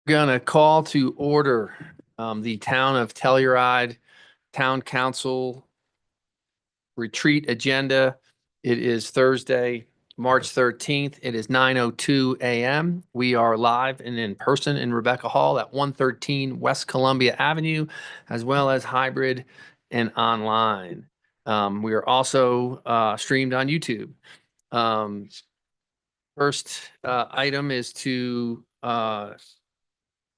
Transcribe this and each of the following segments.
Gonna call to order the Town of Telluride Town Council retreat agenda. It is Thursday, March 13th. It is 9:02 a.m. We are live and in person in Rebecca Hall at 113 West Columbia Avenue, as well as hybrid and online. We are also streamed on YouTube. First item is to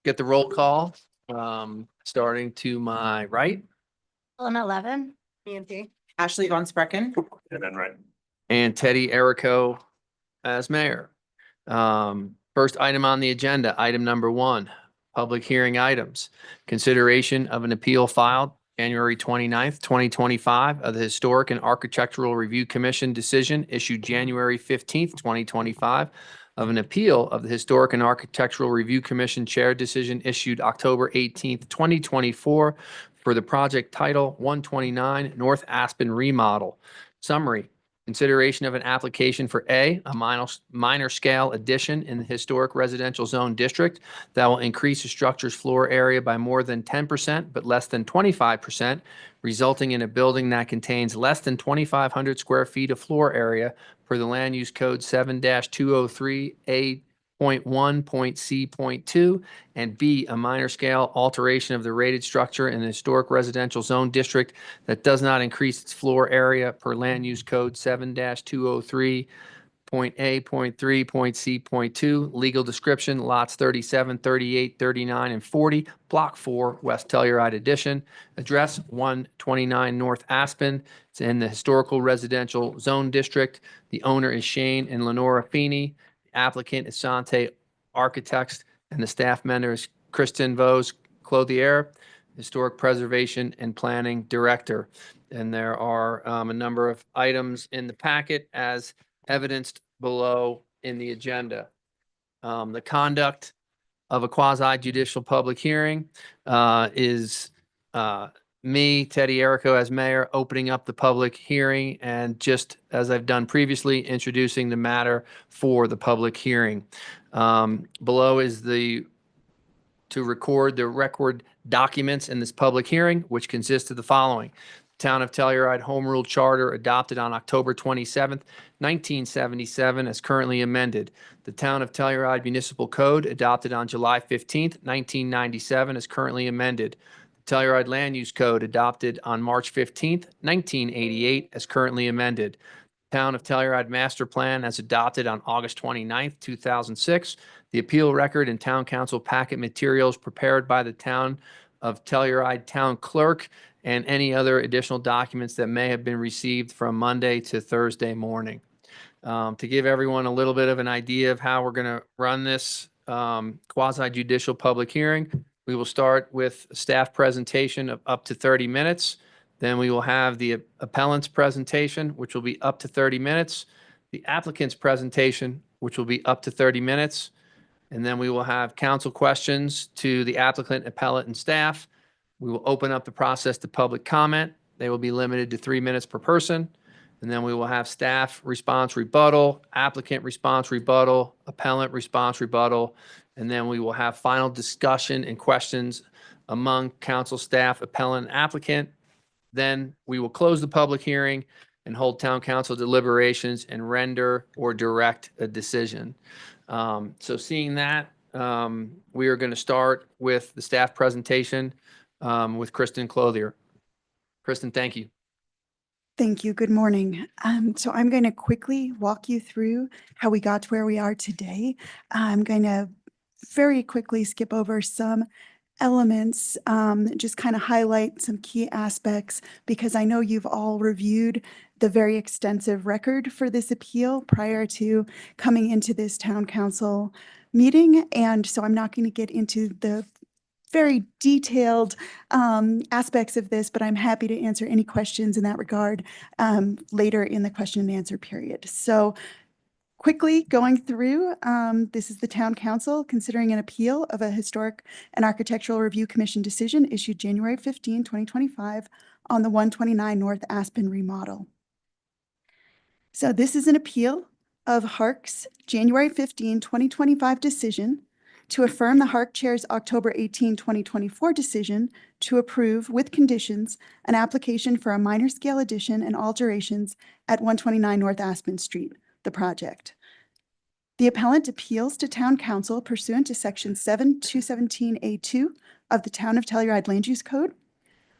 get the roll call, starting to my right. Ellen 11. EMP. Ashley Von Sprecken. And then right. And Teddy Erico as mayor. First item on the agenda, item number 1, public hearing items. Consideration of an appeal filed January 29th, 2025 of the Historic and Architectural Review Commission decision issued January 15th, 2025 of an appeal of the Historic and Architectural Review Commission chair decision issued October 18th, 2024 for the project title 129 North Aspen remodel. Summary. Consideration of an application for a minor scale addition in the historic residential zone district that will increase the structure's floor area by more than 10% but less than 25%, resulting in a building that contains less than 2,500 square feet of floor area per the Land Use Code 7-203A.1.C.2, and B, a minor scale alteration of the rated structure in the historic residential zone district that does not increase its floor area per Land Use Code 7-203.A.3.C.2. Legal description, lots 37, 38, 39, and 40, Block 4, West Telluride Edition. Address 129 North Aspen. It's in the historical residential zone district. The owner is Shane and Lenora Feeney. The applicant is Sante Architects, and the staff member is Kristen Vos Clothier, Historic Preservation and Planning Director. And there are a number of items in the packet as evidenced below in the agenda. The conduct of a quasi judicial public hearing is me, Teddy Erico, as mayor, opening up the public hearing, and just as I've done previously, introducing the matter for the public hearing. Below is to record the record documents in this public hearing, which consist of the following. Town of Telluride Home Rule Charter adopted on October 27th, 1977, as currently amended. The Town of Telluride Municipal Code adopted on July 15th, 1997, as currently amended. The Telluride Land Use Code adopted on March 15th, 1988, as currently amended. Town of Telluride Master Plan as adopted on August 29th, 2006. The appeal record and town council packet materials prepared by the Town of Telluride Town Clerk, and any other additional documents that may have been received from Monday to Thursday morning. To give everyone a little bit of an idea of how we're going to run this quasi judicial public hearing, we will start with a staff presentation of up to 30 minutes. Then we will have the appellant's presentation, which will be up to 30 minutes. The applicant's presentation, which will be up to 30 minutes. And then we will have council questions to the applicant, appellant, and staff. We will open up the process to public comment. They will be limited to 3 minutes per person. And then we will have staff response rebuttal, applicant response rebuttal, appellant response rebuttal. And then we will have final discussion and questions among council staff, appellant, and applicant. Then we will close the public hearing and hold town council deliberations and render or direct a decision. So seeing that, we are going to start with the staff presentation with Kristen Clothier. Kristen, thank you. Thank you. Good morning. So I'm going to quickly walk you through how we got to where we are today. I'm going to very quickly skip over some elements, just kind of highlight some key aspects, because I know you've all reviewed the very extensive record for this appeal prior to coming into this town council meeting. And so I'm not going to get into the very detailed aspects of this, but I'm happy to answer any questions in that regard later in the question and answer period. So quickly going through, this is the town council considering an appeal of a Historic and Architectural Review Commission decision issued January 15, 2025 on the 129 North Aspen remodel. So this is an appeal of HARC's January 15, 2025 decision to affirm the Hark Chair's October 18, 2024 decision to approve with conditions an application for a minor scale addition and alterations at 129 North Aspen Street, the project. The appellant appeals to Town Council pursuant to Section 7217A2 of the Town of Telluride Land Use Code.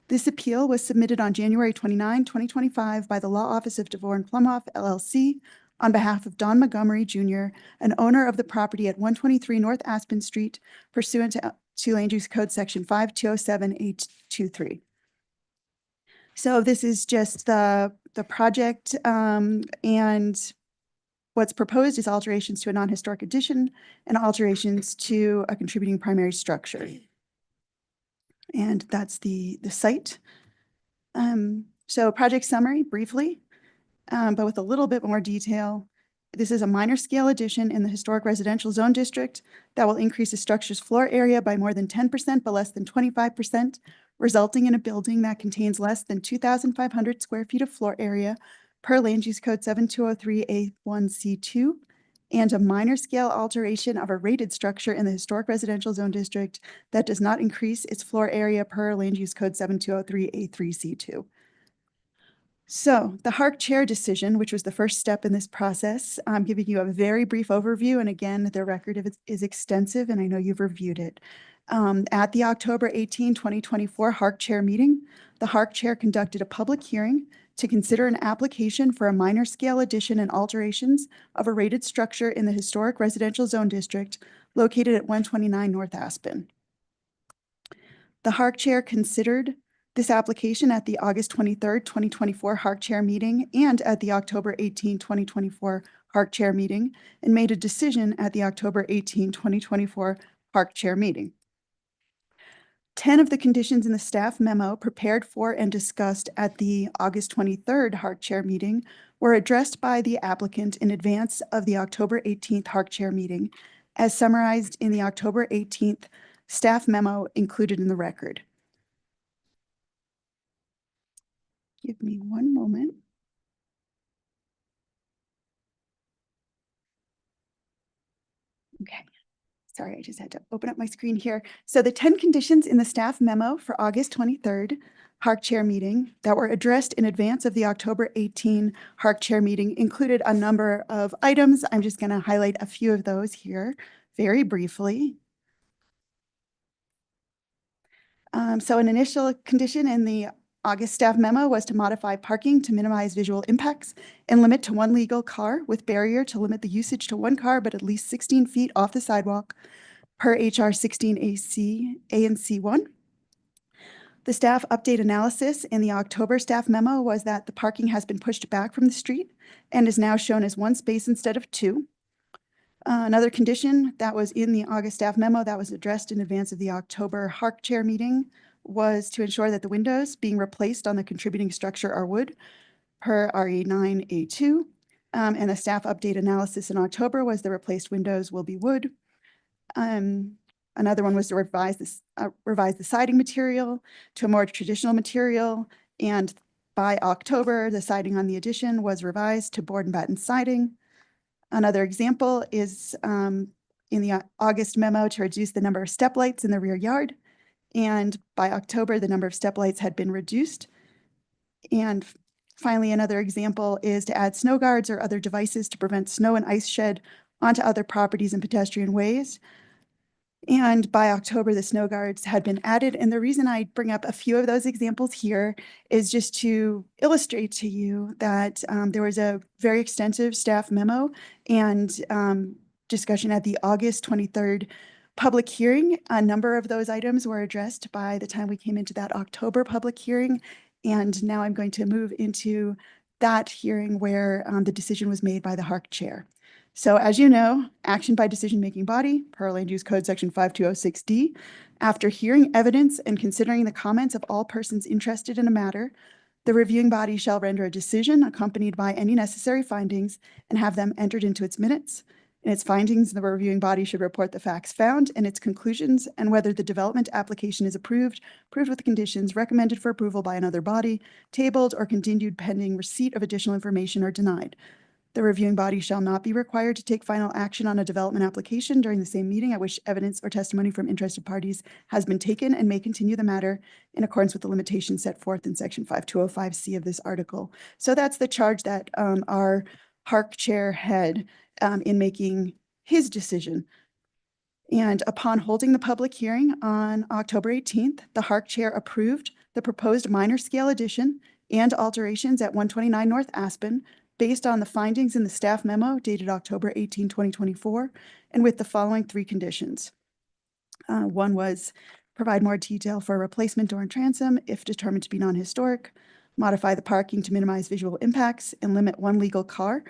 This appeal was submitted on January 29, 2025 by the Law Office of DeVore and Plumhoff, LLC, on behalf of Don Montgomery Jr., an owner of the property at 123 North Aspen Street, pursuant to Land Use Code Section 5207A23. So this is just the project, and what's proposed is alterations to a non-historic addition and alterations to a contributing primary structure. And that's the site. So project summary briefly, but with a little bit more detail. This is a minor scale addition in the historic residential zone district that will increase the structure's floor area by more than 10% but less than 25%, resulting in a building that contains less than 2,500 square feet of floor area per Land Use Code 7203A1C2, and a minor scale alteration of a rated structure in the historic residential zone district that does not increase its floor area per Land Use Code 7203A3C2. So the Hark Chair decision, which was the first step in this process, I'm giving you a very brief overview. And again, the record is extensive, and I know you've reviewed it. At the October 18, 2024 Hark Chair meeting, the Hark Chair conducted a public hearing to consider an application for a minor scale addition and alterations of a rated structure in the historic residential zone district located at 129 North Aspen. The Hark Chair considered this application at the August 23, 2024 Hark Chair meeting and at the October 18, 2024 Hark Chair meeting, and made a decision at the October 18, 2024 Hark Chair meeting. 10 of the conditions in the staff memo prepared for and discussed at the August 23rd Hark Chair meeting were addressed by the applicant in advance of the October 18th Hark Chair meeting, as summarized in the October 18th staff memo included in the record. Give me one moment. Okay. Sorry, I just had to open up my screen here. So the 10 conditions in the staff memo for August 23rd Hark Chair meeting that were addressed in advance of the October 18 Hark Chair meeting included a number of items. I'm just going to highlight a few of those here very briefly. So an initial condition in the August staff memo was to modify parking to minimize visual impacts and limit to one legal car with barrier to limit the usage to one car, but at least 16 feet off the sidewalk per HR 16AC A and C1. The staff update analysis in the October staff memo was that the parking has been pushed back from the street and is now shown as one space instead of two. Another condition that was in the August staff memo that was addressed in advance of the October Hark Chair meeting was to ensure that the windows being replaced on the contributing structure are wood per RE 9A2. And the staff update analysis in October was the replaced windows will be wood. Another one was to revise the siding material to a more traditional material. And by October, the siding on the addition was revised to board and batten siding. Another example is in the August memo to reduce the number of step lights in the rear yard. And by October, the number of step lights had been reduced. And finally, another example is to add snow guards or other devices to prevent snow and ice shed onto other properties and pedestrian ways. And by October, the snow guards had been added. And the reason I bring up a few of those examples here is just to illustrate to you that there was a very extensive staff memo and discussion at the August 23rd public hearing. A number of those items were addressed by the time we came into that October public hearing. And now I'm going to move into that hearing where the decision was made by the Hark Chair. So as you know, action by decision-making body per Land Use Code Section 5206D, after hearing evidence and considering the comments of all persons interested in a matter, the reviewing body shall render a decision accompanied by any necessary findings and have them entered into its minutes. In its findings, the reviewing body should report the facts found and its conclusions and whether the development application is approved with the conditions recommended for approval by another body, tabled or continued pending receipt of additional information or denied. The reviewing body shall not be required to take final action on a development application during the same meeting at which evidence or testimony from interested parties has been taken, and may continue the matter in accordance with the limitations set forth in section 5205C of this article. So that's the charge that our HARC chair had in making his decision. And upon holding the public hearing on October 18th, the HARC chair approved the proposed minor scale addition and alterations at 129 North Aspen based on the findings in the staff memo dated October 18, 2024, and with the following three conditions. One was provide more detail for a replacement door and transom if determined to be non-historic, modify the parking to minimize visual impacts, and limit one legal car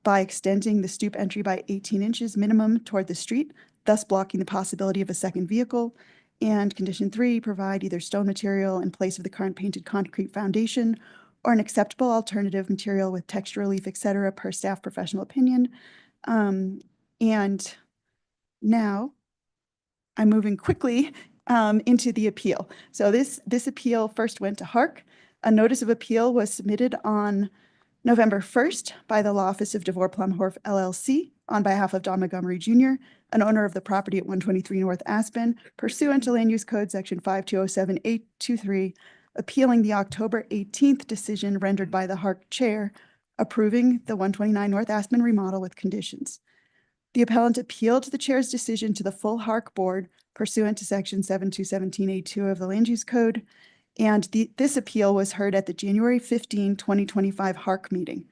by extending the stoop entry by 18 inches minimum toward the street, thus blocking the possibility of a second vehicle. And condition 3, provide either stone material in place of the current painted concrete foundation or an acceptable alternative material with texture relief, et cetera, per staff professional opinion. And now I'm moving quickly into the appeal. So this appeal first went to HARC. A notice of appeal was submitted on November 1st by the Law Office of DeVore Plumhorf LLC on behalf of Don Montgomery Jr., an owner of the property at 123 North Aspen, pursuant to Land Use Code Section 5207823, appealing the October 18th decision rendered by the HARC chair, approving the 129 North Aspen remodel with conditions. The appellant appealed the chair's decision to the full HARC board pursuant to Section 7217A2 of the Land Use Code, and this appeal was heard at the January 15, 2025 HARC meeting.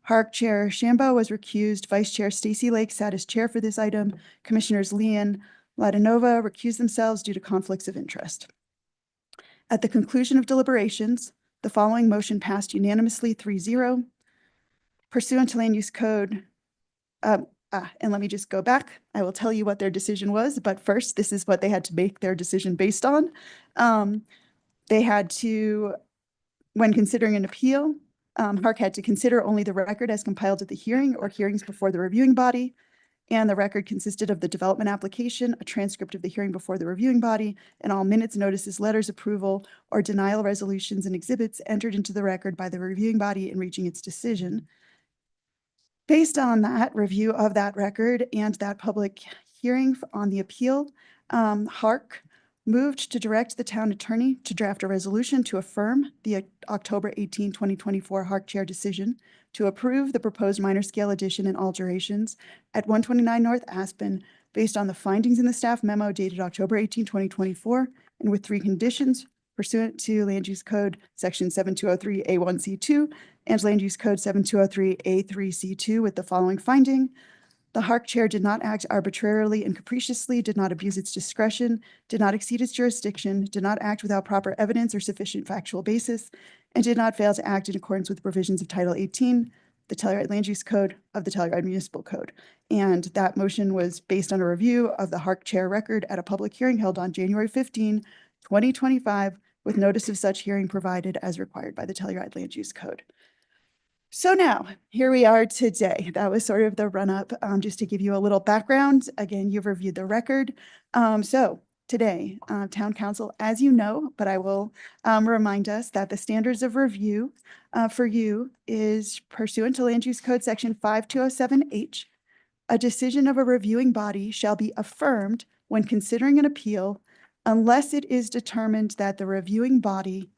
HARC Chair Shambo was recused. Vice Chair Stacy Lake sat as chair for this item. Commissioners Lee and Ladanova recused themselves due to conflicts of interest. At the conclusion of deliberations, the following motion passed unanimously 3-0. Pursuant to Land Use Code, and let me just go back. I will tell you what their decision was, but first, this is what they had to make their decision based on. They had to, when considering an appeal, HARC had to consider only the record as compiled at the hearing or hearings before the reviewing body, and the record consisted of the development application, a transcript of the hearing before the reviewing body, and all minutes, notices, letters, approval, or denial resolutions and exhibits entered into the record by the reviewing body in reaching its decision. Based on that review of that record and that public hearing on the appeal, HARC moved to direct the town attorney to draft a resolution to affirm the October 18, 2024 HARC chair decision to approve the proposed minor scale addition and alterations at 129 North Aspen based on the findings in the staff memo dated October 18, 2024, and with three conditions pursuant to Land Use Code Section 7203A1C2 and Land Use Code 7203A3C2 with the following finding. The HARC chair did not act arbitrarily and capriciously, did not abuse its discretion, did not exceed its jurisdiction, did not act without proper evidence or sufficient factual basis, and did not fail to act in accordance with provisions of Title 18, the Telluride Land Use Code of the Telluride Municipal Code. And that motion was based on a review of the HARC chair record at a public hearing held on January 15, 2025, with notice of such hearing provided as required by the Telluride Land Use Code. So now, here we are today. That was sort of the run-up, just to give you a little background. Again, you've reviewed the record. So today, Town Council, as you know, but I will remind us that the standards of review for you is pursuant to Land Use Code Section 5207H. A decision of a reviewing body shall be affirmed when considering an appeal unless it is determined that the reviewing body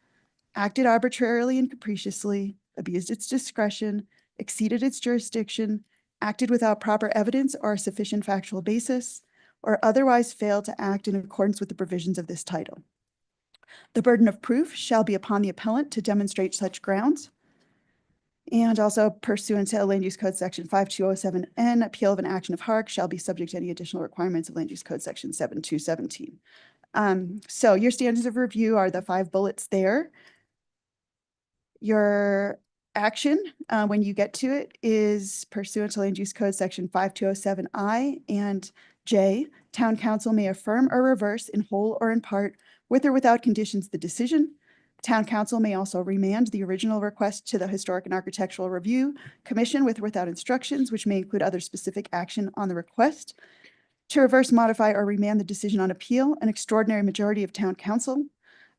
acted arbitrarily and capriciously, abused its discretion, exceeded its jurisdiction, acted without proper evidence or a sufficient factual basis, or otherwise failed to act in accordance with the provisions of this title. The burden of proof shall be upon the appellant to demonstrate such grounds. And also pursuant to Land Use Code Section 5207N, appeal of an action of HARC shall be subject to any additional requirements of Land Use Code Section 7217. So your standards of review are the 5 bullets there. Your action, when you get to it, is pursuant to Land Use Code Section 5207I and J. Town Council may affirm or reverse in whole or in part, with or without conditions, the decision. Town Council may also remand the original request to the Historic and Architectural Review Commission with or without instructions, which may include other specific action on the request. To reverse, modify, or remand the decision on appeal, an extraordinary majority of Town Council,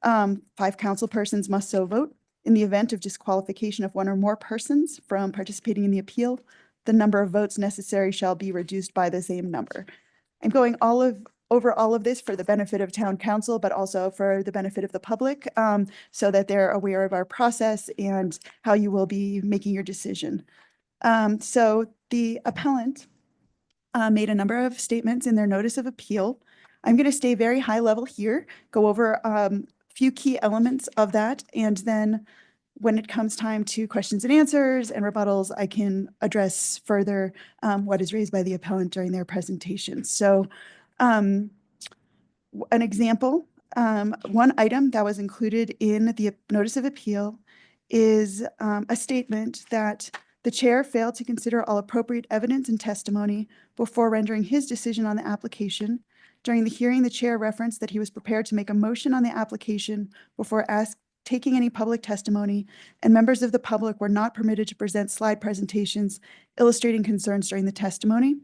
5 council persons must so vote. In the event of disqualification of one or more persons from participating in the appeal, the number of votes necessary shall be reduced by the same number. I'm going over all of this for the benefit of town council, but also for the benefit of the public, so that they're aware of our process and how you will be making your decision. So the appellant made a number of statements in their notice of appeal. I'm going to stay very high level here, go over a few key elements of that, and then when it comes time to questions and answers and rebuttals, I can address further what is raised by the appellant during their presentation. So an example, one item that was included in the notice of appeal is a statement that the chair failed to consider all appropriate evidence and testimony before rendering his decision on the application. During the hearing, the chair referenced that he was prepared to make a motion on the application before taking any public testimony, and members of the public were not permitted to present slide presentations illustrating concerns during the testimony.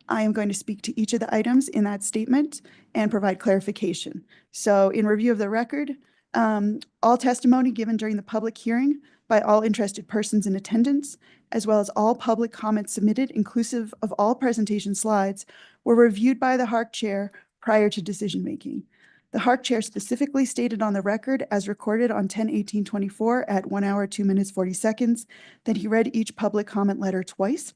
I am going to speak to each of the items in that statement and provide clarification. So in review of the record, all testimony given during the public hearing by all interested persons in attendance, as well as all public comments submitted, inclusive of all presentation slides, were reviewed by the HARC chair prior to decision-making. The HARC chair specifically stated on the record, as recorded on 10/18/24 at 1 hour, 2 minutes, 40 seconds, that he read each public comment letter twice.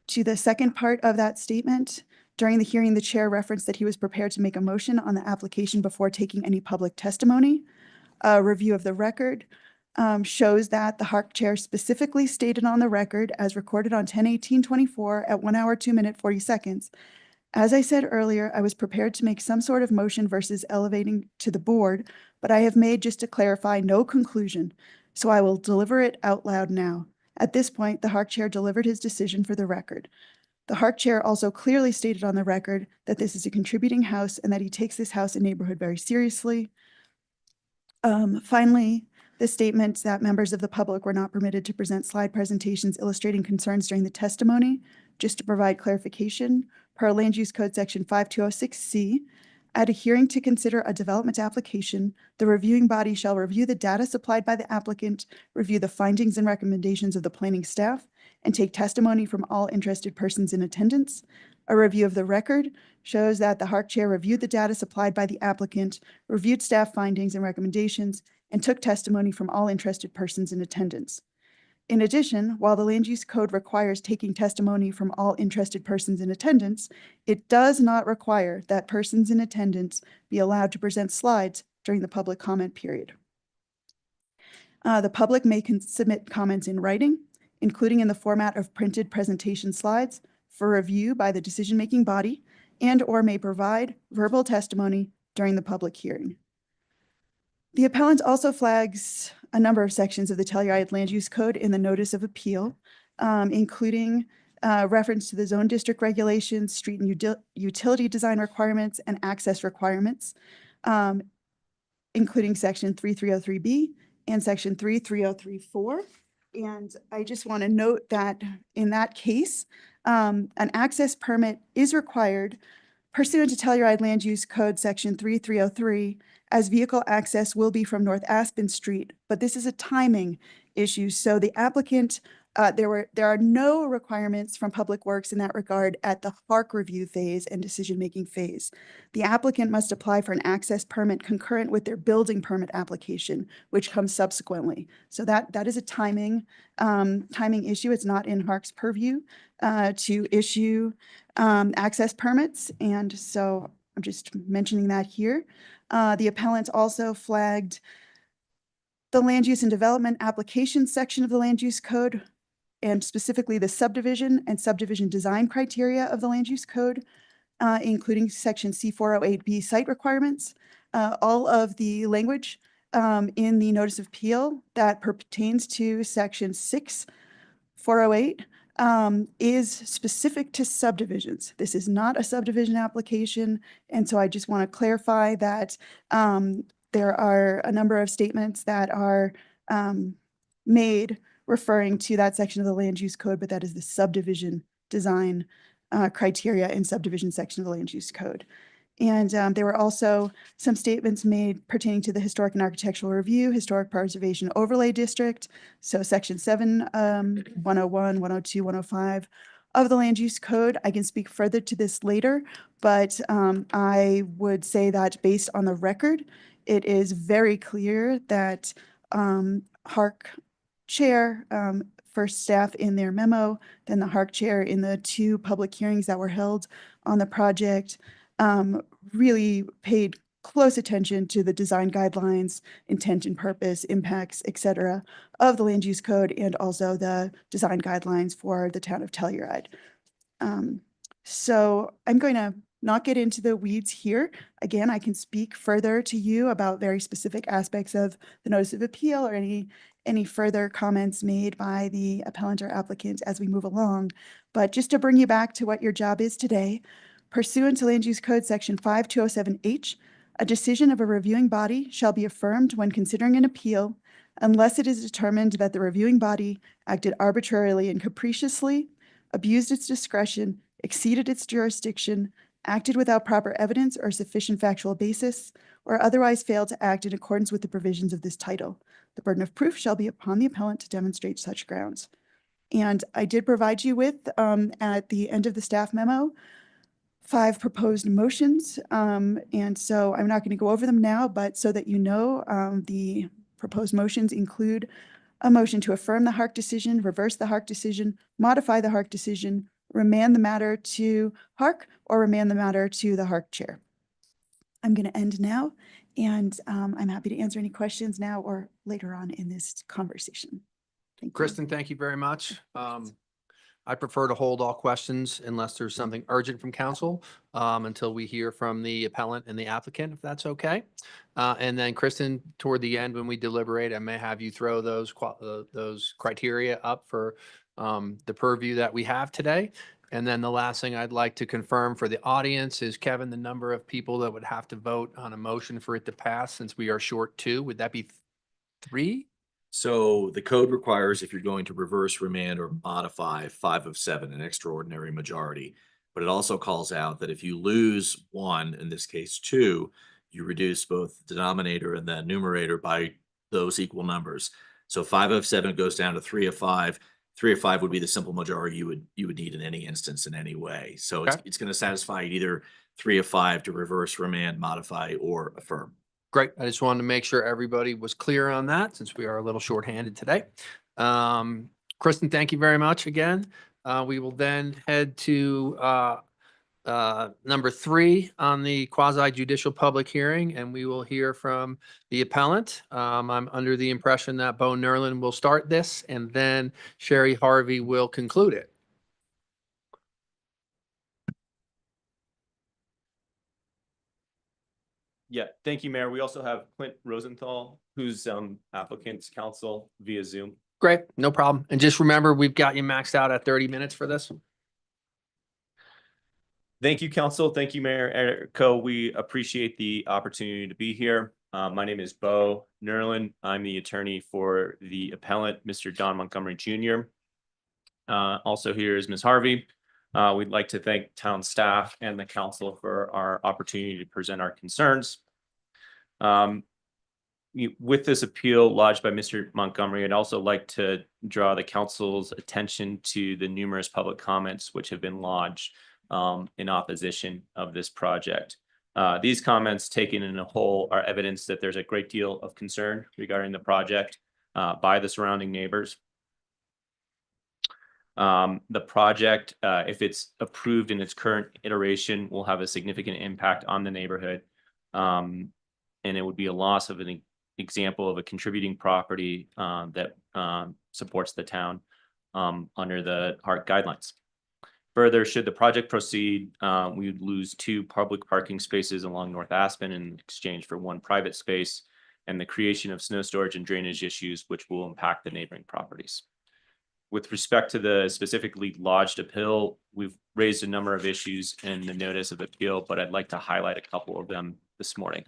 To the second part of that statement, during the hearing, the chair referenced that he was prepared to make a motion on the application before taking any public testimony. A review of the record shows that the HARC chair specifically stated on the record, as recorded on 10/18/24 at 1 hour, 2 minutes, 40 seconds, as I said earlier, I was prepared to make some sort of motion versus elevating to the board, but I have made, just to clarify, no conclusion, so I will deliver it out loud now. At this point, the HARC chair delivered his decision for the record. The HARC chair also clearly stated on the record that this is a contributing house and that he takes this house and neighborhood very seriously. Finally, the statement that members of the public were not permitted to present slide presentations illustrating concerns during the testimony, just to provide clarification, per Land Use Code Section 5206C, at a hearing to consider a development application, the reviewing body shall review the data supplied by the applicant, review the findings and recommendations of the planning staff, and take testimony from all interested persons in attendance. A review of the record shows that the HARC chair reviewed the data supplied by the applicant, reviewed staff findings and recommendations, and took testimony from all interested persons in attendance. In addition, while the Land Use Code requires taking testimony from all interested persons in attendance, it does not require that persons in attendance be allowed to present slides during the public comment period. The public may submit comments in writing, including in the format of printed presentation slides, for review by the decision-making body, and/or may provide verbal testimony during the public hearing. The appellant also flags a number of sections of the Telluride Land Use Code in the Notice of Appeal, including reference to the zone district regulations, street and utility design requirements, and access requirements, including Section 3303B and Section 3303-4. And I just want to note that in that case, an access permit is required pursuant to Telluride Land Use Code Section 3303, as vehicle access will be from North Aspen Street, but this is a timing issue. So the applicant, there are no requirements from Public Works in that regard at the HARC review phase and decision-making phase. The applicant must apply for an access permit concurrent with their building permit application, which comes subsequently. So that is a timing issue. It's not in HARC's purview to issue access permits, and so I'm just mentioning that here. The appellant also flagged the land use and development application section of the Land Use Code, and specifically the subdivision and subdivision design criteria of the Land Use Code, including Section C408B site requirements. All of the language in the Notice of Appeal that pertains to Section 6408 is specific to subdivisions. This is not a subdivision application, and so I just want to clarify that there are a number of statements that are made referring to that section of the Land Use Code, but that is the subdivision design criteria and subdivision section of the Land Use Code. And there were also some statements made pertaining to the Historic and Architectural Review, Historic Preservation Overlay District. So Section 7, 101, 102, 105 of the Land Use Code. I can speak further to this later, but I would say that based on the record, it is very clear that HARC Chair, first staff in their memo, then the HARC Chair in the 2 public hearings that were held on the project, really paid close attention to the design guidelines, intent and purpose, impacts, et cetera, of the land use code and also the design guidelines for the town of Telluride. So I'm going to not get into the weeds here. Again, I can speak further to you about very specific aspects of the notice of appeal or any further comments made by the appellant or applicant as we move along. But just to bring you back to what your job is today, pursuant to Land Use Code Section 5207H, a decision of a reviewing body shall be affirmed when considering an appeal unless it is determined that the reviewing body acted arbitrarily and capriciously, abused its discretion, exceeded its jurisdiction, acted without proper evidence or sufficient factual basis, or otherwise failed to act in accordance with the provisions of this title. The burden of proof shall be upon the appellant to demonstrate such grounds. And I did provide you with, at the end of the staff memo, 5 proposed motions. And so I'm not going to go over them now, but so that you know, the proposed motions include a motion to affirm the HARC decision, reverse the HARC decision, modify the HARC decision, remand the matter to HARC, or remand the matter to the HARC chair. I'm going to end now, and I'm happy to answer any questions now or later on in this conversation. Thank you. Kristen, thank you very much. I prefer to hold all questions unless there's something urgent from council until we hear from the appellant and the applicant, if that's okay. And then Kristen, toward the end, when we deliberate, I may have you throw those criteria up for the purview that we have today. And then the last thing I'd like to confirm for the audience is, Kevin, the number of people that would have to vote on a motion for it to pass, since we are short 2, would that be 3? So the code requires, if you're going to reverse, remand, or modify, 5 of 7, an extraordinary majority. But it also calls out that if you lose 1, in this case 2, you reduce both the denominator and the numerator by those equal numbers. So 5 of 7 goes down to 3 of 5. 3 of 5 would be the simple majority you would need in any instance in any way. So Okay. it's going to satisfy either 3 of 5 to reverse, remand, modify, or affirm. Great. I just wanted to make sure everybody was clear on that, since we are a little shorthanded today. Kristen, thank you very much again. We will then head to number 3 on the quasi judicial public hearing, and we will hear from the appellant. I'm under the impression that Bo Nerlin will start this, and then Sherry Harvey will conclude it. Yeah, thank you, Mayor. We also have Clint Rosenthal, who's applicant's counsel via Zoom. Great, no problem. And just remember, we've got you maxed out at 30 minutes for this. Thank you, counsel. Thank you, Mayor Errico. We appreciate the opportunity to be here. My name is Bo Nerlin. I'm the attorney for the appellant, Mr. Don Montgomery Jr. Also here is Ms. Harvey. We'd like to thank town staff and the council for our opportunity to present our concerns. With this appeal lodged by Mr. Montgomery, I'd also like to draw the council's attention to the numerous public comments which have been lodged in opposition of this project. These comments taken in a whole are evidence that there's a great deal of concern regarding the project by the surrounding neighbors. The project, if it's approved in its current iteration, will have a significant impact on the neighborhood. And it would be a loss of an example of a contributing property that supports the town under the HARC guidelines. Further, should the project proceed, we would lose 2 public parking spaces along North Aspen in exchange for 1 private space, and the creation of snow storage and drainage issues, which will impact the neighboring properties. With respect to the specifically lodged appeal, we've raised a number of issues in the notice of appeal, but I'd like to highlight a couple of them this morning.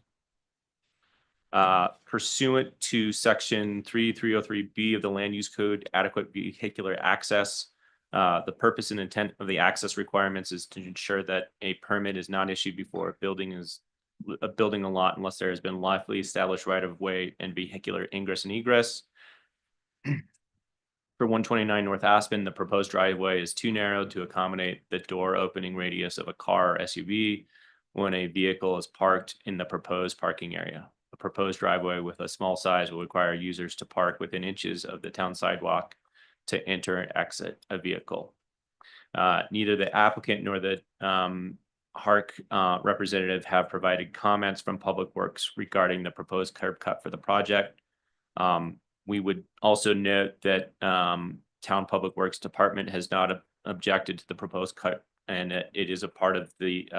Pursuant to section 3303B of the Land Use Code, adequate vehicular access The purpose and intent of the access requirements is to ensure that a permit is not issued before building a lot unless there has been lawfully established right of way and vehicular ingress and egress. For 129 North Aspen, the proposed driveway is too narrow to accommodate the door opening radius of a car or SUV when a vehicle is parked in the proposed parking area. A proposed driveway with a small size will require users to park within inches of the town sidewalk to enter and exit a vehicle. Neither the applicant nor the HARC representative have provided comments from Public Works regarding the proposed curb cut for the project. We would also note that Town Public Works Department has not objected to the proposed cut, and it is a part of the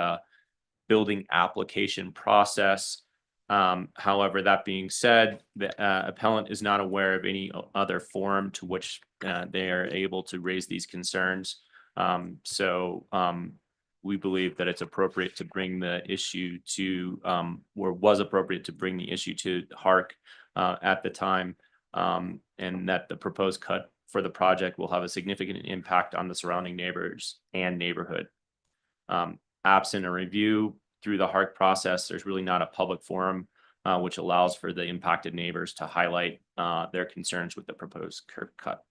building application process. However, that being said, the appellant is not aware of any other forum to which they are able to raise these concerns. We believe that it's appropriate to bring the issue to, or was appropriate to bring the issue to HARC at the time, and that the proposed cut for the project will have a significant impact on the surrounding neighbors and neighborhood. Absent a review through the HARC process, there's really not a public forum which allows for the impacted neighbors to highlight their concerns with the proposed curb cut.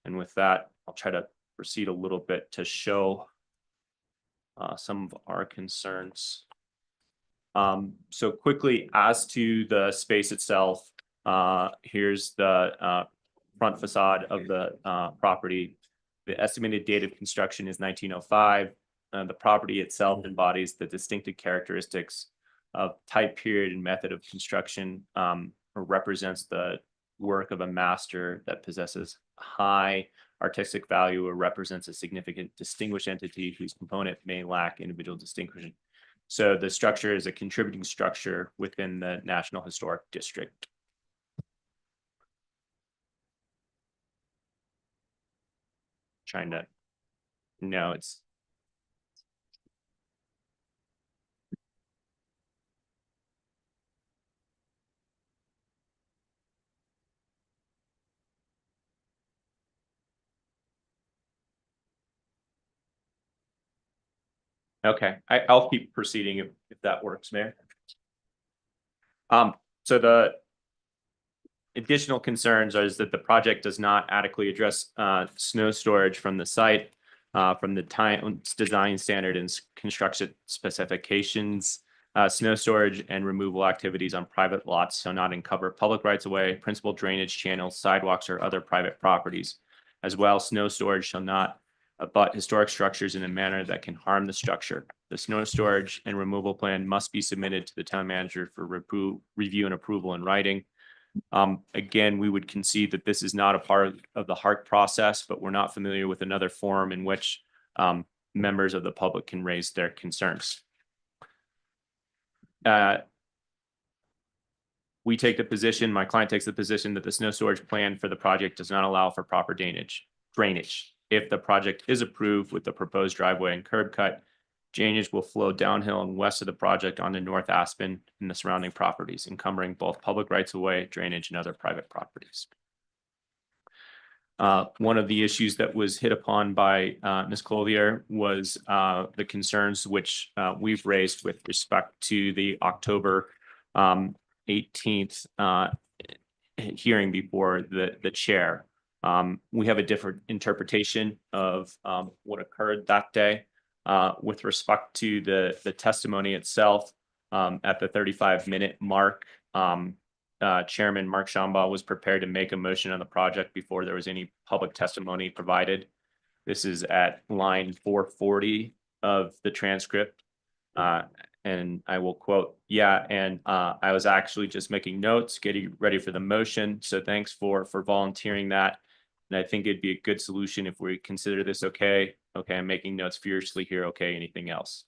And with that, I'll try to proceed a little bit to show some of our concerns. So quickly, as to the space itself, here's the front facade of the property. The estimated date of construction is 1905. The property itself embodies the distinctive characteristics of type, period, and method of construction, or represents the work of a master that possesses high artistic value or represents a significant distinguished entity whose component may lack individual distinction. So the structure is a contributing structure within the National Historic District. Trying to, no, it's. Okay, I'll keep proceeding if that works, Mayor. So the additional concerns is that the project does not adequately address snow storage from the site, from the town's design standard and construction specifications. Snow storage and removal activities on private lots shall not uncover public rights of way, principal drainage channels, sidewalks, or other private properties. As well, snow storage shall not abut historic structures in a manner that can harm the structure. The snow storage and removal plan must be submitted to the town manager for review and approval in writing. Again, we would concede that this is not a part of the HARC process, but we're not familiar with another forum in which members of the public can raise their concerns. We take the position, my client takes the position that the snow storage plan for the project does not allow for proper drainage. If the project is approved with the proposed driveway and curb cut, drainage will flow downhill and west of the project onto North Aspen and the surrounding properties, encumbering both public rights of way, drainage, and other private properties. One of the issues that was hit upon by Ms. Clothier was the concerns which we've raised with respect to the October 18th hearing before the chair. We have a different interpretation of what occurred that day. With respect to the testimony itself, at the 35-minute mark, Chairman Mark Shambaugh was prepared to make a motion on the project before there was any public testimony provided. This is at line 440 of the transcript. And I will quote, I was actually just making notes, getting ready for the motion. So thanks for volunteering that. And I think it'd be a good solution if we consider this okay. Okay, I'm making notes furiously here. Okay, anything else?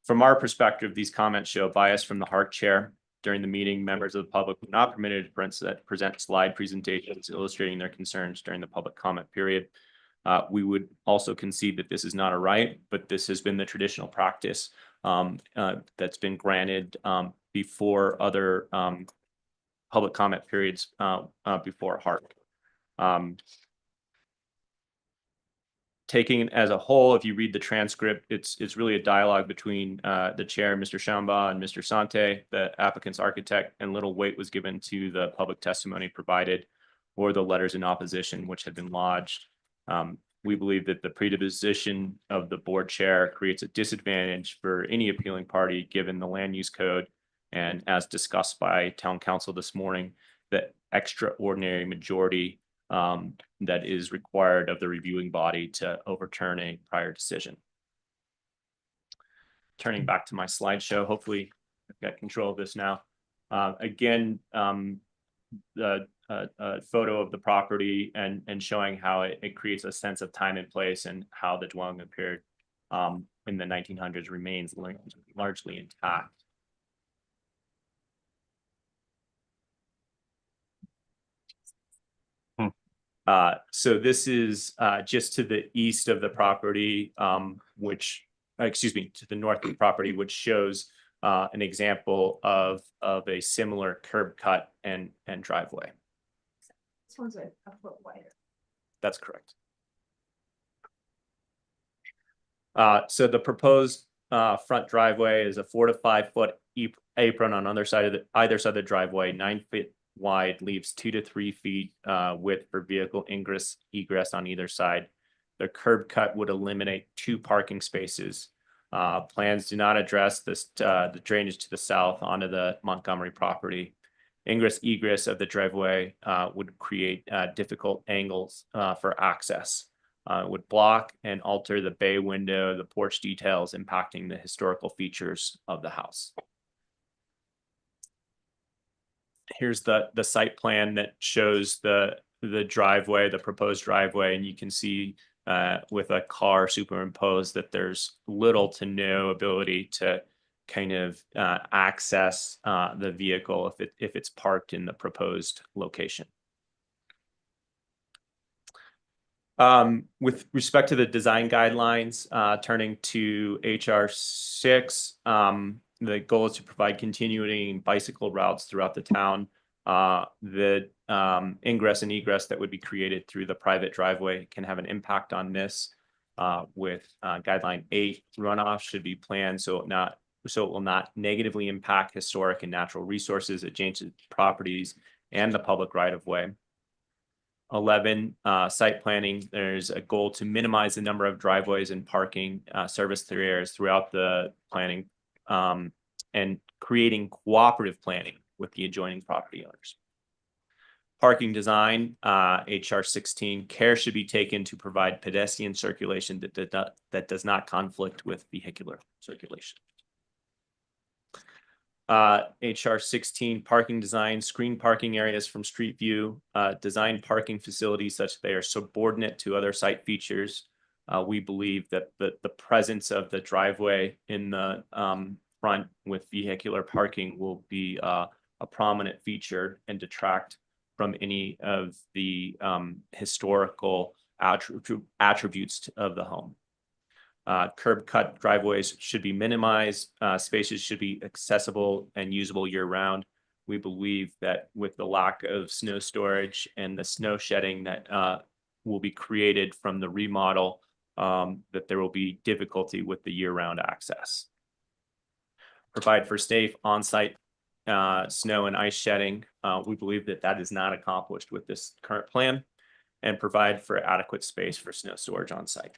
From our perspective, these comments show bias from the HARC chair. During the meeting, members of the public were not permitted to present slide presentations illustrating their concerns during the public comment period. We would also concede that this is not a right, but this has been the traditional practice that's been granted before other public comment periods before HARC. taking it as a whole, if you read the transcript, it's really a dialogue between the chair, Mr. Shamba, and Mr. Sante, the applicant's architect, and little weight was given to the public testimony provided or the letters in opposition which had been lodged. We believe that the predisposition of the board chair creates a disadvantage for any appealing party given the land use code, and as discussed by town council this morning, the extraordinary majority that is required of the reviewing body to overturn a prior decision. Turning back to my slideshow, hopefully I've got control of this now. Again, the photo of the property and showing how it creates a sense of time and place, and how the dwelling appeared in the 1900s remains largely intact. So this is just to the east of the property, which, excuse me, to the north of the property, which shows an example of a similar curb cut and driveway. This one's a foot wider. That's correct. So the proposed front driveway is a 4 to 5 foot apron on either side of the driveway, 9 feet wide, leaves 2 to 3 feet width for vehicle ingress egress on either side. The curb cut would eliminate 2 parking spaces. Plans do not address this the drainage to the south onto the Montgomery property. Ingress egress of the driveway would create difficult angles for access. Would block and alter the bay window, the porch details, impacting the historical features of the house. Here's the site plan that shows the driveway, the proposed driveway, and you can see with a car superimposed that there's little to no ability to kind of access the vehicle if it's parked in the proposed location. With respect to the design guidelines, turning to HR 6, the goal is to provide continuing bicycle routes throughout the town. The ingress and egress that would be created through the private driveway can have an impact on this. With guideline 8, runoff should be planned so it will not negatively impact historic and natural resources, adjacent properties, and the public right of way. 11, site planning. There's a goal to minimize the number of driveways and parking service areas throughout the planning, and creating cooperative planning with the adjoining property owners. Parking design, HR 16, care should be taken to provide pedestrian circulation that does not conflict with vehicular circulation. HR 16, parking design, screen parking areas from street view, design parking facilities such that they are subordinate to other site features. We believe that the presence of the driveway in the front with vehicular parking will be a prominent feature and detract from any of the historical attributes of the home. Curb cut driveways should be minimized. Spaces should be accessible and usable year round. We believe that with the lack of snow storage and the snow shedding that will be created from the remodel, that there will be difficulty with the year round access. Provide for safe on-site snow and ice shedding. We believe that that is not accomplished with this current plan, and provide for adequate space for snow storage on site.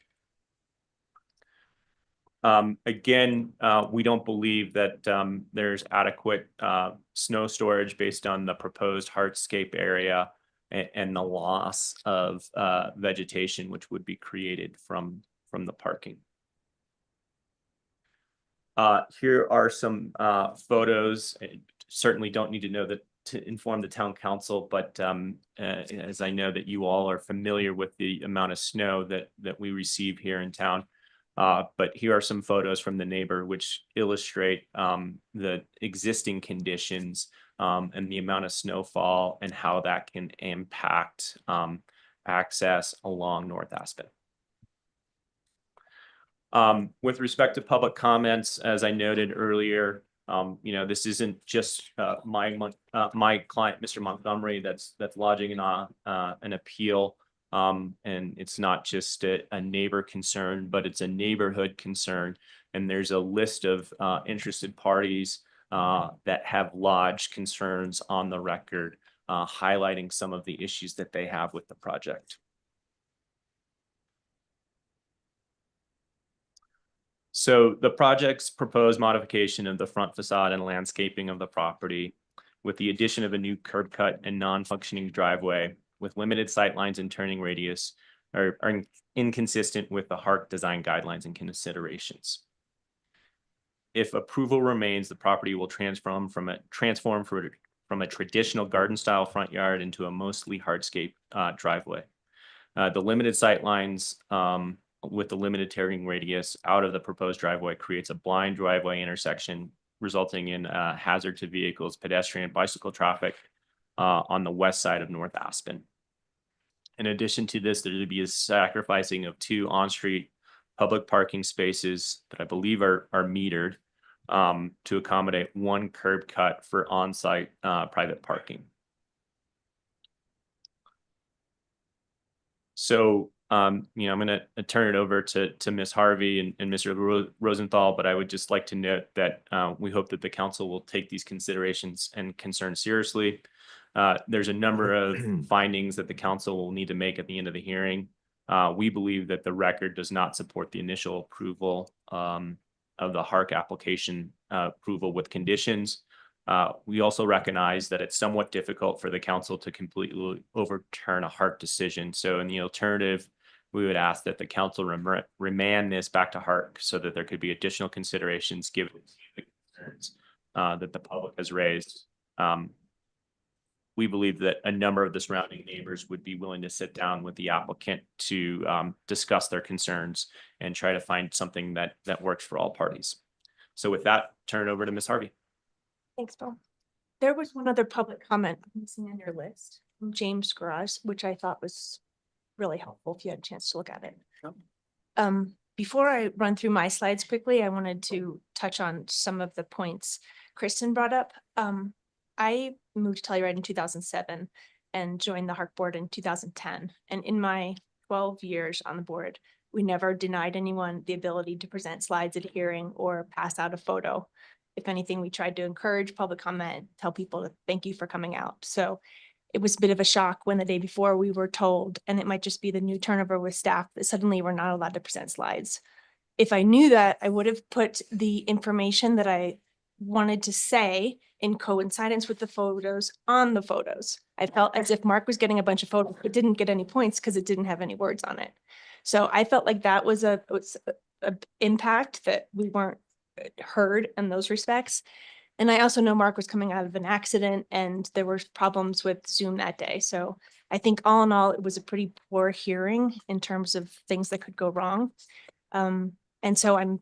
Again, we don't believe that there's adequate snow storage based on the proposed hardscape area and the loss of vegetation which would be created from the parking. Here are some photos. Certainly don't need to know that to inform the town council, but as I know that you all are familiar with the amount of snow that we receive here in town. But here are some photos from the neighbor which illustrate the existing conditions and the amount of snowfall and how that can impact access along North Aspen. With respect to public comments, as I noted earlier, this isn't just my client, Mr. Montgomery, that's lodging an appeal. And it's not just a neighbor concern, but it's a neighborhood concern. And there's a list of interested parties that have lodged concerns on the record, highlighting some of the issues that they have with the project. So the project's proposed modification of the front facade and landscaping of the property with the addition of a new curb cut and non-functioning driveway with limited sightlines and turning radius are inconsistent with the HARC design guidelines and considerations. If approval remains, the property will transform from a traditional garden style front yard into a mostly hardscape driveway. The limited sightlines with the limited turning radius out of the proposed driveway creates a blind driveway intersection, resulting in hazard to vehicles, pedestrian, bicycle traffic on the west side of North Aspen. In addition to this, there would be a sacrificing of 2 on-street public parking spaces that I believe are metered to accommodate 1 curb cut for on-site private parking. So, I'm going to turn it over to Ms. Harvey and Mr. Rosenthal, but I would just like to note that we hope that the council will take these considerations and concerns seriously. There's a number of findings that the council will need to make at the end of the hearing. We believe that the record does not support the initial approval of the HARC application approval with conditions. We also recognize that it's somewhat difficult for the council to completely overturn a HARC decision. So in the alternative, we would ask that the council remand this back to HARC so that there could be additional considerations given the concerns that the public has raised. We believe that a number of the surrounding neighbors would be willing to sit down with the applicant to discuss their concerns and try to find something that works for all parties. So with that, turn it over to Ms. Harvey. Thanks, Bill. There was one other public comment missing on your list from James Garage, which I thought was really helpful if you had a chance to look at it. Sure. Before I run through my slides quickly, I wanted to touch on some of the points Kristen brought up. I moved to Telluride in 2007 and joined the HARC board in 2010. And in my 12 years on the board, we never denied anyone the ability to present slides at a hearing or pass out a photo. If anything, we tried to encourage public comment, tell people to thank you for coming out. So it was a bit of a shock when the day before we were told, and it might just be the new turnover with staff, that suddenly we're not allowed to present slides. If I knew that, I would have put the information that I wanted to say in coincidence with the photos on the photos. I felt as if Mark was getting a bunch of photos, but didn't get any points because it didn't have any words on it. So I felt like that was a impact that we weren't heard in those respects. And I also know Mark was coming out of an accident and there were problems with Zoom that day. So I think all in all, it was a pretty poor hearing in terms of things that could go wrong. And so I'm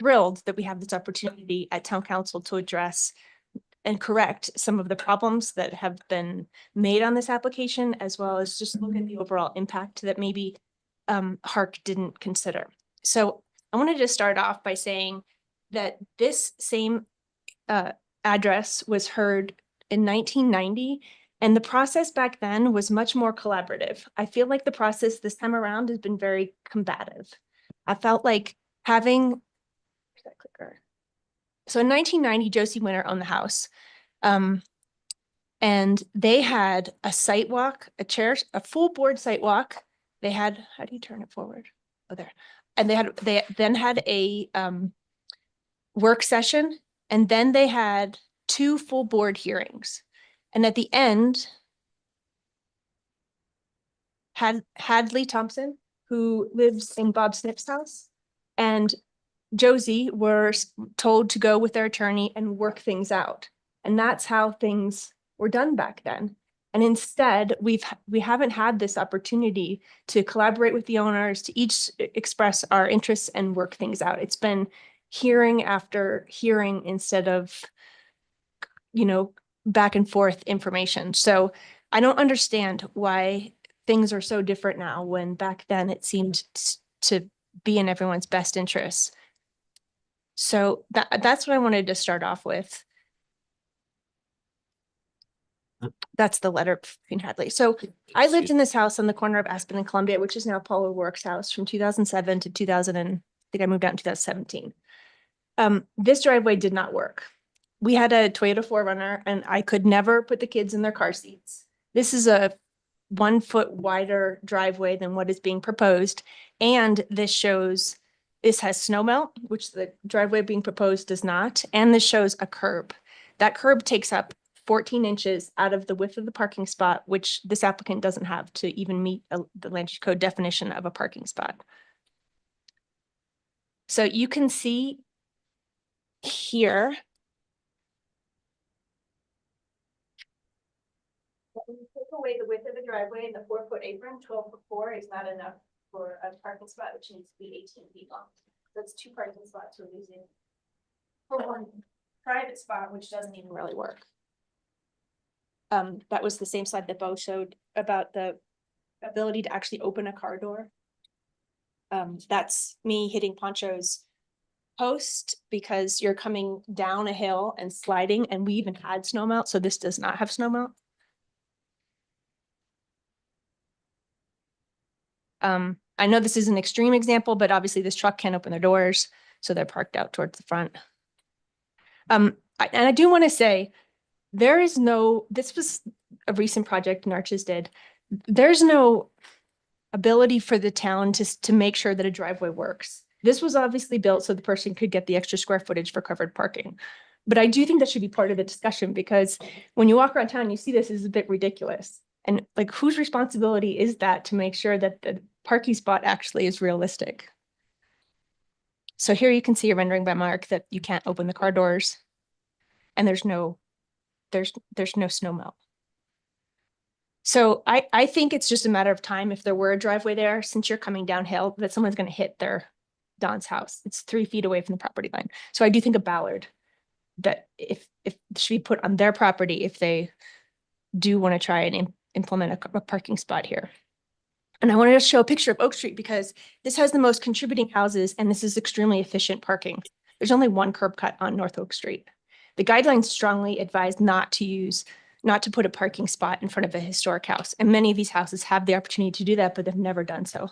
thrilled that we have this opportunity at town council to address and correct some of the problems that have been made on this application, as well as just look at the overall impact that maybe HARC didn't consider. So I wanted to start off by saying that this same address was heard in 1990, and the process back then was much more collaborative. I feel like the process this time around has been very combative. I felt like having that clicker. So in 1990, Josie Winter owned the house. And they had a site walk, a full board site walk. They had, how do you turn it forward? Oh, there. And they then had a work session, and then they had 2 full board hearings. And at the end, Hadley Thompson, who lives in Bob Sniff's house, and Josie were told to go with their attorney and work things out. And that's how things were done back then. And instead, we haven't had this opportunity to collaborate with the owners, to each express our interests and work things out. It's been hearing after hearing instead of, back and forth information. So I don't understand why things are so different now when back then it seemed to be in everyone's best interests. So that's what I wanted to start off with. That's the letter between Hadley. So I lived in this house on the corner of Aspen and Columbia, which is now Paul O'Rourke's house from 2007 to 2000 and I think I moved out in 2017. This driveway did not work. We had a Toyota 4Runner and I could never put the kids in their car seats. This is a 1 foot wider driveway than what is being proposed. And this has snow melt, which the driveway being proposed does not. And this shows a curb. That curb takes up 14 inches out of the width of the parking spot, which this applicant doesn't have to even meet the land use code definition of a parking spot. So you can see here. When you take away the width of the driveway and the 4 foot apron, 12'4" is not enough for a parking spot, which needs to be 18 feet long. That's 2 parking spots we're losing for 1 private spot, which doesn't even really work. That was the same slide that Bo showed about the ability to actually open a car door. That's me hitting Poncho's post because you're coming down a hill and sliding, and we even had snow melt, so this does not have snow melt. I know this is an extreme example, but obviously this truck can't open their doors, so they're parked out towards the front. And I do want to say, this was a recent project Narches did. There's no ability for the town to make sure that a driveway works. This was obviously built so the person could get the extra square footage for covered parking. But I do think that should be part of the discussion because when you walk around town, you see this is a bit ridiculous. And like, whose responsibility is that to make sure that the parking spot actually is realistic? So here you can see a rendering by Mark that you can't open the car doors and there's no snow melt. So I think it's just a matter of time if there were a driveway there, since you're coming downhill, that someone's going to hit Don's house. It's 3 feet away from the property line. So I do think a Ballard that if should be put on their property if they do want to try and implement a parking spot here. And I wanted to show a picture of Oak Street because this has the most contributing houses and this is extremely efficient parking. There's only 1 curb cut on North Oak Street. The guidelines strongly advise not to put a parking spot in front of a historic house. And many of these houses have the opportunity to do that, but they've never done so.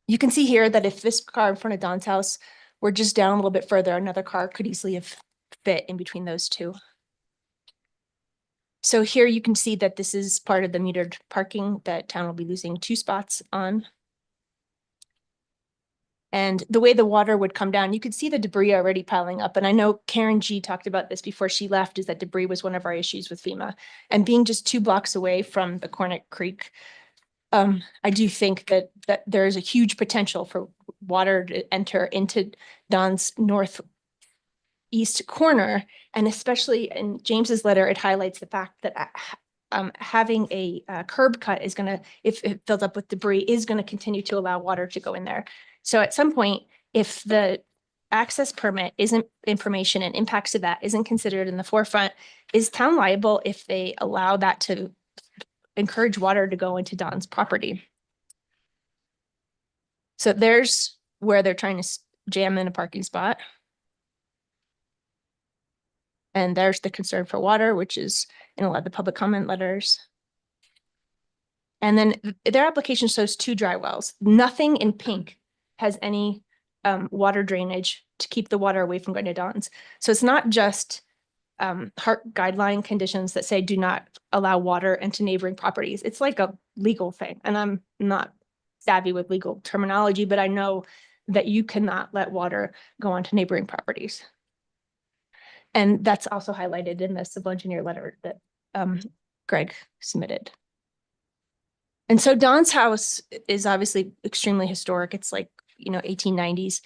You can see here that if this car in front of Don's house were just down a little bit further, another car could easily have fit in between those two. So here you can see that this is part of the metered parking that town will be losing 2 spots on. And the way the water would come down, you could see the debris already piling up. And I know Karen G talked about this before she left, is that debris was one of our issues with FEMA. And being just 2 blocks away from the Cornick Creek, I do think that there is a huge potential for water to enter into Don's northeast corner. And especially in James's letter, it highlights the fact that having a curb cut is going to, if it fills up with debris, is going to continue to allow water to go in there. So at some point, if the access permit isn't information and impacts of that isn't considered in the forefront, is town liable if they allow that to encourage water to go into Don's property? So there's where they're trying to jam in a parking spot. And there's the concern for water, which is in a lot of the public comment letters. And then their application shows 2 dry wells. Nothing in pink has any water drainage to keep the water away from going to Don's. So it's not just HART guideline conditions that say do not allow water into neighboring properties. It's like a legal thing. And I'm not savvy with legal terminology, but I know that you cannot let water go onto neighboring properties. And that's also highlighted in the civil engineer letter that Greg submitted. And so Don's house is obviously extremely historic. It's like, 1890s.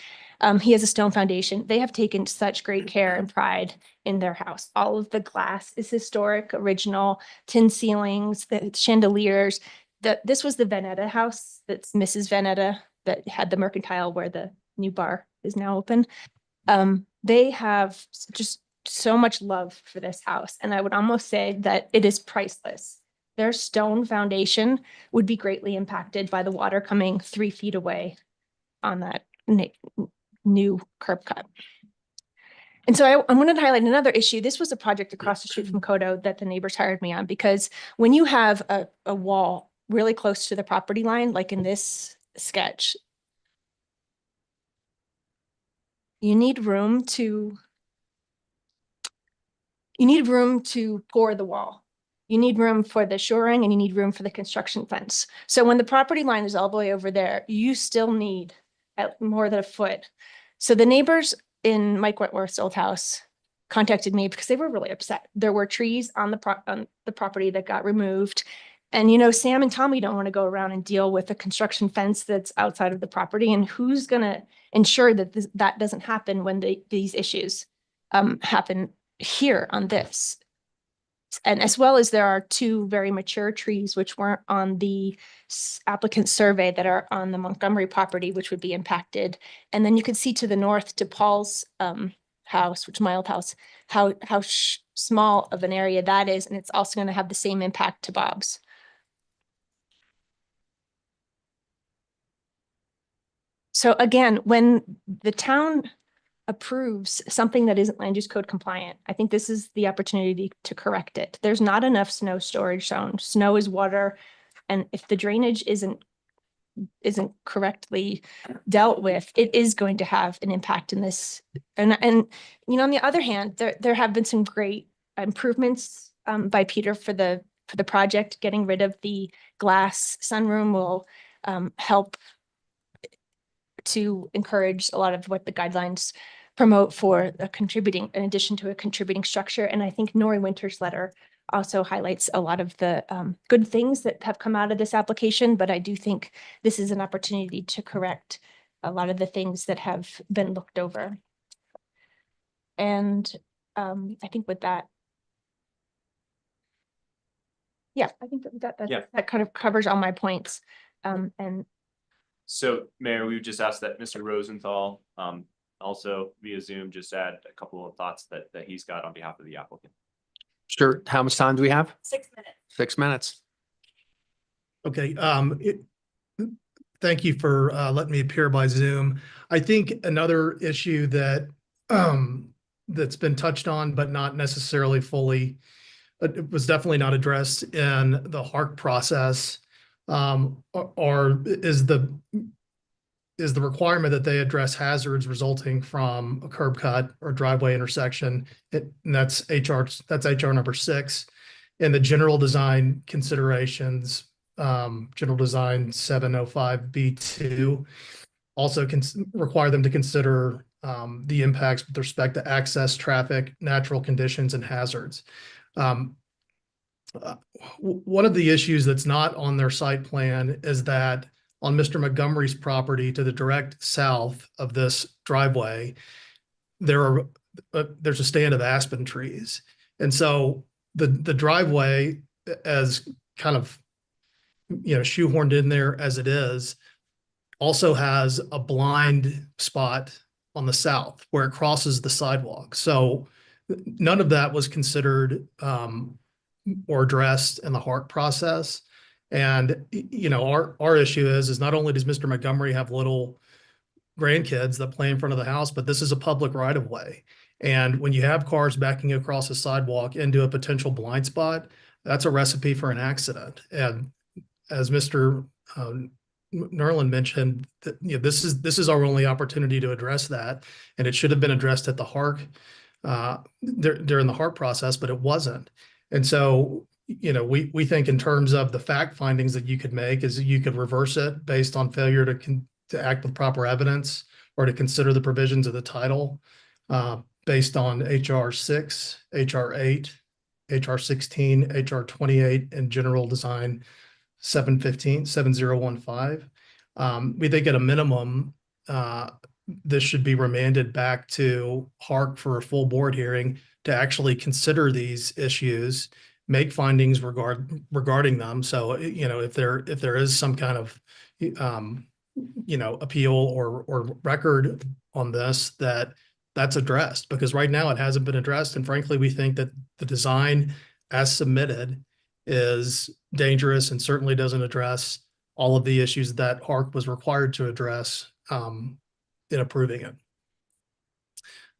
He has a stone foundation. They have taken such great care and pride in their house. All of the glass is historic, original, tin ceilings, the chandeliers. This was the Veneta house. That's Mrs. Veneta that had the mercantile where the new bar is now open. They have just so much love for this house. And I would almost say that it is priceless. Their stone foundation would be greatly impacted by the water coming 3 feet away on that new curb cut. And so I wanted to highlight another issue. This was a project across the street from Kodo that the neighbors hired me on, because when you have a wall really close to the property line, like in this sketch, you need room to pour the wall. You need room for the shoring and you need room for the construction fence. So when the property line is all the way over there, you still need more than a foot. So the neighbors in Mike Wentworth's old house contacted me because they were really upset. There were trees on the property that got removed. And, you know, Sam and Tommy don't want to go around and deal with a construction fence that's outside of the property. And who's going to ensure that that doesn't happen when these issues happen here on this? And as well as there are 2 very mature trees which weren't on the applicant survey that are on the Montgomery property, which would be impacted. And then you can see to the north to Paul's house, which is my old house, how small of an area that is. And it's also going to have the same impact to Bob's. So again, when the town approves something that isn't land use code compliant, I think this is the opportunity to correct it. There's not enough snow storage zone. Snow is water. And if the drainage isn't correctly dealt with, it is going to have an impact in this. And you know, on the other hand, there have been some great improvements by Peter for the project. Getting rid of the glass sunroom will help to encourage a lot of what the guidelines promote for in addition to a contributing structure. And I think Nori Winter's letter also highlights a lot of the good things that have come out of this application, but I do think this is an opportunity to correct a lot of the things that have been looked over. And I think with that, yeah, I think that kind of covers all my points. And So Mayor, we would just ask that Mr. Rosenthal, also via Zoom, just add a couple of thoughts that he's got on behalf of the applicant. Sure. How much time do we have? 6 minutes. 6 minutes. Okay, thank you for letting me appear by Zoom. I think another issue that that's been touched on, but not necessarily fully, it was definitely not addressed in the HARC process, is the requirement that they address hazards resulting from a curb cut or driveway intersection. And that's HR number 6. And the general design considerations, general design 705B2, also require them to consider the impacts with respect to access, traffic, natural conditions, and hazards. One of the issues that's not on their site plan is that on Mr. Montgomery's property to the direct south of this driveway, there's a stand of aspen trees. And so the driveway, as kind of, you know, shoehorned in there as it is, also has a blind spot on the south where it crosses the sidewalk. So none of that was considered or addressed in the HARC process. And, you know, our issue is not only does Mr. Montgomery have little grandkids that play in front of the house, but this is a public right of way. And when you have cars backing across a sidewalk into a potential blind spot, that's a recipe for an accident. And as Mr. Nerlin mentioned, that, you know, this is our only opportunity to address that. And it should have been addressed at the HARC during the HARC process, but it wasn't. And so, you know, we think in terms of the fact findings that you could make is that you could reverse it based on failure to act with proper evidence or to consider the provisions of the title based on HR 6, HR 8, HR 16, HR 28, and General Design 7015. We think at a minimum, this should be remanded back to HARC for a full board hearing to actually consider these issues, make findings regarding them. So, you know, if there is some kind of, you know, appeal or record on this, that's addressed, because right now it hasn't been addressed. And frankly, we think that the design as submitted is dangerous and certainly doesn't address all of the issues that HARC was required to address in approving it.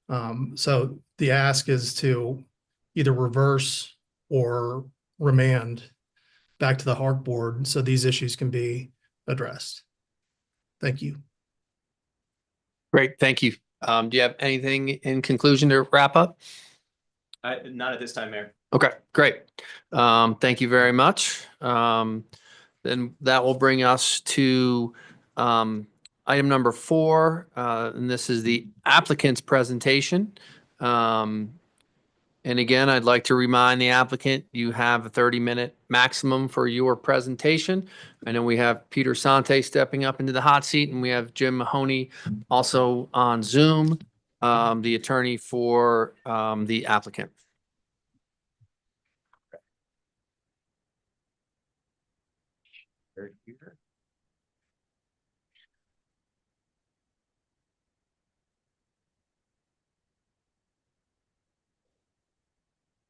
So the ask is to either reverse or remand back to the Hark Board so these issues can be addressed. Thank you. Great, thank you. Do you have anything in conclusion to wrap up? Not at this time, Mayor. Okay, great. Thank you very much. Then that will bring us to item number 4, and this is the applicant's presentation. And again, I'd like to remind the applicant, you have a 30-minute maximum for your presentation. I know we have Peter Sante stepping up into the hot seat, and we have Jim Mahoney also on Zoom, the attorney for the applicant.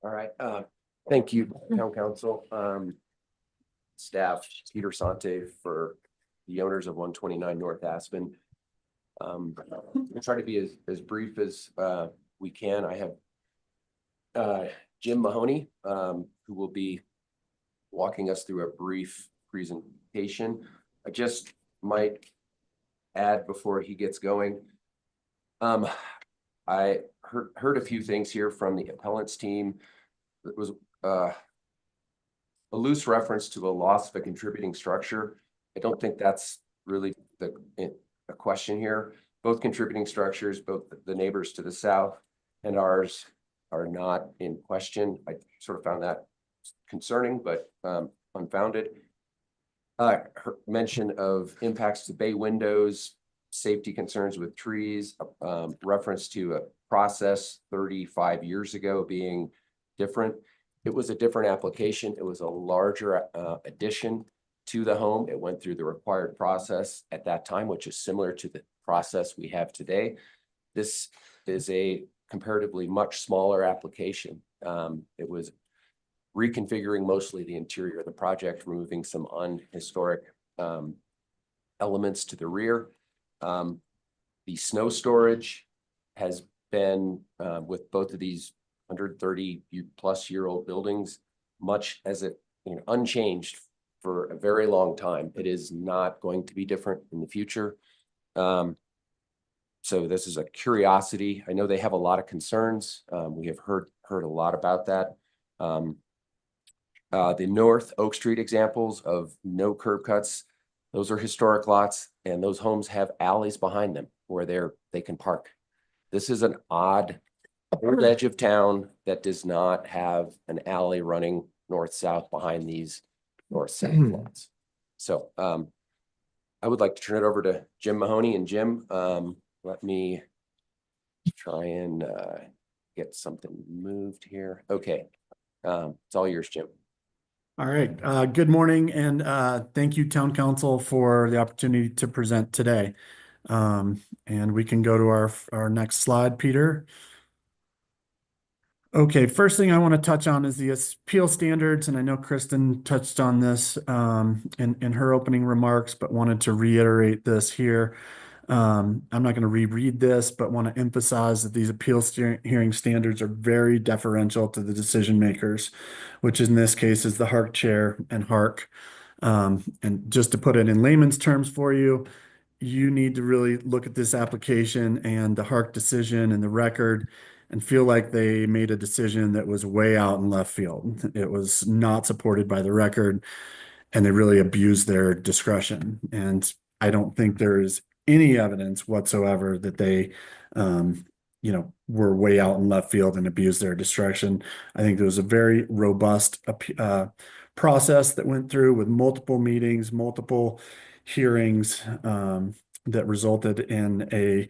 All right, thank you, Town Council, staff, Peter Sante for the owners of 129 North Aspen. I'll try to be as brief as we can. I have Jim Mahoney, who will be walking us through a brief presentation. I just might add before he gets going. I heard a few things here from the appellant's team. It was a loose reference to the loss of a contributing structure. I don't think that's really a question here. Both contributing structures, both the neighbors to the south and ours, are not in question. I sort of found that concerning, but unfounded. Her mention of impacts to bay windows, safety concerns with trees, reference to a process 35 years ago being different. It was a different application. It was a larger addition to the home. It went through the required process at that time, which is similar to the process we have today. This is a comparatively much smaller application. It was reconfiguring mostly the interior of the project, removing some unhistoric elements to the rear. The snow storage has been with both of these 130-plus-year-old buildings, much as it unchanged for a very long time. It is not going to be different in the future. So this is a curiosity. I know they have a lot of concerns. We have heard a lot about that. The North Oak Street examples of no curb cuts, those are historic lots, and those homes have alleys behind them where they can park. This is an odd old edge of town that does not have an alley running north-south behind these north-south lots. So I would like to turn it over to Jim Mahoney. And Jim, let me try and get something moved here. Okay, it's all yours, Jim. All right. Good morning, and thank you, Town Council, for the opportunity to present today. And we can go to our next slide, Peter. Okay, first thing I want to touch on is the appeal standards, and I know Kristen touched on this in her opening remarks, but wanted to reiterate this here. I'm not going to reread this, but want to emphasize that these appeal hearing standards are very deferential to the decision makers, which in this case is the Hark Chair and Hark. And just to put it in layman's terms for you, you need to really look at this application and the Hark decision and the record and feel like they made a decision that was way out in left field. It was not supported by the record, and they really abused their discretion. And I don't think there is any evidence whatsoever that they, were way out in left field and abused their discretion. I think there was a very robust process that went through with multiple meetings, multiple hearings that resulted in a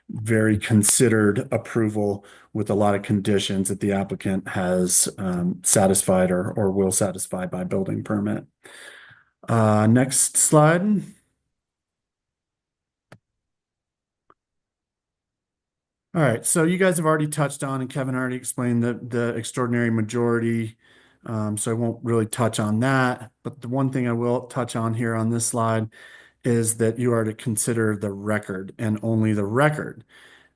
very considered approval with a lot of conditions that the applicant has satisfied or will satisfy by building permit. Next slide. All right, so you guys have already touched on, and Kevin already explained the extraordinary majority, so I won't really touch on that. But the one thing I will touch on here on this slide is that you are to consider the record and only the record.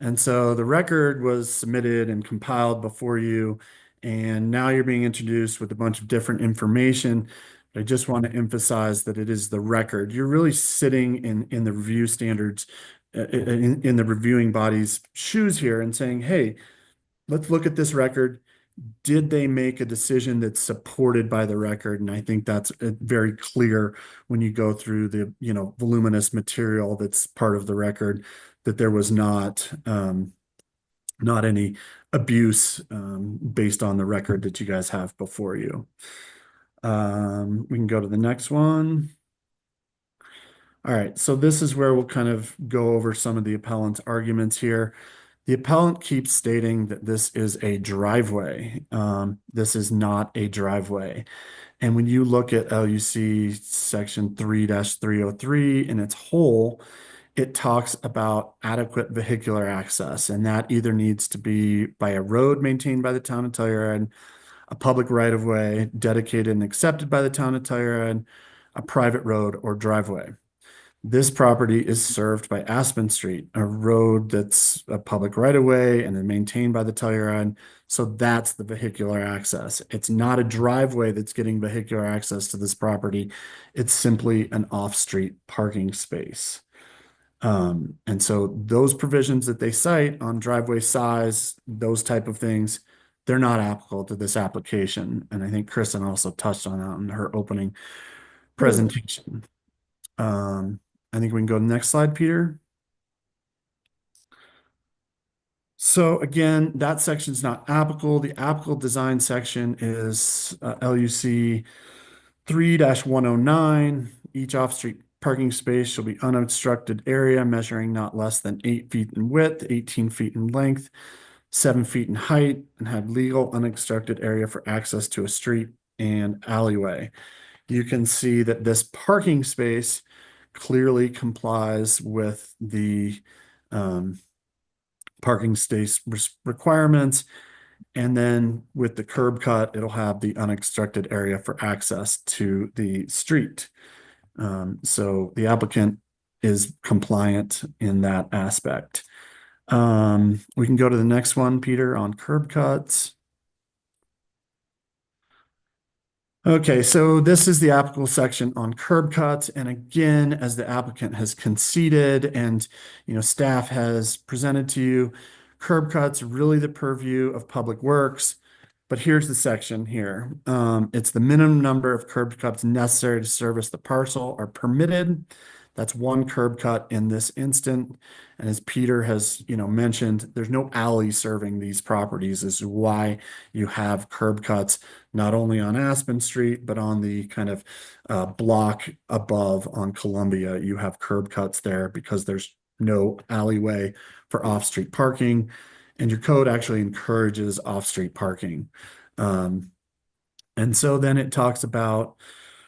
And so the record was submitted and compiled before you, and now you're being introduced with a bunch of different information. I just want to emphasize that it is the record. You're really sitting in the review standards, in the reviewing body's shoes here and saying, hey, let's look at this record. Did they make a decision that's supported by the record? And I think that's very clear when you go through the, voluminous material that's part of the record, that there was not any abuse based on the record that you guys have before you. We can go to the next one. All right, so this is where we'll kind of go over some of the appellant's arguments here. The appellant keeps stating that this is a driveway. This is not a driveway. And when you look at LUC section 3-303 in its whole, it talks about adequate vehicular access, and that either needs to be by a road maintained by the town of Telluride, a public right-of-way dedicated and accepted by the town of Telluride, a private road or driveway. This property is served by Aspen Street, a road that's a public right-of-way and then maintained by the Telluride. So that's the vehicular access. It's not a driveway that's getting vehicular access to this property. It's simply an off-street parking space. And so those provisions that they cite on driveway size, those type of things, they're not applicable to this application. And I think Kristen also touched on that in her opening presentation. I think we can go to the next slide, Peter. So again, that section is not applicable. The applicable design section is LUC 3-109. Each off-street parking space shall be unobstructed area measuring not less than 8 feet in width, 18 feet in length, 7 feet in height, and have legal unobstructed area for access to a street and alleyway. You can see that this parking space clearly complies with the parking space requirements. And then with the curb cut, it'll have the unobstructed area for access to the street. So the applicant is compliant in that aspect. We can go to the next one, Peter, on curb cuts. Okay, so this is the applicable section on curb cuts. And again, as the applicant has conceded and, staff has presented to you, curb cuts are really the purview of Public Works. But here's the section here. It's the minimum number of curb cuts necessary to service the parcel are permitted. That's one curb cut in this instant. And as Peter has, mentioned, there's no alley serving these properties. This is why you have curb cuts, not only on Aspen Street, but on the kind of block above on Columbia. You have curb cuts there because there's no alleyway for off-street parking. And your code actually encourages off-street parking. And so then it talks about,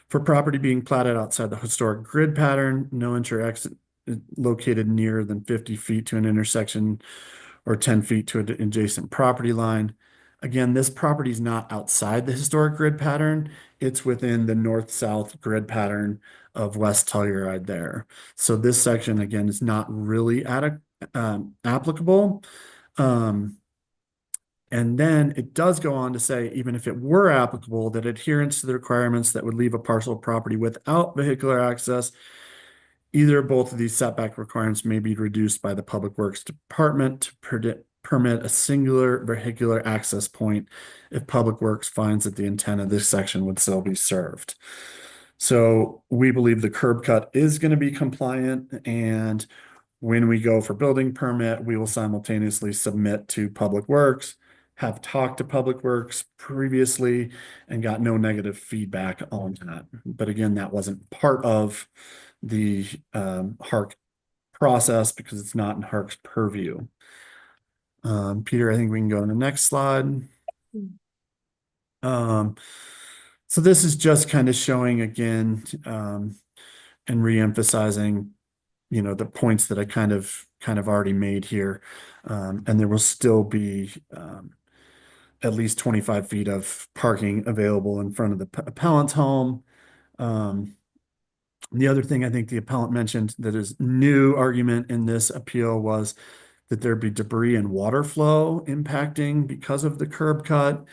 for property being platted outside the historic grid pattern, no inter-exit located nearer than 50 feet to an intersection or 10 feet to an adjacent property line. Again, this property is not outside the historic grid pattern. It's within the north-south grid pattern of West Telluride there. So this section, again, is not really applicable. And then it does go on to say, even if it were applicable, that adherence to the requirements that would leave a parcel of property without vehicular access, either or both of these setback requirements may be reduced by the Public Works Department to permit a singular vehicular access point if Public Works finds that the intent of this section would still be served. So we believe the curb cut is going to be compliant, and when we go for building permit, we will simultaneously submit to Public Works, have talked to Public Works previously and got no negative feedback on that. But again, that wasn't part of the HARC process because it's not in HARC's purview. Peter, I think we can go to the next slide. So this is just kind of showing again and re-emphasizing, the points that I kind of already made here. And there will still be at least 25 feet of parking available in front of the appellant's home. The other thing I think the appellant mentioned that is new argument in this appeal was that there'd be debris and water flow impacting because of the curb cut.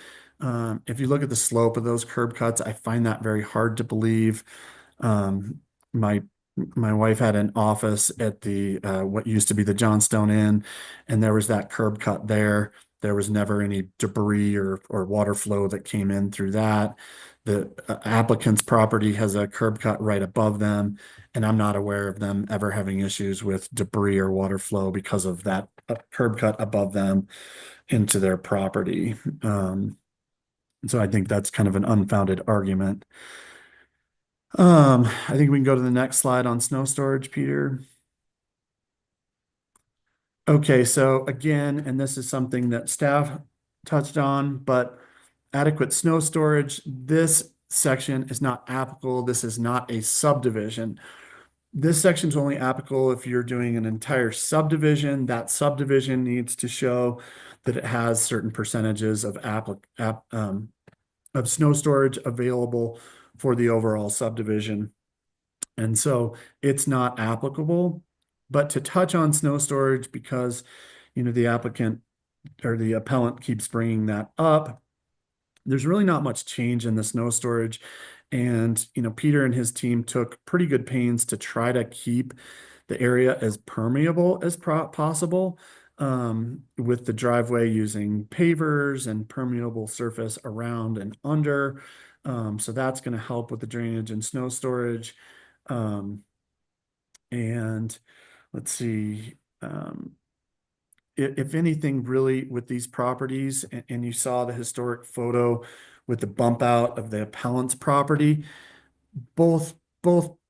If you look at the slope of those curb cuts, I find that very hard to believe. My wife had an office at the what used to be the Johnstone Inn, and there was that curb cut there. There was never any debris or water flow that came in through that. The applicant's property has a curb cut right above them, and I'm not aware of them ever having issues with debris or water flow because of that curb cut above them into their property. So I think that's kind of an unfounded argument. I think we can go to the next slide on snow storage, Peter. Okay, so again, and this is something that staff touched on, but adequate snow storage, this section is not applicable. This is not a subdivision. This section is only applicable if you're doing an entire subdivision. That subdivision needs to show that it has certain percentages of snow storage available for the overall subdivision. And so it's not applicable. But to touch on snow storage, because, you know, the applicant or the appellant keeps bringing that up, there's really not much change in the snow storage. And, you know, Peter and his team took pretty good pains to try to keep the area as permeable as possible, with the driveway using pavers and permeable surface around and under. So that's going to help with the drainage and snow storage. And let's see, if anything, really, with these properties, and you saw the historic photo with the bump out of the appellant's property, both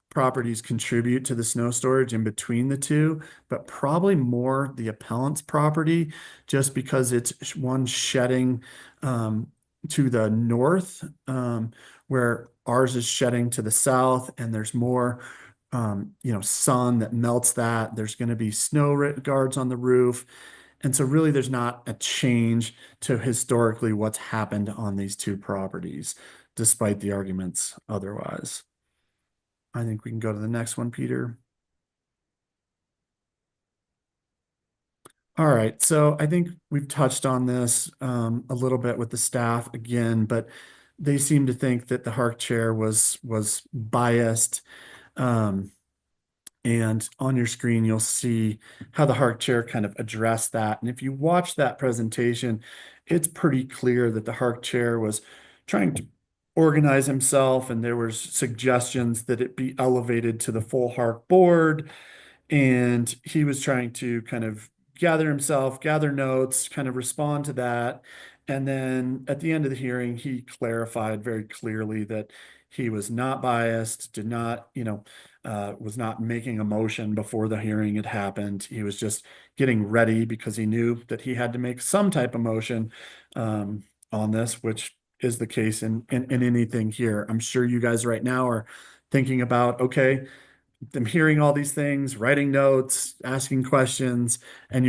properties contribute to the snow storage in between the two, but probably more the appellant's property, just because it's one shedding to the north, where ours is shedding to the south, and there's more sun that melts that. There's going to be snow guards on the roof. And so really there's not a change to historically what's happened on these two properties, despite the arguments otherwise. I think we can go to the next one, Peter. All right, so I think we've touched on this a little bit with the staff again, but they seem to think that the HARC chair was biased. And on your screen, you'll see how the HARC chair kind of addressed that. And if you watch that presentation, it's pretty clear that the HARC chair was trying to organize himself, and there were suggestions that it be elevated to the full HARC board. And he was trying to kind of gather himself, gather notes, kind of respond to that. And then at the end of the hearing, he clarified very clearly that he was not biased, did not, was not making a motion before the hearing had happened. He was just getting ready because he knew that he had to make some type of motion on this, which is the case in anything here. I'm sure you guys right now are thinking about, okay, I'm hearing all these things, writing notes, asking questions, and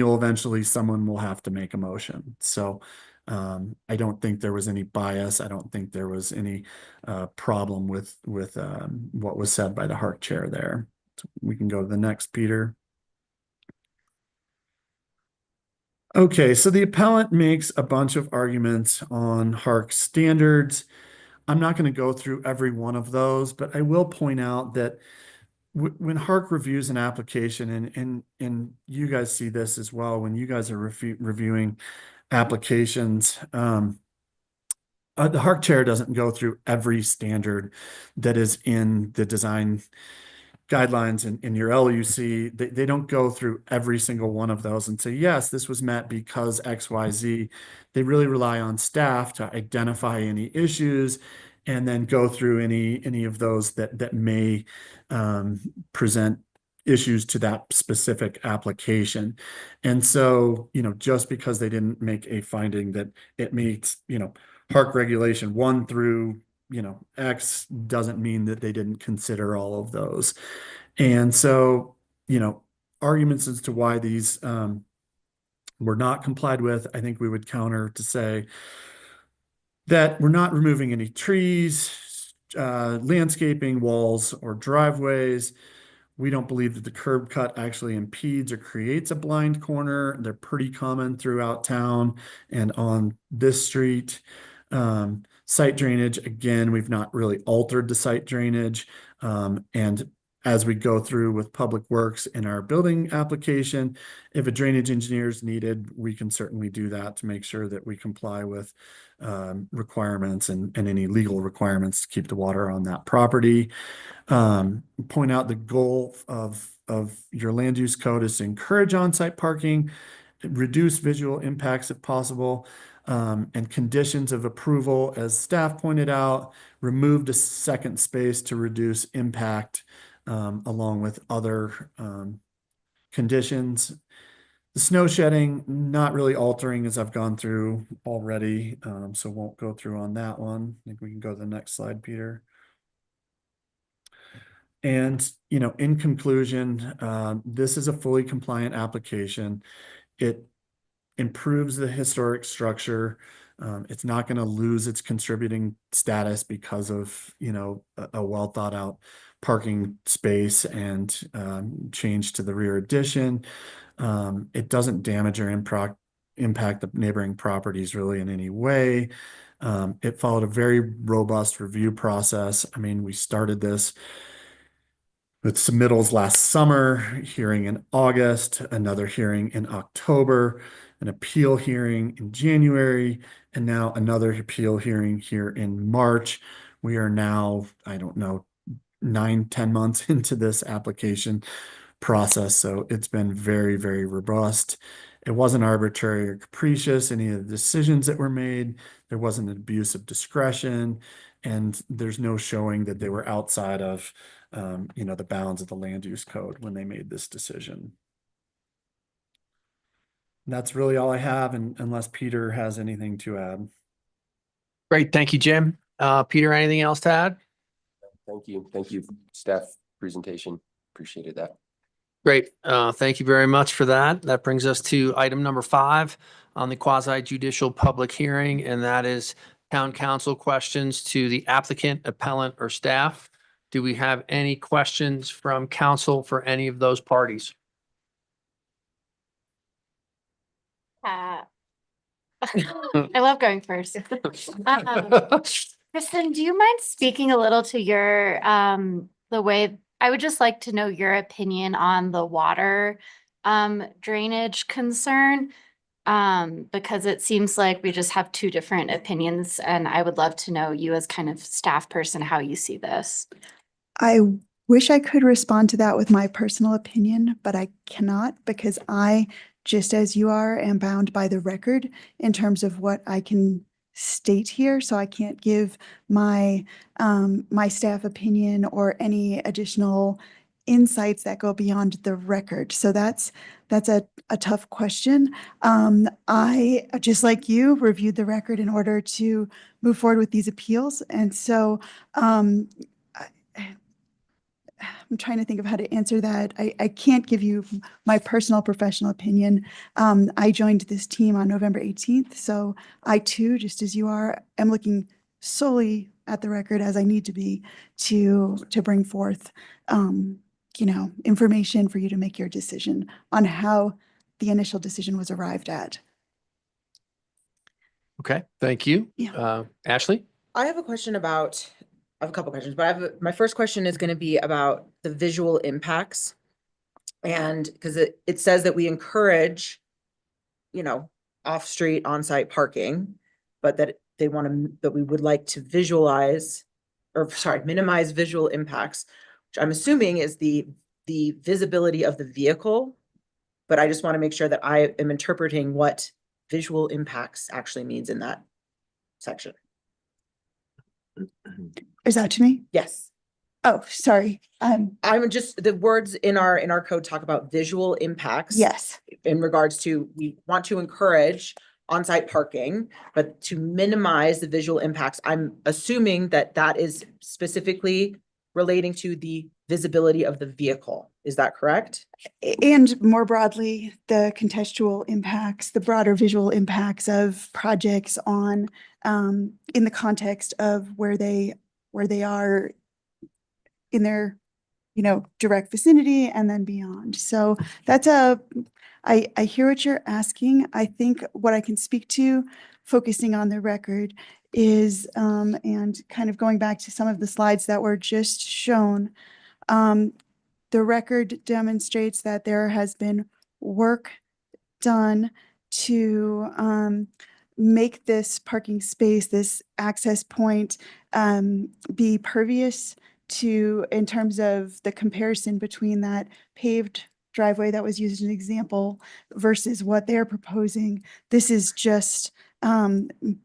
someone will have to make a motion. So I don't think there was any bias. I don't think there was any problem with what was said by the HARC chair there. So we can go to the next, Peter. Okay, so the appellant makes a bunch of arguments on HARC standards. I'm not going to go through every one of those, but I will point out that when HARC reviews an application, and you guys see this as well when you guys are reviewing applications, the HARC chair doesn't go through every standard that is in the design guidelines in your LUC. They don't go through every single one of those and say, yes, this was met because XYZ. They really rely on staff to identify any issues and then go through any of those that may present issues to that specific application. And so, just because they didn't make a finding that it meets, HARC regulation 1 through, X, doesn't mean that they didn't consider all of those. And so, arguments as to why these were not complied with, I think we would counter to say that we're not removing any trees, landscaping, walls, or driveways. We don't believe that the curb cut actually impedes or creates a blind corner. They're pretty common throughout town and on this street. Site drainage, again, we've not really altered the site drainage. And as we go through with Public Works in our building application, if a drainage engineer is needed, we can certainly do that to make sure that we comply with requirements and any legal requirements to keep the water on that property. Point out the goal of your land use code is to encourage on-site parking, reduce visual impacts if possible, and conditions of approval, as staff pointed out, removed a second space to reduce impact, along with other conditions. The snow shedding, not really altering as I've gone through already, so won't go through on that one. I think we can go to the next slide, Peter. And, in conclusion, this is a fully compliant application. It improves the historic structure. It's not going to lose its contributing status because of, a well thought out parking space and change to the rear addition. It doesn't damage or impact the neighboring properties really in any way. It followed a very robust review process. I mean, we started this with submittals last summer, hearing in August, another hearing in October, an appeal hearing in January, and now another appeal hearing here in March. We are now, I don't know, 9-10 months into this application process. So it's been very, very robust. It wasn't arbitrary or capricious, any of the decisions that were made. There wasn't an abuse of discretion, and there's no showing that they were outside of the bounds of the land use code when they made this decision. And that's really all I have, and unless Peter has anything to add. Great. Thank you, Jim. Peter, anything else to add? Thank you. Thank you, staff presentation. Appreciated that. Great. Thank you very much for that. That brings us to item number 5 on the quasi judicial public hearing, and that is town council questions to the applicant, appellant, or staff. Do we have any questions from council for any of those parties? I love going first. Kristen, do you mind speaking a little to your, the way, I would just like to know your opinion on the water drainage concern, because it seems like we just have 2 different opinions, and I would love to know you as kind of staff person, how you see this. I wish I could respond to that with my personal opinion, but I cannot, because I, just as you are, am bound by the record in terms of what I can state here. So I can't give my my staff opinion or any additional insights that go beyond the record. So that's a tough question. I, just like you, reviewed the record in order to move forward with these appeals. And so I'm trying to think of how to answer that. I can't give you my personal professional opinion. I joined this team on November 18th. So I too, just as you are, am looking solely at the record as I need to be to bring forth, information for you to make your decision on how the initial decision was arrived at. Okay, thank you. Yeah. Ashley? I have a question about, I have a couple questions, but my first question is going to be about the visual impacts. And because it says that we encourage, off-street, on-site parking, but that that we would like to minimize visual impacts, which I'm assuming is the visibility of the vehicle. But I just want to make sure that I am interpreting what visual impacts actually means in that section. Is that to me? Yes. Oh, sorry. I'm just, the words in our code talk about visual impacts. Yes. In regards to, we want to encourage on-site parking, but to minimize the visual impacts, I'm assuming that is specifically relating to the visibility of the vehicle. Is that correct? And more broadly, the contextual impacts, the broader visual impacts of projects on, in the context of where they are in their direct vicinity and then beyond. So I hear what you're asking. I think what I can speak to, focusing on the record, is, and kind of going back to some of the slides that were just shown, the record demonstrates that there has been work done to make this parking space, this access point, be pervious to, in terms of the comparison between that paved driveway that was used as an example versus what they're proposing. This is just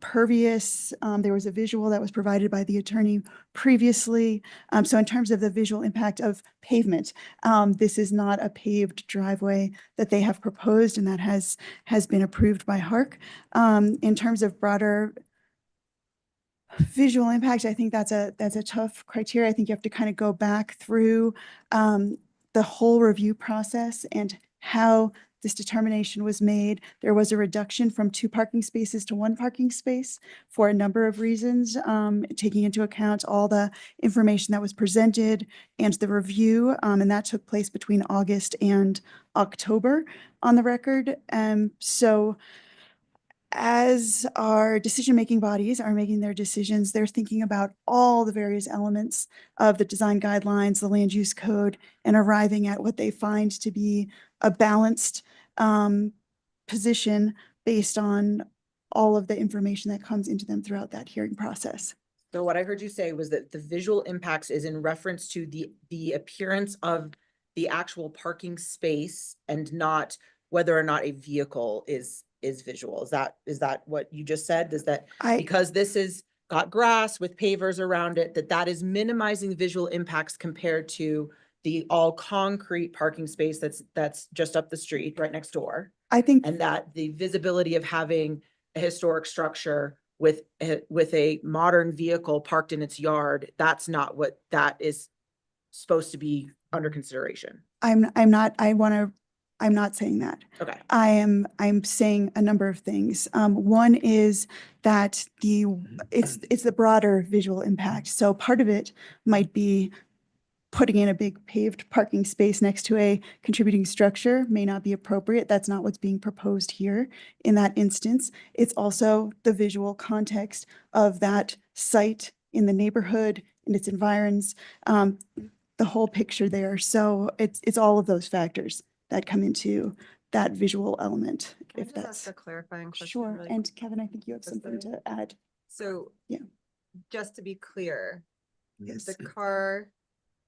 pervious. There was a visual that was provided by the attorney previously. So in terms of the visual impact of pavement, this is not a paved driveway that they have proposed and that has been approved by HARC. In terms of broader visual impact, I think that's a tough criteria. I think you have to kind of go back through the whole review process and how this determination was made. There was a reduction from 2 parking spaces to 1 parking space for a number of reasons, taking into account all the information that was presented and the review, and that took place between August and October on the record. So as our decision-making bodies are making their decisions, they're thinking about all the various elements of the design guidelines, the land use code, and arriving at what they find to be a balanced position based on all of the information that comes into them throughout that hearing process. So what I heard you say was that the visual impacts is in reference to the appearance of the actual parking space and not whether or not a vehicle is visual. Is that what you just said? Is that because this is got grass with pavers around it, that is minimizing visual impacts compared to the all concrete parking space that's just up the street right next door? I think, And that the visibility of having a historic structure with a modern vehicle parked in its yard, that's not what that is supposed to be under consideration. I'm not saying that. Okay. I'm saying a number of things. One is that it's the broader visual impact. So part of it might be putting in a big paved parking space next to a contributing structure may not be appropriate. That's not what's being proposed here in that instance. It's also the visual context of that site in the neighborhood and its environs, the whole picture there. So it's all of those factors that come into that visual element, Can I if just that's ask a clarifying question? sure. really And Kevin, I think you have Just something to add. So. Yeah. Just to be clear, Yes.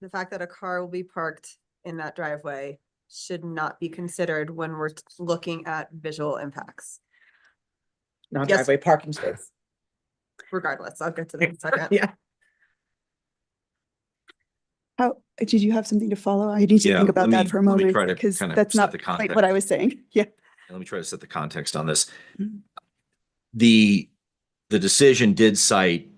the fact that a car will be parked in that driveway should not be considered when we're looking at visual impacts. Yes. Non-driveway parking space. Regardless, I'll get to that in a second. Yeah. How, did you have something to follow? I need to Yeah, think about let that me- for a let me moment try to because kind of that's set not the quite what I context. was saying. Yeah. Let me try to set the context on this. Mhm. The decision did cite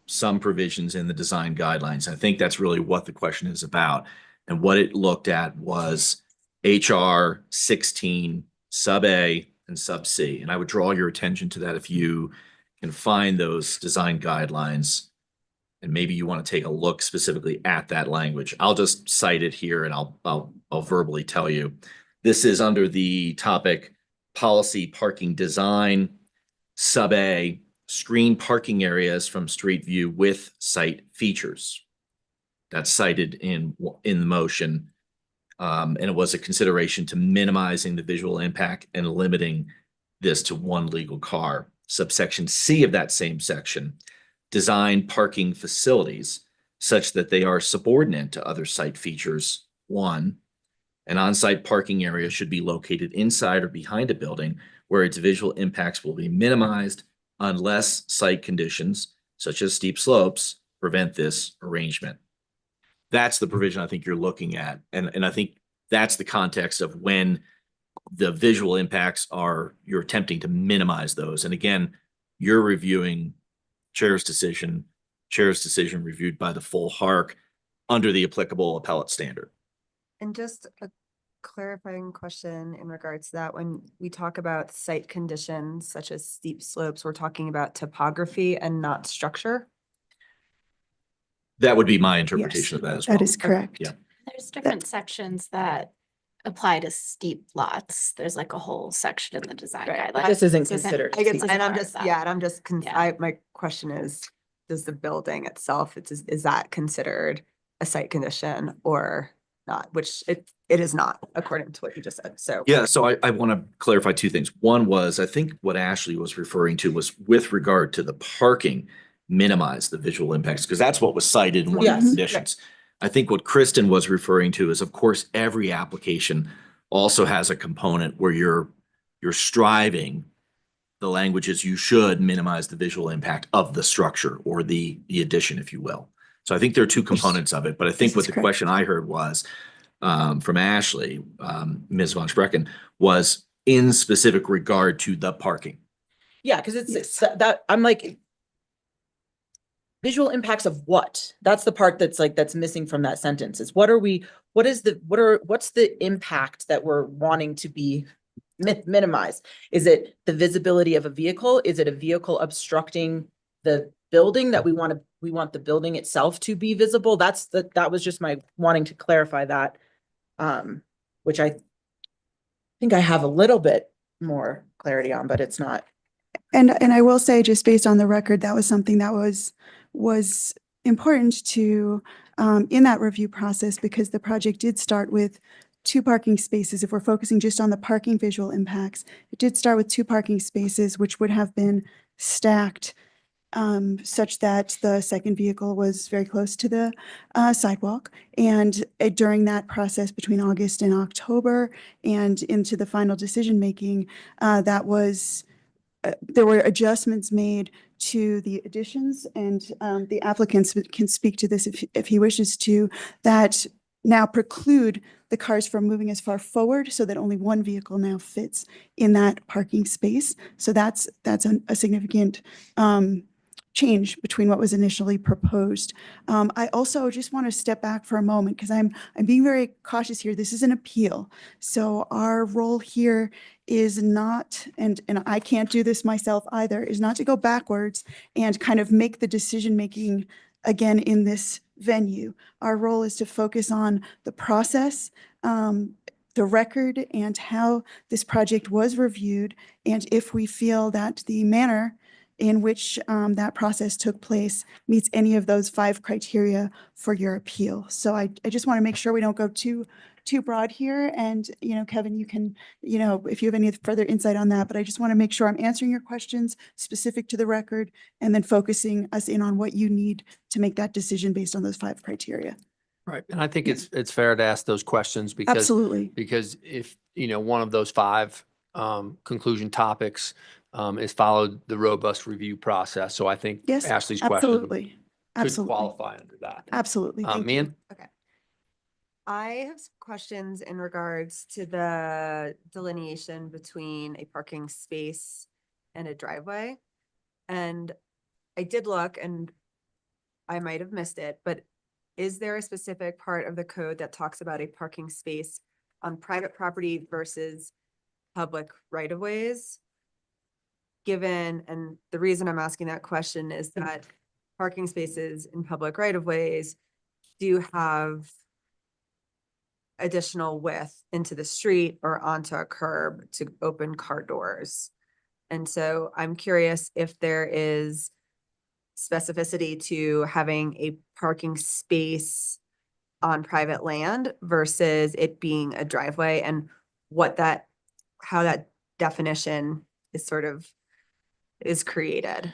some provisions in the design guidelines. I think that's really what the question is about. And what it looked at was HR 16 sub A and sub C. And I would draw your attention to that if you can find those design guidelines. And maybe you want to take a look specifically at that language. I'll just cite it here and I'll verbally tell you. This is under the topic policy parking design, sub A, screen parking areas from street view with site features. That's cited in the motion. And it was a consideration to minimizing the visual impact and limiting this to 1 legal car. Subsection C of that same section, design parking facilities such that they are subordinate to other site features. 1, an on-site parking area should be located inside or behind a building where its visual impacts will be minimized unless site conditions, such as steep slopes, prevent this arrangement. That's the provision I think you're looking at. And I think that's the context of when the visual impacts are, you're attempting to minimize those. And again, you're reviewing chair's decision reviewed by the full HARC under the applicable appellate standard. And just a clarifying question in regards to that, when we talk about site conditions such as steep slopes, we're talking about topography and not structure? That would be my interpretation Yes, of that as well. that is correct. Yeah. There's different sections that apply to steep lots. There's like a whole section in the design Right. guidelines. This isn't This isn't- considered. I guess, Isn't and I'm part of just, that. yeah, and I'm just, Yeah. my question is the building itself, is that considered a site condition or not? Which it is not, according to what you just said, so. Yeah, so I want to clarify two things. One was, I think what Ashley was referring to was with regard to the parking, minimize the visual impacts, because that's what was cited in one of Yes. the conditions. I think what Kristen was referring to is, of course, every application also has a component where you're striving, the language is you should minimize the visual impact of the structure or the addition, if you will. So I think there are two components of it, but I think This what is the correct. question I heard was, from Ashley, Ms. Von Sprecken, was in specific regard to the parking. Yeah, because it's Yes. that, I'm like, visual impacts of what? That's the part that's like, that's missing from that sentence, is what's the impact that we're wanting to be minimized? Is it the visibility of a vehicle? Is it a vehicle obstructing the building that we want the building itself to be visible? That was just my wanting to clarify that. Which I think I have a little bit more clarity on, but it's not. And I will say, just based on the record, that was something that was important to in that review process, because the project did start with 2 parking spaces. If we're focusing just on the parking visual impacts, it did start with 2 parking spaces, which would have been stacked such that the second vehicle was very close to the sidewalk. And during that process between August and October and into the final decision making, there were adjustments made to the additions, and the applicants can speak to this if he wishes to, that now preclude the cars from moving as far forward so that only 1 vehicle now fits in that parking space. So that's a significant change between what was initially proposed. I also just want to step back for a moment, because I'm being very cautious here. This is an appeal. So our role here is not, and I can't do this myself either, is not to go backwards and kind of make the decision-making again in this venue. Our role is to focus on the process, the record, and how this project was reviewed, and if we feel that the manner in which that process took place meets any of those 5 criteria for your appeal. So I just want to make sure we don't go too broad here. And, Kevin, you can, if you have any further insight on that, but I just want to make sure I'm answering your questions specific to the record, and then focusing us in on what you need to make that decision based on those 5 criteria. Right. And I think it's fair to ask those questions because Absolutely. if, one of those 5 conclusion topics is followed the robust review process. So I think Yes, Ashley's question absolutely. could Absolutely. qualify under that. Absolutely. Thank you. Mian? Okay. I have some questions in regards to the delineation between a parking space and a driveway. And I did look, and I might have missed it, but is there a specific part of the code that talks about a parking space on private property versus public right-of-ways? Given, and the reason I'm asking that question is that parking spaces in public right-of-ways do have additional width into the street or onto a curb to open car doors. And so I'm curious if there is specificity to having a parking space on private land versus it being a driveway, and how that definition is created.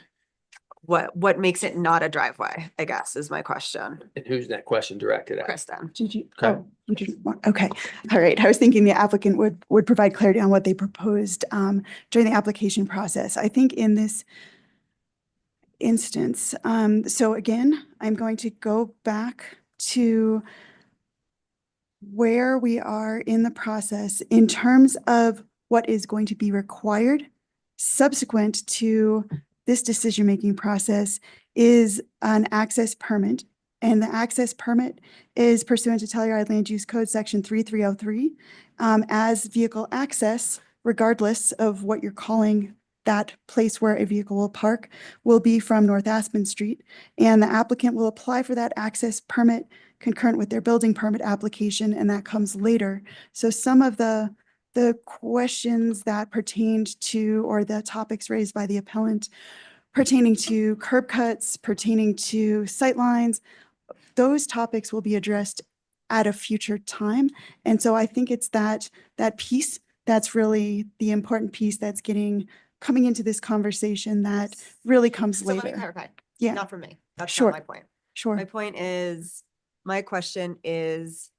What makes it not a driveway, I guess, is my question. And who's that question directed at? Kristen. Did you? Okay. Oh, you didn't want, okay. All right. I was thinking the applicant would provide clarity on what they proposed during the application process. I think in this instance, so again, I'm going to go back to where we are in the process in terms of what is going to be required subsequent to this decision-making process is an access permit. And the access permit is pursuant to Telluride Land Use Code Section 3303 as vehicle access, regardless of what you're calling that place where a vehicle will park will be from North Aspen Street, and the applicant will apply for that access permit concurrent with their building permit application, and that comes later. So some of the questions that pertained to, or the topics raised by the appellant pertaining to curb cuts, pertaining to sightlines, those topics will be addressed at a future time. And so I think it's that piece that's really the important piece that's coming into this conversation that really comes So let me later. clarify, Yeah, not for me. That's Sure. not my point. sure. My point is, my question is,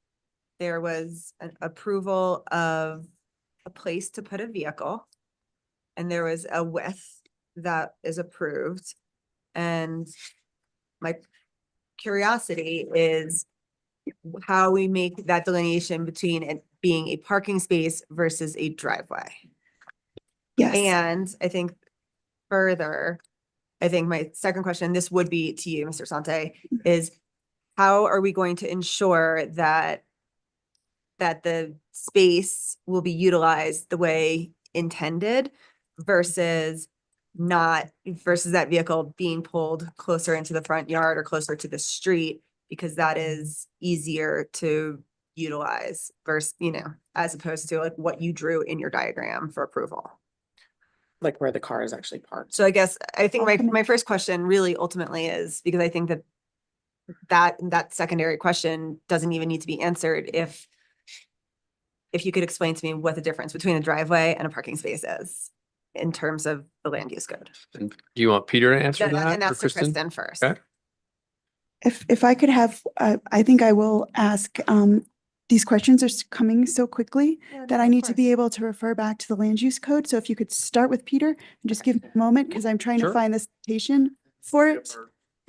there was an approval of a place to put a vehicle, and there was a width that is approved. And my curiosity is how we make that delineation between it being a parking space versus a driveway. Yes. And I think further, I think my second question, this would be to you, Mr. Sante, is how are we going to ensure that the space will be utilized the way intended versus that vehicle being pulled closer into the front yard or closer to the street, because that is easier to utilize versus, as opposed to like what you drew in your diagram for approval. Like where the car is actually parked. So I guess, I think I'll come my in. first question really ultimately is, because I think that secondary question doesn't even need to be answered if you could explain to me what the difference between a driveway and a parking space is in terms of the land use code. Do you want Peter to answer that? And or that's for Kristen first. Okay. If I could have, I think I will ask, these questions are coming so quickly that I need to be able to refer back to the land use code. So if you could start with Peter and just give me a moment, because I'm trying to Sure. find the citation for it,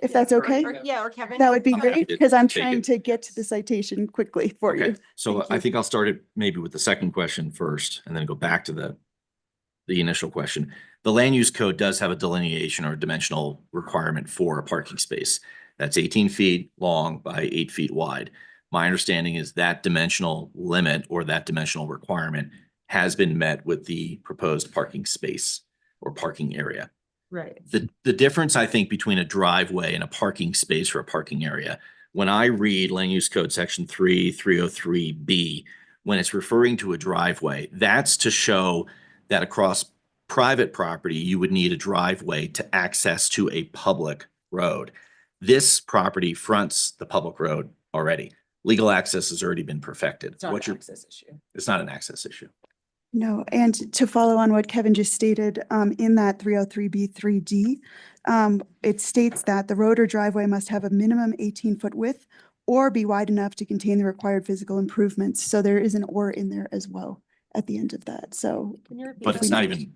if that's okay. Or Kevin. That would be Okay. great, to because I'm take trying it. to get to the citation quickly for Okay, you. so Thank I you. think I'll start it maybe with the second question first and then go back to the initial question. The land use code does have a delineation or dimensional requirement for a parking space. That's 18 feet long by 8 feet wide. My understanding is that dimensional limit or that dimensional requirement has been met with the proposed parking space or parking area. Right. The difference, I think, between a driveway and a parking space or a parking area, when I read land use code section 303B, when it's referring to a driveway, that's to show that across private property, you would need a driveway to access to a public road. This property fronts the public road already. Legal access has already been perfected. It's not an access issue. It's not an access issue. No, and to follow on what Kevin just stated, in that 303B3D, it states that the road or driveway must have a minimum 18-foot width or be wide enough to contain the required physical improvements. So there is an or in there as well at the end of that. So But it's not even,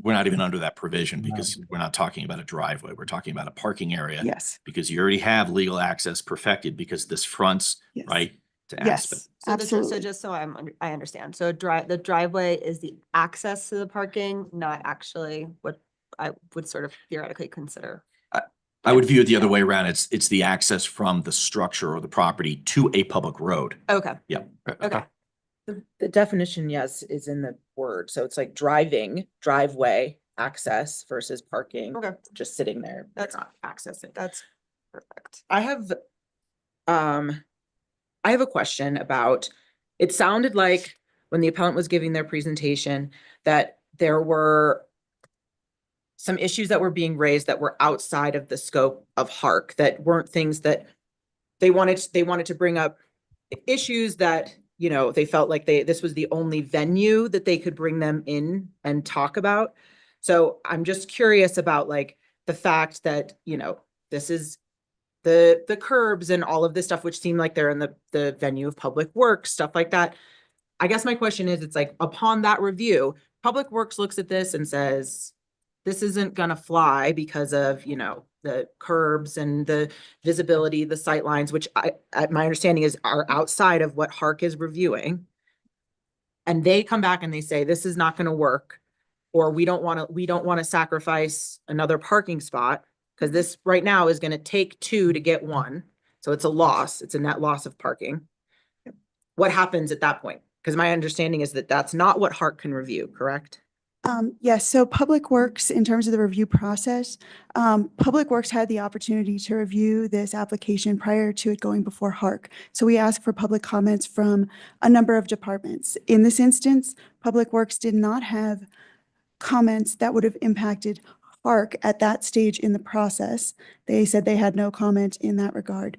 we're not even under that provision because we're not talking about a driveway. We're talking about a parking area. yes, Because you already have legal access perfected because this fronts, yes. right, to Aspen. Yes, So absolutely. just so I understand, so the driveway is the access to the parking, not actually what I would sort of theoretically consider. I would view it the other way around. It's the access from the structure or the property to a public road. Okay, Okay. The definition, yes, is in the word. So it's like driving, driveway, access versus parking, okay, just sitting there. They're That's- not accessing. that's perfect. I have a question about, it sounded like when the appellant was giving their presentation that there were some issues that were being raised that were outside of the scope of HARC, that weren't things that they wanted to bring up issues that, they felt like this was the only venue that they could bring them in and talk about. So I'm just curious about like the fact that, this is the curbs and all of this stuff, which seem like they're in the venue of Public Works, stuff like that. I guess my question is, it's like upon that review, Public Works looks at this and says, this isn't gonna fly because of, the curbs and the visibility, the sight lines, which my understanding is are outside of what HARC is reviewing. And they come back and they say, this is not gonna work, or we don't wanna sacrifice another parking spot. Cause this right now is gonna take 2 to get 1. So it's a loss. It's a net loss of parking. What happens at that point? Cause my understanding is that that's not what HARC can review, correct? Yes, so Public Works, in terms of the review process, Public Works had the opportunity to review this application prior to it going before HARC. So we asked for public comments from a number of departments. In this instance, Public Works did not have comments that would have impacted HARC at that stage in the process. They said they had no comment in that regard.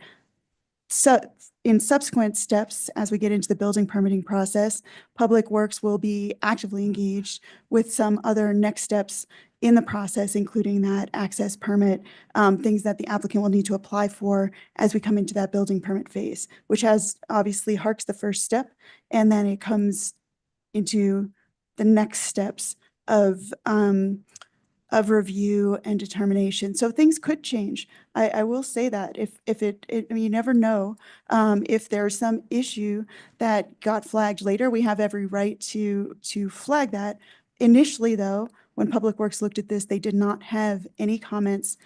So in subsequent steps, as we get into the building permitting process, Public Works will be actively engaged with some other next steps in the process, including that access permit, things that the applicant will need to apply for as we come into that building permit phase, which has obviously HARC's the first step, and then it comes into the next steps of review and determination. So things could change. I will say that if I mean, you never know. If there's some issue that got flagged later, we have every right to flag that. Initially, though, when Public Works looked at this, they did not have any comments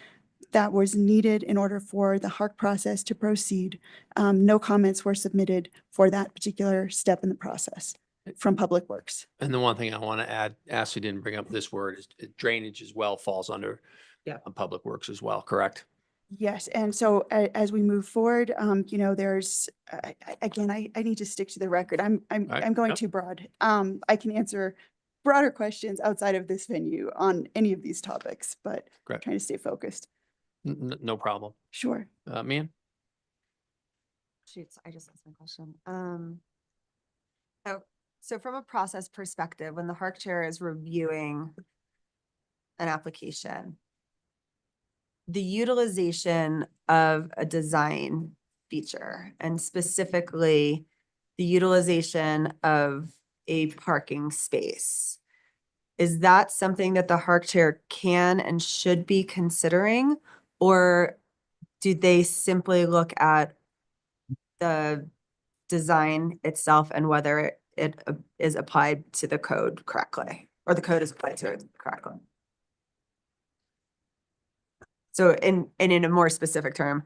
that was needed in order for the HARC process to proceed. No comments were submitted for that particular step in the process from Public Works. And the one thing I want to add, Ashley didn't bring up this word, is drainage as well falls under Yeah. Public Works as well, correct? Yes, and so as we move forward, you know, there's, again, I need to stick to the record. I'm Right, going yep. too broad. I can answer broader questions outside of this venue on any of these topics, but Great. trying to stay focused. No problem. Sure. Mian? Shoots, I just asked my question. So from a process perspective, when the HARC chair is reviewing an application, the utilization of a design feature and specifically the utilization of a parking space, is that something that the HARC chair can and should be considering? Or do they simply look at the design itself and whether it is applied to the code correctly, or the code is applied to it correctly? So in a more specific term,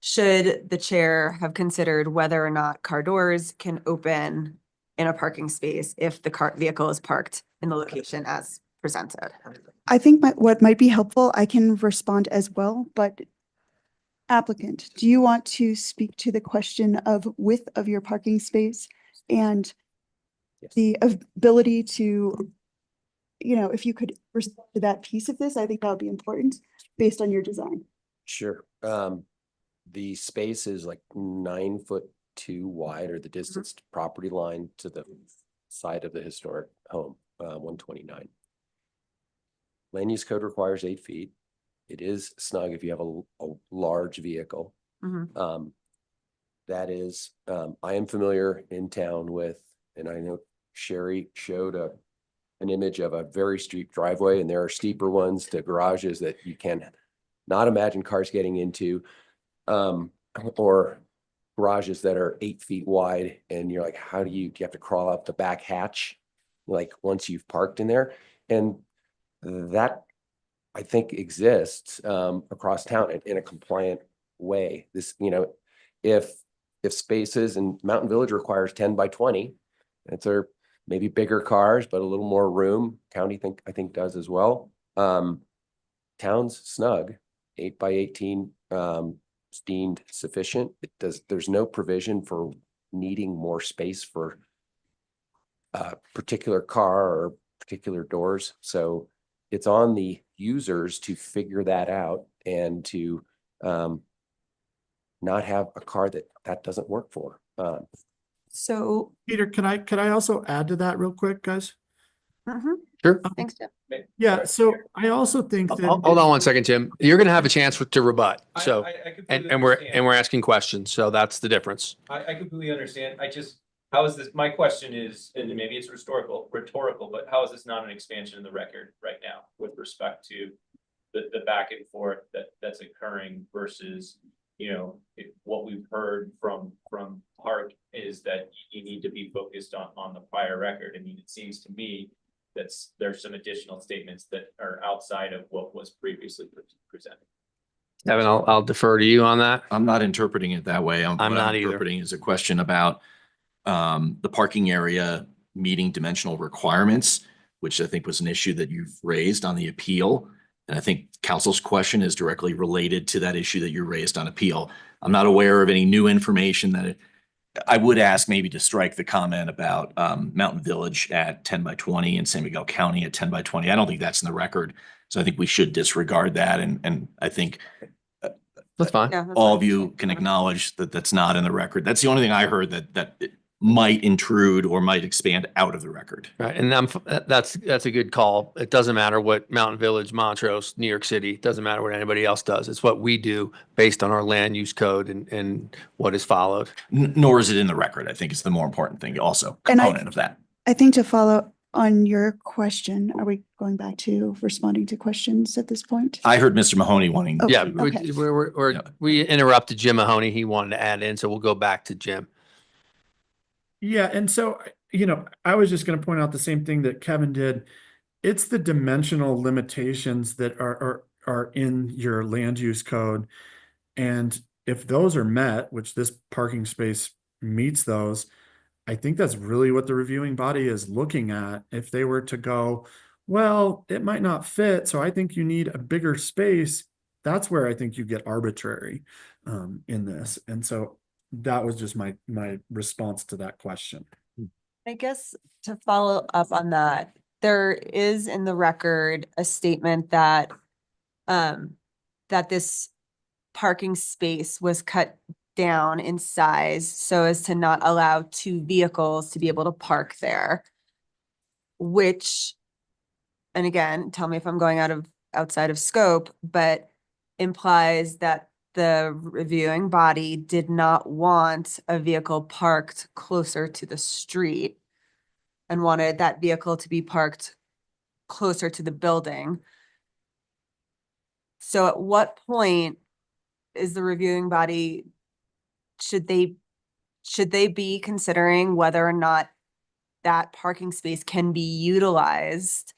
should the chair have considered whether or not car doors can open in a parking space if the vehicle is parked in the location as presented? I think what might be helpful, I can respond as well, but applicant, do you want to speak to the question of width of your parking space and the ability to, you know, if you could respond to that piece of this, I think that would be important based on your design. Sure. The space is like 9'2" wide, or the distance to property line to the side of the historic home, 129. Land use code requires 8 feet. It is snug if you have a large vehicle. Mhm. That is, I am familiar in town with, and I know Sherry showed an image of a very steep driveway, and there are steeper ones to garages that you can not imagine cars getting into, or garages that are 8 feet wide, and you're like, how do you have to crawl up the back hatch, like once you've parked in there? And that, I think, exists across town in a compliant way. This, you know, if spaces, and Mountain Village requires 10 by 20, it's our maybe bigger cars, but a little more room. County I think does as well. Town's snug, 8 by 18 is deemed sufficient. There's no provision for needing more space for a particular car or particular doors. So it's on the users to figure that out and to not have a car that doesn't work for. So, Peter, could I also add to that real quick, guys? Sure. thanks, Jeff. Yeah, so I also think that. Hold on one second, Tim. You're going to have a chance to rebut. So, I completely and we're understand. asking questions. So that's the difference. I completely understand. How is this, my question is, and maybe it's rhetorical, but how is this not an expansion of the record right now with respect to the back and forth that's occurring versus, you know, what we've heard from HARC is that you need to be focused on the prior record. I mean, it seems to me that there's some additional statements that are outside of what was previously presented. Evan, I'll defer to you on that. I'm not interpreting it that way. I'm What not either. interpreting is a question about the parking area meeting dimensional requirements. which I think was an issue that you've raised on the appeal. And I think council's question is directly related to that issue that you raised on appeal. I'm not aware of any new information that I would ask maybe to strike the comment about Mountain Village at 10 by 20 and San Miguel County at 10 by 20. I don't think that's in the record. So I think we should disregard that. And I think That's fine. Yeah, that's all fine. of you can acknowledge that that's not in the record. That's the only thing I heard that it might intrude or might expand out of the record. Right, and that's a good call. It doesn't matter what Mountain Village, Montrose, New York City, it doesn't matter what anybody else does. It's what we do based on our land use code and what is followed. Nor is it in the record. I think it's the more important thing also, And component of that. I think to follow on your question, are we going back to responding to questions at this point? I heard Mr. Mahoney wanting. Oh, Yeah, okay. we interrupted Jim Mahoney. He wanted to add in, so we'll go back to Jim. Yeah, and so, I was just going to point out the same thing that Kevin did. It's the dimensional limitations that are in your land use code. And if those are met, which this parking space meets those, I think that's really what the reviewing body is looking at. If they were to go, well, it might not fit, so I think you need a bigger space, that's where I think you get arbitrary in this. And so that was just my response to that question. I guess to follow up on that, there is in the record a statement that that this parking space was cut down in size so as to not allow two vehicles to be able to park there. Which, and again, tell me if I'm going outside of scope, but implies that the reviewing body did not want a vehicle parked closer to the street and wanted that vehicle to be parked closer to the building. So at what point is the reviewing body, should they be considering whether or not that parking space can be utilized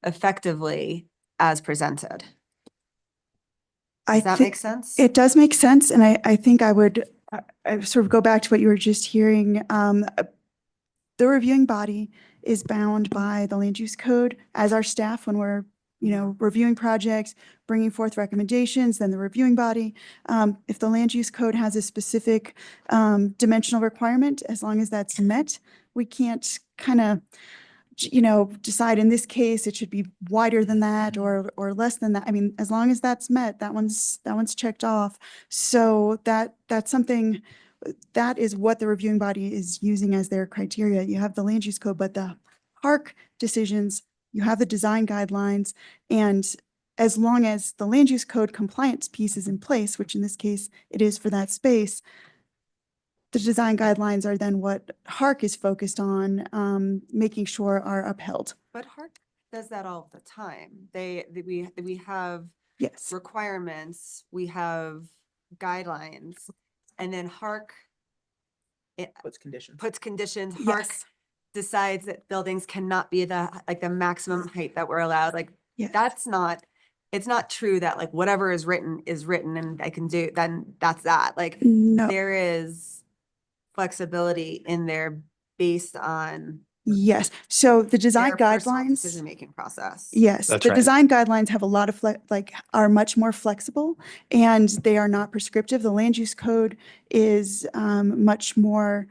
effectively as presented? Does that make sense? It does make sense. And I think I would sort of go back to what you were just hearing. The reviewing body is bound by the land use code as our staff when we're, reviewing projects, bringing forth recommendations, then the reviewing body. If the land use code has a specific dimensional requirement, as long as that's met, we can't kind of decide in this case, it should be wider than that or less than that. I mean, as long as that's met, that one's checked off. So that's something that is what the reviewing body is using as their criteria. You have the land use code, but the park decisions, you have the design guidelines, and as long as the land use code compliance piece is in place, which in this case it is for that space, the design guidelines are then what HARC is focused on, making sure are upheld. But HARC does that all the time. We have Yes. requirements, we have guidelines, and then HARC Puts conditions. puts conditions. HARC Yes. decides that buildings cannot be the maximum height that we're allowed. Like, Yes. it's not true that like whatever is written and I can do, then that's that. Like, No. there is flexibility in there based on Yes. So the design their personal guidelines. decision-making process. Yes, That's the right. design guidelines have a lot of are much more flexible and they are not prescriptive. The land use code is much more,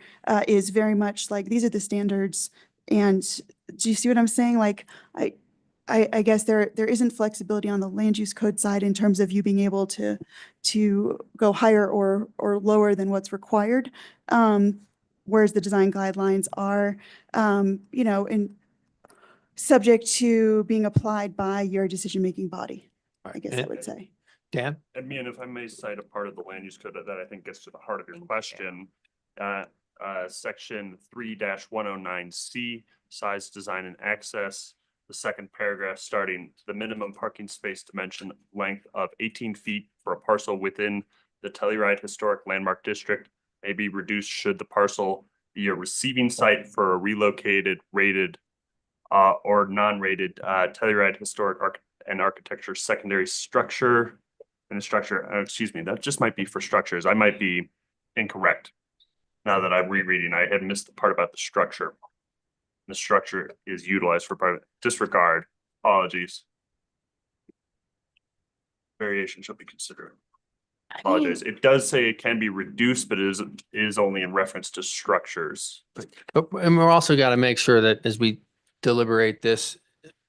is very much like, these are the standards. And do you see what I'm saying? Like, I guess there isn't flexibility on the land use code side in terms of you being able to go higher or lower than what's required. Whereas the design guidelines are, in subject to being applied by your decision-making body, I guess I would say. Dan? If I may cite a part of the land use code that I think gets to the heart of your Thank you. question. Section 3-109C, size, design, and access. The second paragraph starting, the minimum parking space dimension length of 18 feet for a parcel within the Telluride Historic Landmark District may be reduced should the parcel be a receiving site for a relocated, rated, or non-rated Telluride Historic and Architecture secondary structure. And the structure, excuse me, that just might be for structures. I might be incorrect. Now that I'm rereading, I had missed the part about the structure. The structure is utilized for private disregard. Apologies. Variation shall be considered. Apologize. It does say it can be reduced, but it is only in reference to structures. But, and we're also got to make sure that as we deliberate this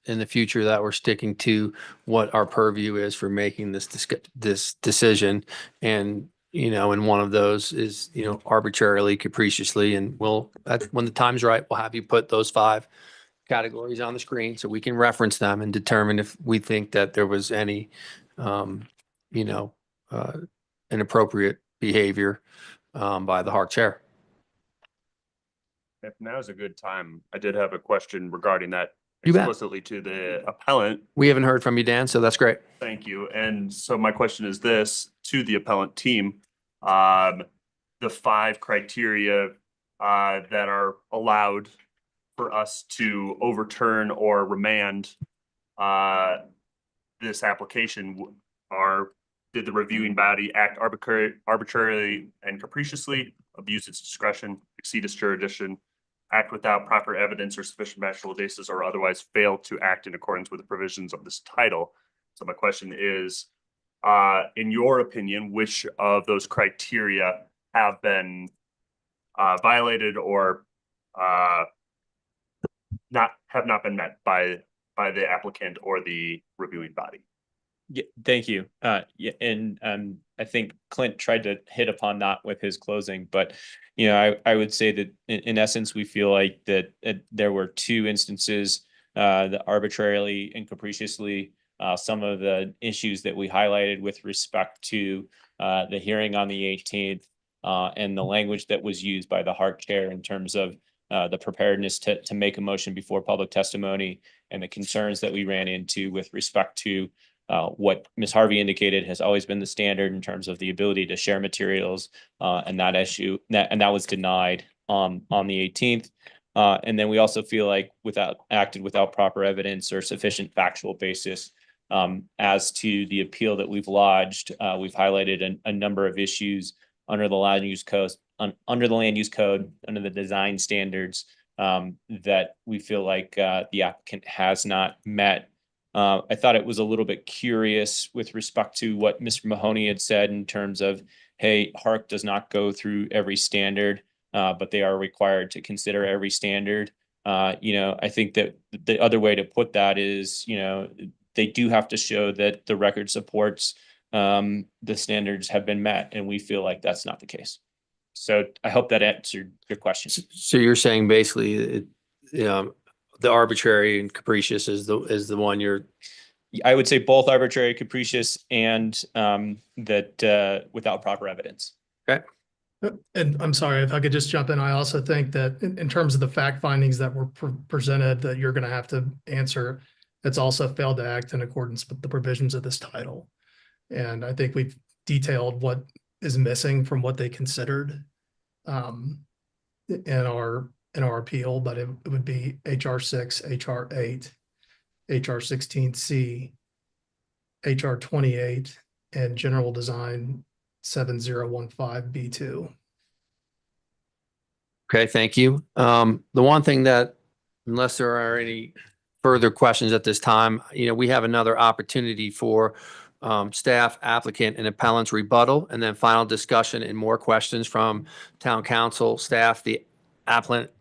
in the future, that we're sticking to what our purview is for making this decision. And, you know, and one of those is, you know, arbitrarily, capriciously, and when the time's right, we'll have you put those 5 categories on the screen so we can reference them and determine if we think that there was any, you know, inappropriate behavior by the Hark chair. If now is a good time, I did have a question regarding that You bet. explicitly to the appellant. We haven't heard from you, Dan, so that's great. Thank you. And so my question is this to the appellant team. The 5 criteria that are allowed for us to overturn or remand this application did the reviewing body act arbitrarily and capriciously, abuse its discretion, exceed its jurisdiction, act without proper evidence or sufficient factual basis, or otherwise fail to act in accordance with the provisions of this title? So my question is, in your opinion, which of those criteria have been violated or have not been met by the applicant or the reviewing body? Yeah, thank you. Yeah, and I think Clint tried to hit upon that with his closing, but you know, I would say that in essence, we feel like that there were 2 instances that arbitrarily and capriciously some of the issues that we highlighted with respect to the hearing on the 18th and the language that was used by the Hark chair in terms of the preparedness to make a motion before public testimony, and the concerns that we ran into with respect to what Ms. Harvey indicated has always been the standard in terms of the ability to share materials, and that issue that was denied on the 18th. And then we also feel like acted without proper evidence or sufficient factual basis as to the appeal that we've lodged. We've highlighted a number of issues under the land use code, under the design standards that we feel like the applicant has not met. I thought it was a little bit curious with respect to what Mr. Mahoney had said in terms of, hey, Hark does not go through every standard, but they are required to consider every standard. You know, I think that the other way to put that is, you know, they do have to show that the record supports the standards have been met, and we feel like that's not the case. So I hope that answered your question. So you're saying basically, the arbitrary and capricious is the one you're. I would say both arbitrary, capricious, and that without proper evidence. Okay. And I'm sorry, if I could just jump in, I also think that in terms of the fact findings that were presented that you're going to have to answer, it's also failed to act in accordance with the provisions of this title. And I think we've detailed what is missing from what they considered in our appeal, but it would be HR 6, HR 8, HR 16C, HR 28, and General Design 7015B2. Okay, thank you. The one thing that, unless there are any further questions at this time, we have another opportunity for staff, applicant, and appellant's rebuttal, and then final discussion and more questions from town council, staff, the appellant,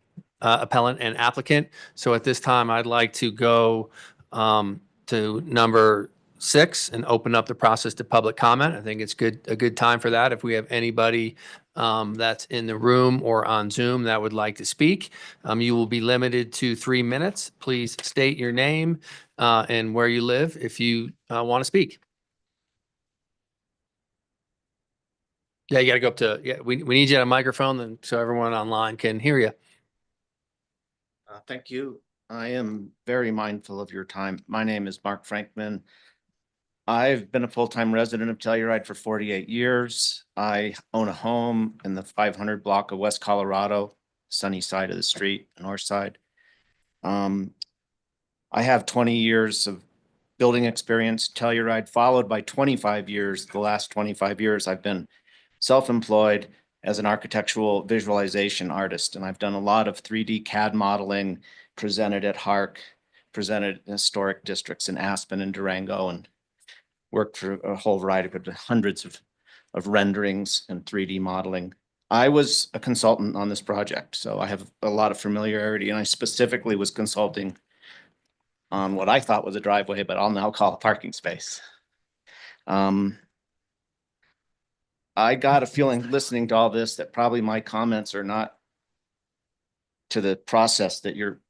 and applicant. So at this time, I'd like to go to number 6 and open up the process to public comment. I think it's a good time for that. If we have anybody that's in the room or on Zoom that would like to speak, you will be limited to 3 minutes. Please state your name and where you live if you want to speak. Yeah, you got to go up to, we need you at a microphone then so everyone online can hear you. Thank you. I am very mindful of your time. My name is Mark Frankman. I've been a full-time resident of Telluride for 48 years. I own a home in the 500 block of West Colorado, sunny side of the street, north side. I have 20 years of building experience, Telluride, followed by 25 years. The last 25 years, I've been self-employed as an architectural visualization artist, and I've done a lot of 3D CAD modeling, presented at HARC, presented in historic districts in Aspen and Durango, and worked for a whole variety of hundreds of renderings and 3D modeling. I was a consultant on this project, so I have a lot of familiarity, and I specifically was consulting on what I thought was a driveway, but I'll now call a parking space. I got a feeling listening to all this that probably my comments are not to the process that you're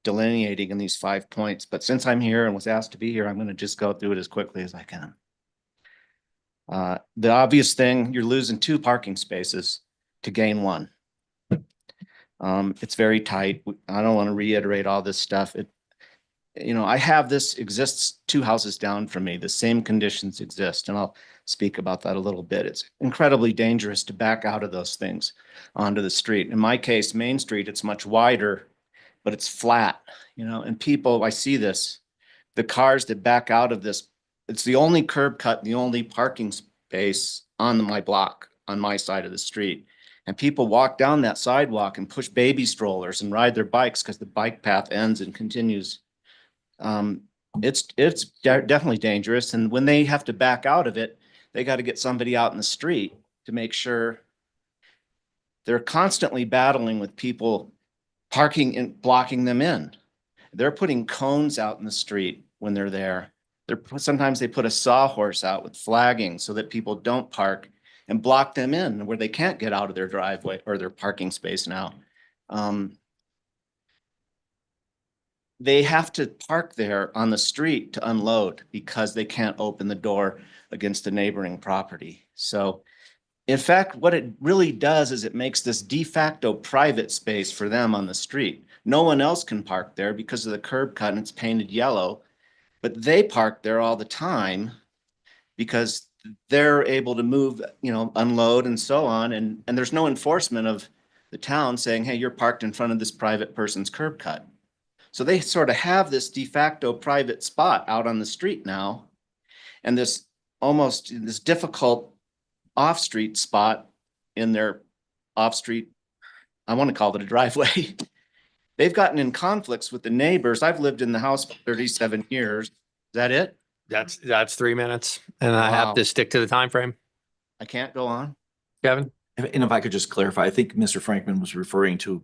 delineating in these 5 points, but since I'm here and was asked to be here, I'm going to just go through it as quickly as I can. The obvious thing, you're losing 2 parking spaces to gain 1. It's very tight. I don't want to reiterate all this stuff. I have this exists 2 houses down from me. The same conditions exist, and I'll speak about that a little bit. It's incredibly dangerous to back out of those things onto the street. In my case, Main Street, it's much wider, but it's flat, and people, I see this, the cars that back out of this, it's the only curb cut, the only parking space on my block, on my side of the street. And people walk down that sidewalk and push baby strollers and ride their bikes because the bike path ends and continues. It's definitely dangerous. And when they have to back out of it, they got to get somebody out in the street to make sure. They're constantly battling with people parking and blocking them in. They're putting cones out in the street when they're there. Sometimes they put a sawhorse out with flagging so that people don't park and block them in where they can't get out of their driveway or their parking space now. They have to park there on the street to unload because they can't open the door against the neighboring property. So in fact, what it really does is it makes this de facto private space for them on the street. No one else can park there because of the curb cut and it's painted yellow, but they park there all the time because they're able to move, unload and so on. And there's no enforcement of the town saying, hey, you're parked in front of this private person's curb cut. So they sort of have this de facto private spot out on the street now. And this difficult off-street spot in their off-street, I want to call it a driveway. They've gotten in conflicts with the neighbors. I've lived in the house for 37 years. Is that it? That's 3 minutes, and I have Wow. to stick to the time frame. I can't go on. Kevin? And if I could just clarify, I think Mr. Frankman was referring to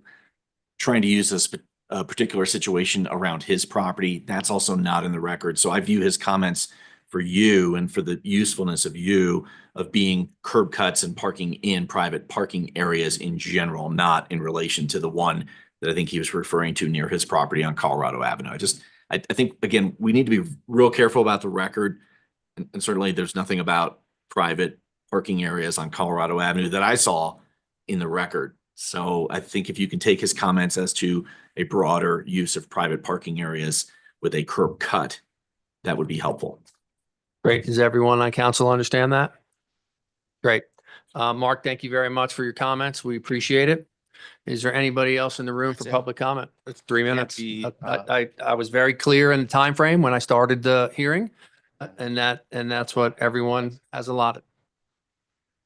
trying to use this particular situation around his property. That's also not in the record. So I view his comments for you and for the usefulness of being curb cuts and parking in private parking areas in general, not in relation to the one that I think he was referring to near his property on Colorado Avenue. I think, again, we need to be real careful about the record. And certainly there's nothing about private parking areas on Colorado Avenue that I saw in the record. So I think if you can take his comments as to a broader use of private parking areas with a curb cut, that would be helpful. Great. Does everyone on council understand that? Great. Mark, thank you very much for your comments. We appreciate it. Is there anybody else in the room for That's it. public comment? It's 3 minutes. be, I was very clear in the time frame when I started the hearing, and that's what everyone has allotted.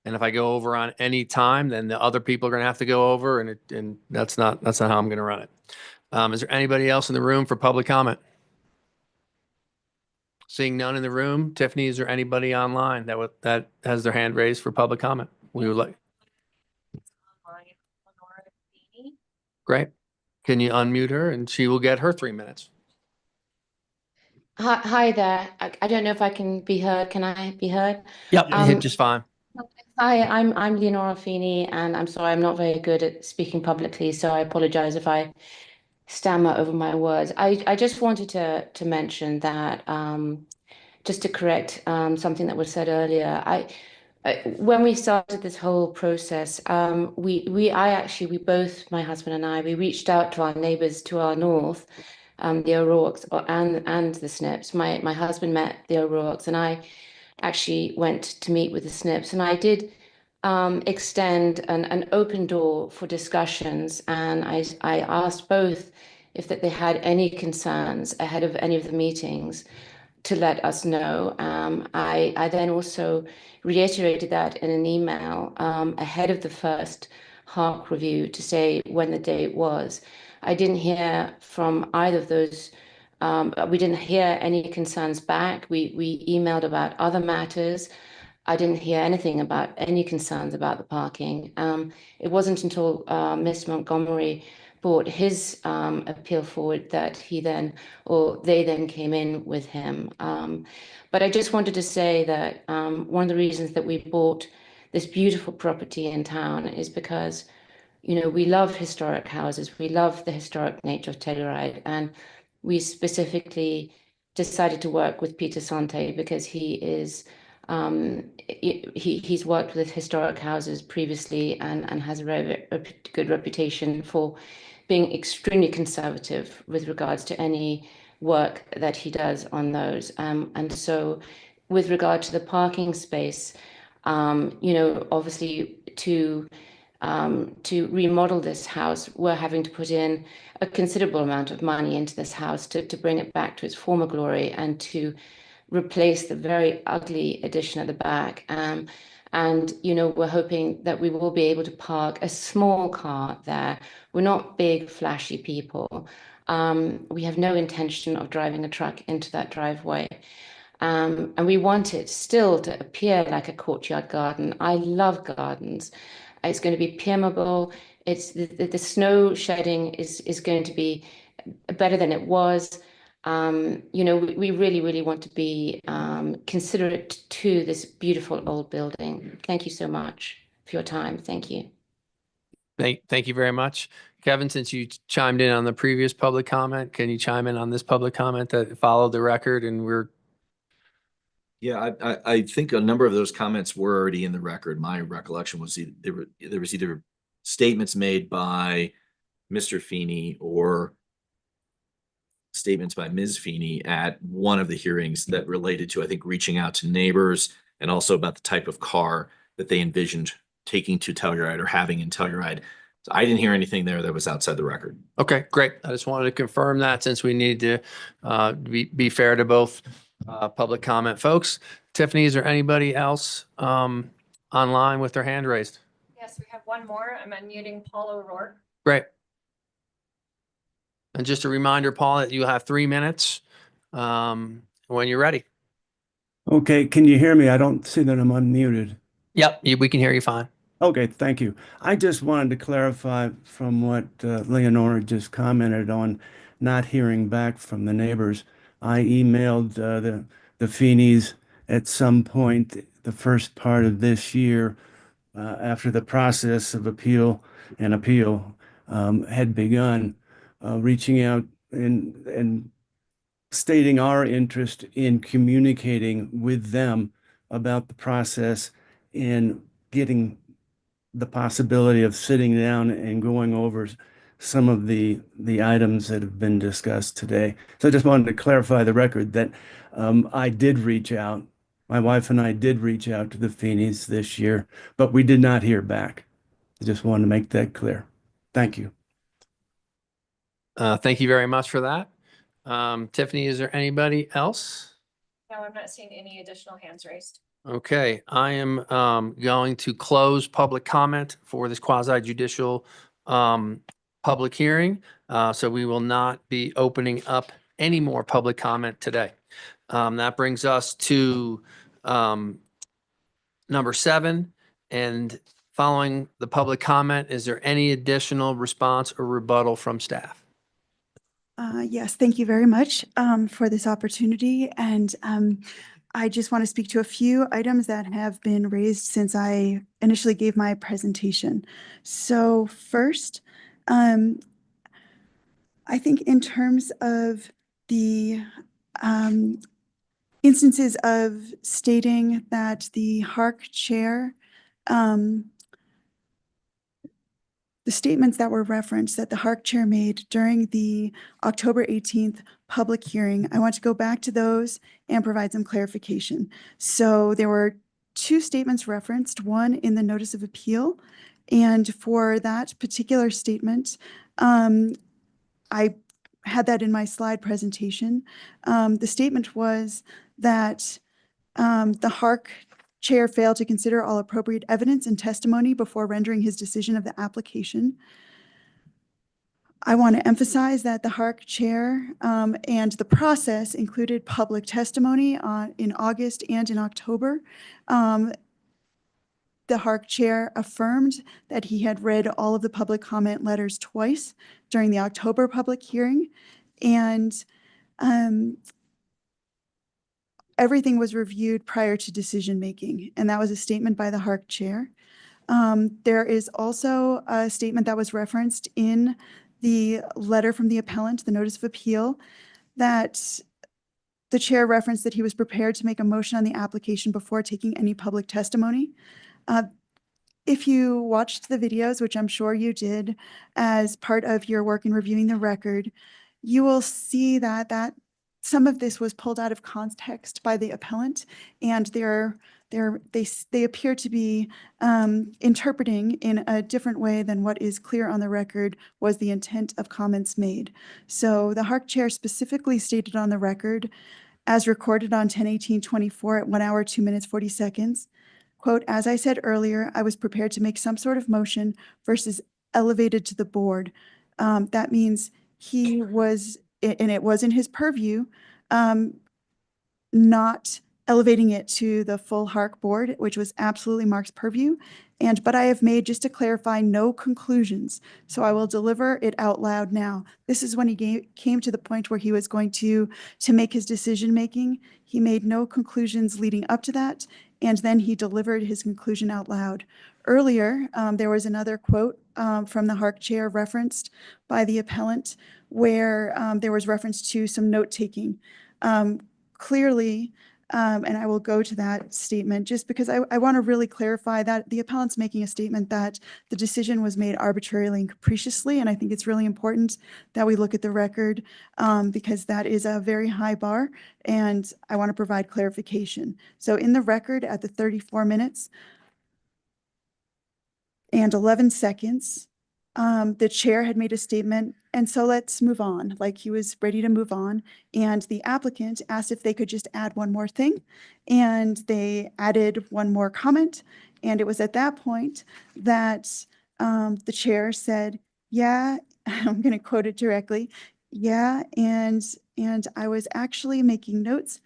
And if I go over on any time, then the other people are going to have to go over, and that's not how I'm going to run it. Is there anybody else in the room for public comment? Seeing none in the room, Tiffany, is there anybody online that has their hand raised for public comment? We would like. Great. Can you unmute her and she will get her 3 minutes? Hi there. I don't know if I can be heard. Can I be heard? Yep, you hit just fine. Hi, I'm Leonora Feeney, and I'm sorry, I'm not very good at speaking publicly, so I apologize if I stammer over my words. I just wanted to mention that just to correct something that was said earlier. When we started this whole process, we both, my husband and I, we reached out to our neighbors to our north, the O'Rourke's and the Snips. My husband met the O'Rourke's, and I actually went to meet with the Snips, and I did extend an open door for discussions, and I asked both if that they had any concerns ahead of any of the meetings. to let us know. I then also reiterated that in an email ahead of the first HARC review to say when the date was. I didn't hear from either of those. We didn't hear any concerns back. We emailed about other matters. I didn't hear anything about any concerns about the parking. It wasn't until Mr. Montgomery brought his appeal forward that they then came in with him. But I just wanted to say that one of the reasons that we bought this beautiful property in town is because, you know, we love historic houses. We love the historic nature of Telluride, and we specifically decided to work with Peter Sante because he is he's worked with historic houses previously and has a very good reputation for being extremely conservative with regards to any work that he does on those. And so with regard to the parking space, you know, obviously to remodel this house, we're having to put in a considerable amount of money into this house to bring it back to its former glory and to replace the very ugly addition at the back. And, you know, we're hoping that we will be able to park a small car there. We're not big, flashy people. We have no intention of driving a truck into that driveway. And we want it still to appear like a courtyard garden. I love gardens. It's going to be permeable. It's the snow shedding is going to be better than it was. You know, we really, really want to be considerate to this beautiful old building. Thank you so much for your time. Thank you. Thank you very much. Kevin, since you chimed in on the previous public comment, can you chime in on this public comment that followed the record and we're Yeah, I think a number of those comments were already in the record. My recollection was there was either statements made by Mr. Feeney or statements by Ms. Feeney at one of the hearings that related to, I think, reaching out to neighbors and also about the type of car that they envisioned taking to Telluride or having in Telluride. So I didn't hear anything there that was outside the record. okay, great. I just wanted to confirm that since we need to be fair to both public comment folks. Tiffany, is there anybody else online with their hand raised? Yes, we have one more. I'm unmuting Paul O'Rourke. Great. And just a reminder, Paul, that you have 3 minutes when you're ready. Okay, can you hear me? I don't see that I'm unmuted. Yep, we can hear you fine. Okay, thank you. I just wanted to clarify from what Leonora just commented on not hearing back from the neighbors. I emailed the Feeneys at some point the first part of this year after the process of appeal had begun, reaching out and stating our interest in communicating with them about the process and getting the possibility of sitting down and going over some of the items that have been discussed today. So I just wanted to clarify the record that I did reach out. My wife and I did reach out to the Feeneys this year, but we did not hear back. I just wanted to make that clear. Thank you. Thank you very much for that. Tiffany, is there anybody else? No, I'm not seeing any additional hands raised. Okay, I am going to close public comment for this quasi judicial public hearing. So we will not be opening up any more public comment today. That brings us to number 7. And following the public comment, is there any additional response or rebuttal from staff? Yes, thank you very much for this opportunity. And I just want to speak to a few items that have been raised since I initially gave my presentation. So first, I think in terms of the instances of stating that the HARC chair, the statements that were referenced that the HARC chair made during the October 18th public hearing, I want to go back to those and provide some clarification. So there were 2 statements referenced, one in the notice of appeal. And for that particular statement, I had that in my slide presentation. The statement was that the HARC chair failed to consider all appropriate evidence and testimony before rendering his decision of the application. I want to emphasize that the HARC chair and the process included public testimony in August and in October. The HARC chair affirmed that he had read all of the public comment letters twice during the October public hearing, and everything was reviewed prior to decision making, and that was a statement by the HARC chair. There is also a statement that was referenced in the letter from the appellant, the notice of appeal, that the chair referenced that he was prepared to make a motion on the application before taking any public testimony. If you watched the videos, which I'm sure you did as part of your work in reviewing the record, you will see that some of this was pulled out of context by the appellant, and they appear to be interpreting in a different way than what is clear on the record was the intent of comments made. So the HARC chair specifically stated on the record, as recorded on 10/18/24 at 1 hour, 2 minutes, 40 seconds, quote, "As I said earlier, I was prepared to make some sort of motion versus elevated to the board." That means he was, and it was in his purview, not elevating it to the full HARC board, which was absolutely Mark's purview. But I have made, just to clarify, no conclusions. So I will deliver it out loud now. This is when he came to the point where he was going to make his decision making. He made no conclusions leading up to that, and then he delivered his conclusion out loud. Earlier, there was another quote from the HARC chair referenced by the appellant where there was reference to some note-taking. Clearly, and I will go to that statement just because I want to really clarify that the appellant's making a statement that the decision was made arbitrarily and capriciously, and I think it's really important that we look at the record because that is a very high bar, and I want to provide clarification. So in the record at the 34 minutes and 11 seconds, the chair had made a statement, and so let's move on, like he was ready to move on. And the applicant asked if they could just add one more thing, and they added one more comment. And it was at that point that the chair said, "Yeah," I'm going to quote it directly, "Yeah, and I was actually making notes,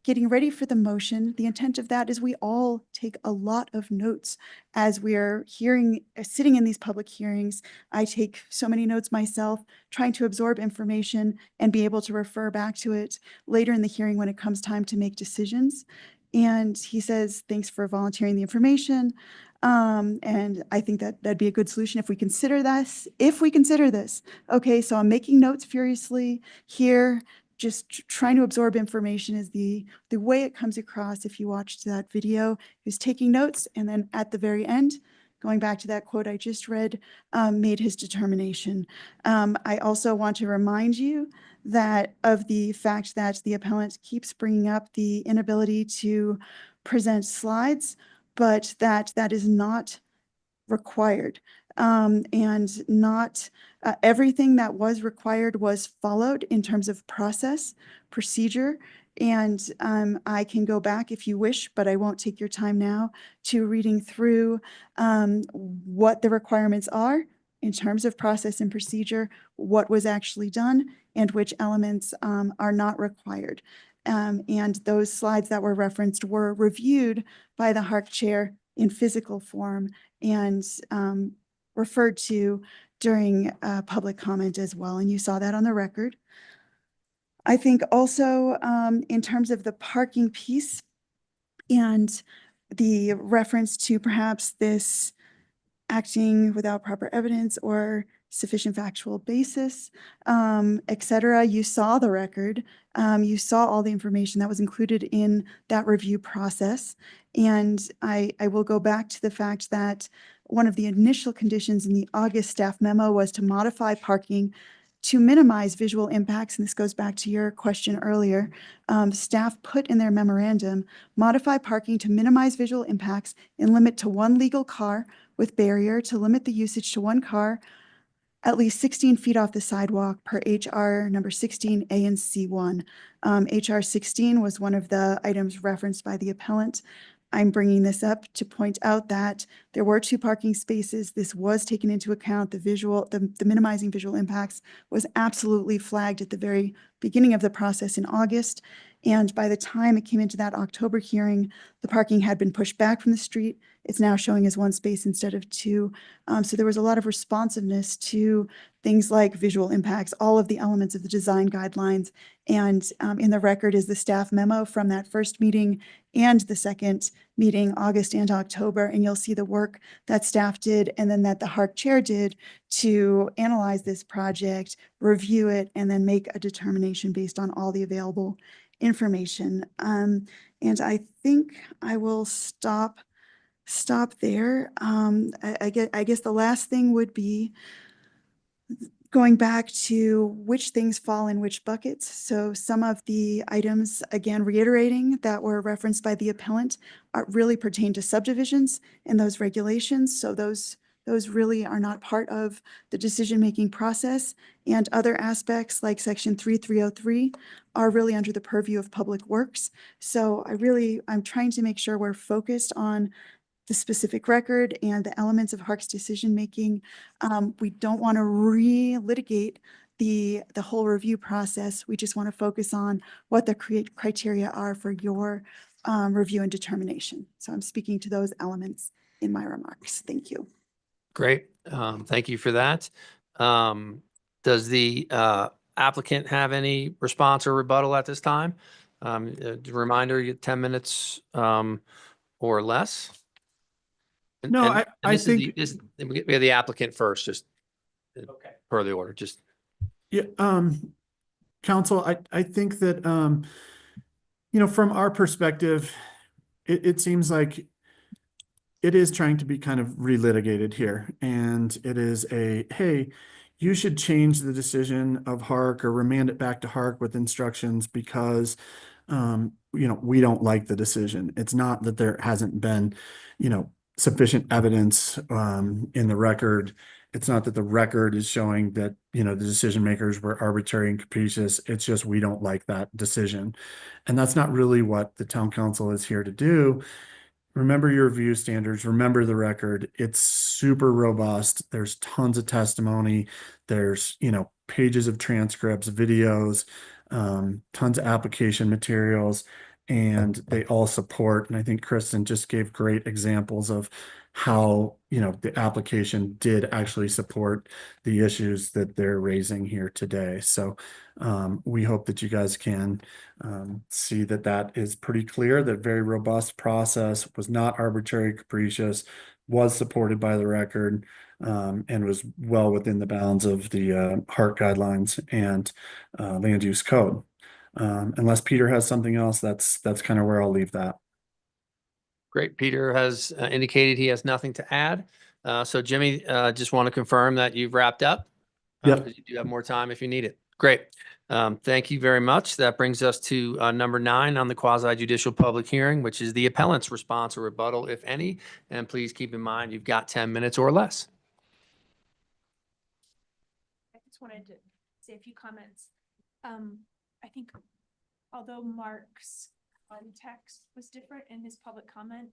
getting ready for the motion. The intent of that is we all take a lot of notes as we are sitting in these public hearings. I take so many notes myself, trying to absorb information and be able to refer back to it later in the hearing when it comes time to make decisions." And he says, "Thanks for volunteering the information. And I think that that'd be a good solution if we consider this. Okay, so I'm making notes furiously here, just trying to absorb information is the way it comes across. If you watched that video, he was taking notes, and then at the very end, going back to that quote I just read, made his determination. I also want to remind you that of the fact that the appellant keeps bringing up the inability to present slides, but that is not required. And not everything that was required was followed in terms of process, procedure. And I can go back if you wish, but I won't take your time now to reading through what the requirements are in terms of process and procedure, what was actually done, and which elements are not required. And those slides that were referenced were reviewed by the HARC chair in physical form and referred to during public comment as well. And you saw that on the record. I think also in terms of the parking piece and the reference to perhaps this acting without proper evidence or sufficient factual basis, et cetera, you saw the record. You saw all the information that was included in that review process. And I will go back to the fact that one of the initial conditions in the August staff memo was to modify parking to minimize visual impacts. And this goes back to your question earlier. Staff put in their memorandum, modify parking to minimize visual impacts and limit to one legal car with barrier to limit the usage to one car at least 16 feet off the sidewalk per HR number 16A and C1. HR 16 was one of the items referenced by the appellant. I'm bringing this up to point out that there were 2 parking spaces. This was taken into account. The minimizing visual impacts was absolutely flagged at the very beginning of the process in August. And by the time it came into that October hearing, the parking had been pushed back from the street. It's now showing as 1 space instead of 2. So there was a lot of responsiveness to things like visual impacts, all of the elements of the design guidelines. And in the record is the staff memo from that first meeting and the second meeting, August and October. And you'll see the work that staff did and then that the HARC chair did to analyze this project, review it, and then make a determination based on all the available information. And I think I will stop there. I guess the last thing would be going back to which things fall in which buckets. So some of the items, again, reiterating that were referenced by the appellant really pertain to subdivisions and those regulations. So those really are not part of the decision-making process, and other aspects like section 3303 are really under the purview of Public Works. So I'm trying to make sure we're focused on the specific record and the elements of HARC's decision-making. We don't want to re-litigate the whole review process. We just want to focus on what the criteria are for your review and determination. So I'm speaking to those elements in my remarks. Thank you. Great. Thank you for that. Does the applicant have any response or rebuttal at this time? A reminder, you get 10 minutes or less. No, I this is think- we have the applicant first, just Okay. per the order, just. Yeah, counsel, I think that, from our perspective, it seems like it is trying to be kind of relitigated here. And it is hey, you should change the decision of HARC or remand it back to HARC with instructions because, we don't like the decision. It's not that there hasn't been, sufficient evidence in the record. It's not that the record is showing that, the decision makers were arbitrary and capricious. It's just we don't like that decision. And that's not really what the town council is here to do. Remember your review standards, remember the record. It's super robust. There's tons of testimony. There's, pages of transcripts, videos, tons of application materials, and they all support. And I think Kristen just gave great examples of how, the application did actually support the issues that they're raising here today. So we hope that you guys can see that that is pretty clear, that very robust process was not arbitrary, capricious, was supported by the record, and was well within the bounds of the HARC guidelines and land use code. Unless Peter has something else, that's kind of where I'll leave that. Great. Peter has indicated he has nothing to add. So Jimmy, just want to confirm that you've wrapped up. Yep. Because you do have more time if you need it. Great. Thank you very much. That brings us to number 9 on the quasi judicial public hearing, which is the appellant's response or rebuttal, if any. And please keep in mind, you've got 10 minutes or less. I just wanted to say a few comments. I think although Mark's context was different in his public comment,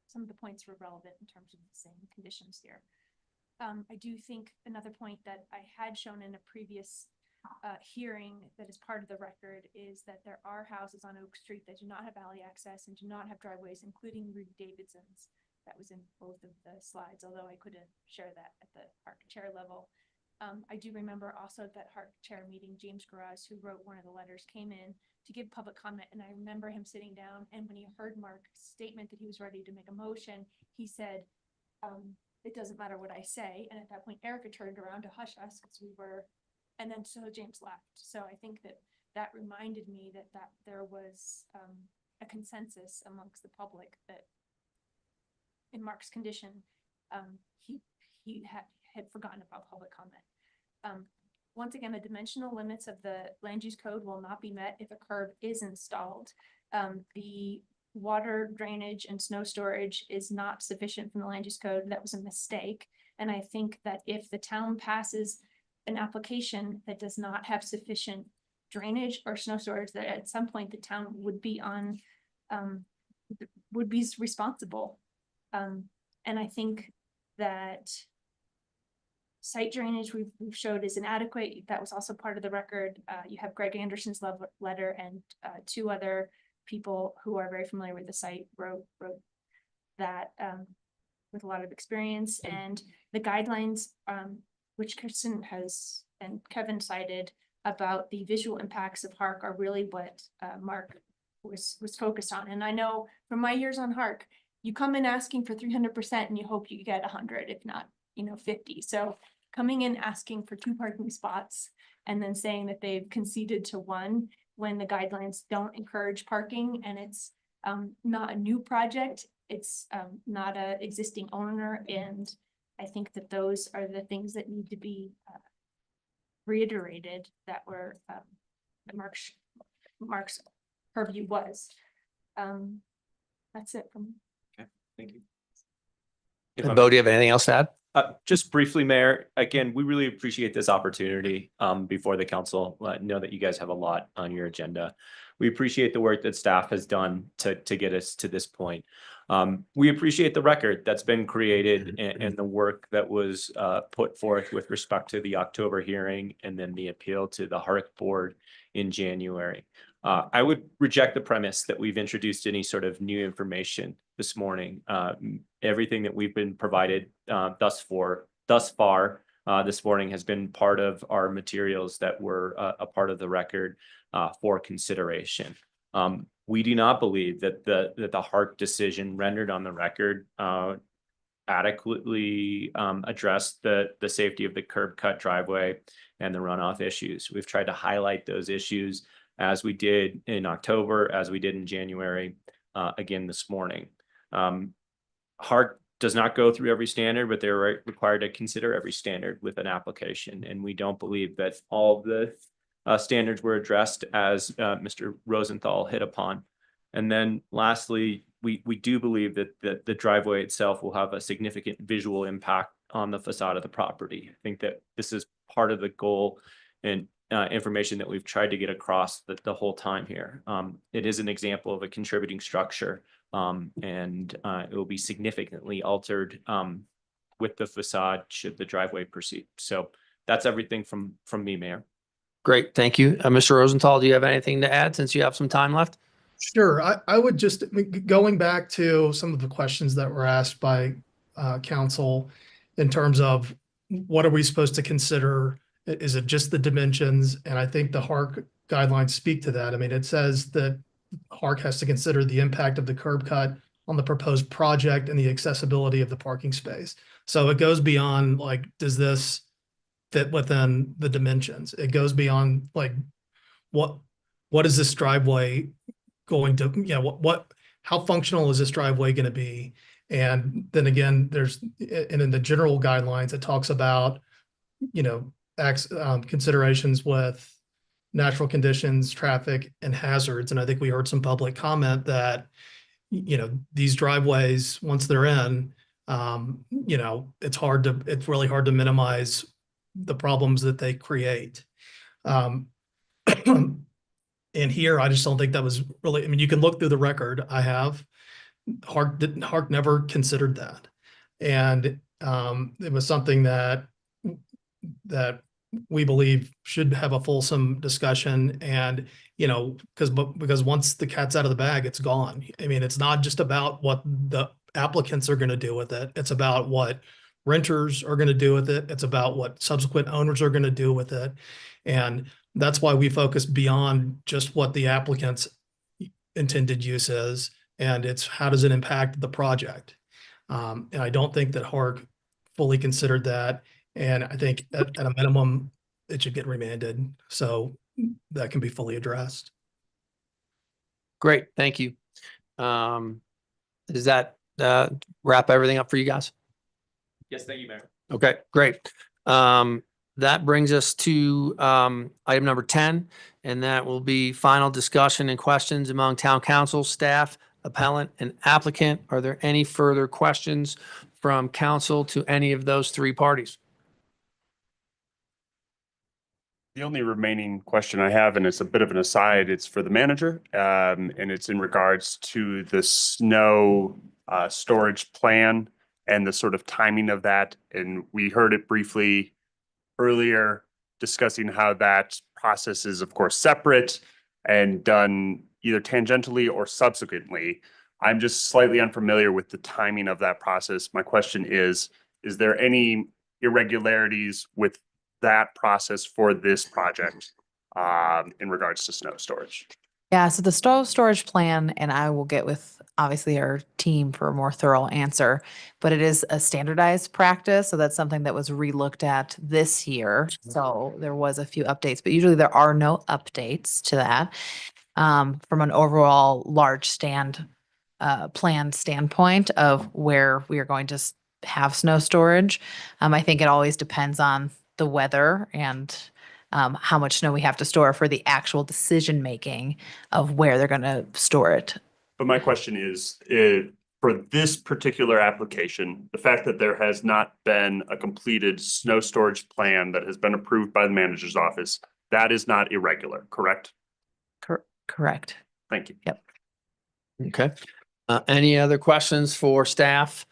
some of the points were relevant in terms of the same conditions here. I do think another point that I had shown in a previous hearing that is part of the record is that there are houses on Oak Street that do not have alley access and do not have driveways, including Rudy Davidson's. That was in both of the slides, although I couldn't share that at the HARC chair level. I do remember also that HARC chair meeting, James Garaz, who wrote one of the letters, came in to give public comment. And I remember him sitting down, and when he heard Mark's statement that he was ready to make a motion, he said, it doesn't matter what I say. And at that point, Erica turned around to hush us because we were, and then so James left. So I think that reminded me that there was a consensus amongst the public that in Mark's condition, he had forgotten about public comment. Once again, the dimensional limits of the land use code will not be met if a curb is installed. The water drainage and snow storage is not sufficient from the land use code. That was a mistake. And I think that if the town passes an application that does not have sufficient drainage or snow storage, that at some point the town would be on, would be responsible. And I think that site drainage we've showed is inadequate. That was also part of the record. You have Greg Anderson's letter, and two other people who are very familiar with the site wrote that with a lot of experience. And the guidelines, which Kristen has and Kevin cited about the visual impacts of HARC, are really what Mark was focused on. And I know from my years on HARC, you come in asking for 300% and you hope you get 100, if not, 50. So coming in asking for 2 parking spots and then saying that they've conceded to 1 when the guidelines don't encourage parking, and it's not a new project, it's not a existing owner. And I think that those are the things that need to be reiterated that were Mark's purview was. That's it from me. Thank you. And Bo, do you have anything else to add? Just briefly, Mayor, again, we really appreciate this opportunity before the council. Know that you guys have a lot on your agenda. We appreciate the work that staff has done to get us to this point. We appreciate the record that's been created and the work that was put forth with respect to the October hearing and then the appeal to the HARC board in January. I would reject the premise that we've introduced any sort of new information this morning. Everything that we've been provided thus far this morning has been part of our materials that were a part of the record for consideration. We do not believe that the HARC decision rendered on the record adequately addressed the safety of the curb cut driveway and the runoff issues. We've tried to highlight those issues as we did in October, as we did in January, again this morning. HARC does not go through every standard, but they're required to consider every standard with an application. And we don't believe that all of the standards were addressed as Mr. Rosenthal hit upon. And then lastly, we do believe that the driveway itself will have a significant visual impact on the facade of the property. I think that this is part of the goal and information that we've tried to get across the whole time here. It is an example of a contributing structure, and it will be significantly altered with the facade should the driveway proceed. So that's everything from me, Mayor. Great, thank you. Mr. Rosenthal, do you have anything to add since you have some time left? Sure. I would just, going back to some of the questions that were asked by council in terms of what are we supposed to consider? Is it just the dimensions? And I think the HARC guidelines speak to that. I mean, it says that HARC has to consider the impact of the curb cut on the proposed project and the accessibility of the parking space. So it goes beyond like, does this fit within the dimensions? It goes beyond like, what is this driveway going to, how functional is this driveway going to be? And then again, and in the general guidelines, it talks about, considerations with natural conditions, traffic, and hazards. And I think we heard some public comment that, these driveways, once they're in, it's really hard to minimize the problems that they create. And here, I just don't think that was really, I mean, you can look through the record I have. HARC never considered that. And it was something that we believe should have a fulsome discussion. And, because once the cat's out of the bag, it's gone. I mean, it's not just about what the applicants are going to do with it. It's about what renters are going to do with it. It's about what subsequent owners are going to do with it. And that's why we focus beyond just what the applicant's intended use is. And it's how does it impact the project? And I don't think that HARC fully considered that. And I think at a minimum, it should get remanded so that can be fully addressed. Great, thank you. Does that wrap everything up for you guys? Yes, thank you, Mayor. Okay, great. That brings us to item number 10, and that will be final discussion and questions among town council, staff, appellant, and applicant. Are there any further questions from council to any of those three parties? The only remaining question I have, and it's a bit of an aside, it's for the manager, and it's in regards to the snow storage plan and the sort of timing of that. And we heard it briefly earlier, discussing how that process is, of course, separate and done either tangentially or subsequently. I'm just slightly unfamiliar with the timing of that process. My question is there any irregularities with that process for this project in regards to snow storage? Yeah, so the snow storage plan, and I will get with obviously our team for a more thorough answer, but it is a standardized practice. So that's something that was relooked at this year. So there was a few updates, but usually there are no updates to that. From an overall large plan standpoint of where we are going to have snow storage. I think it always depends on the weather and how much snow we have to store for the actual decision making of where they're going to store it. But my question is, for this particular application, the fact that there has not been a completed snow storage plan that has been approved by the manager's office, that is not irregular, correct? Correct. Thank you. Yep. Okay. Any other questions for staff,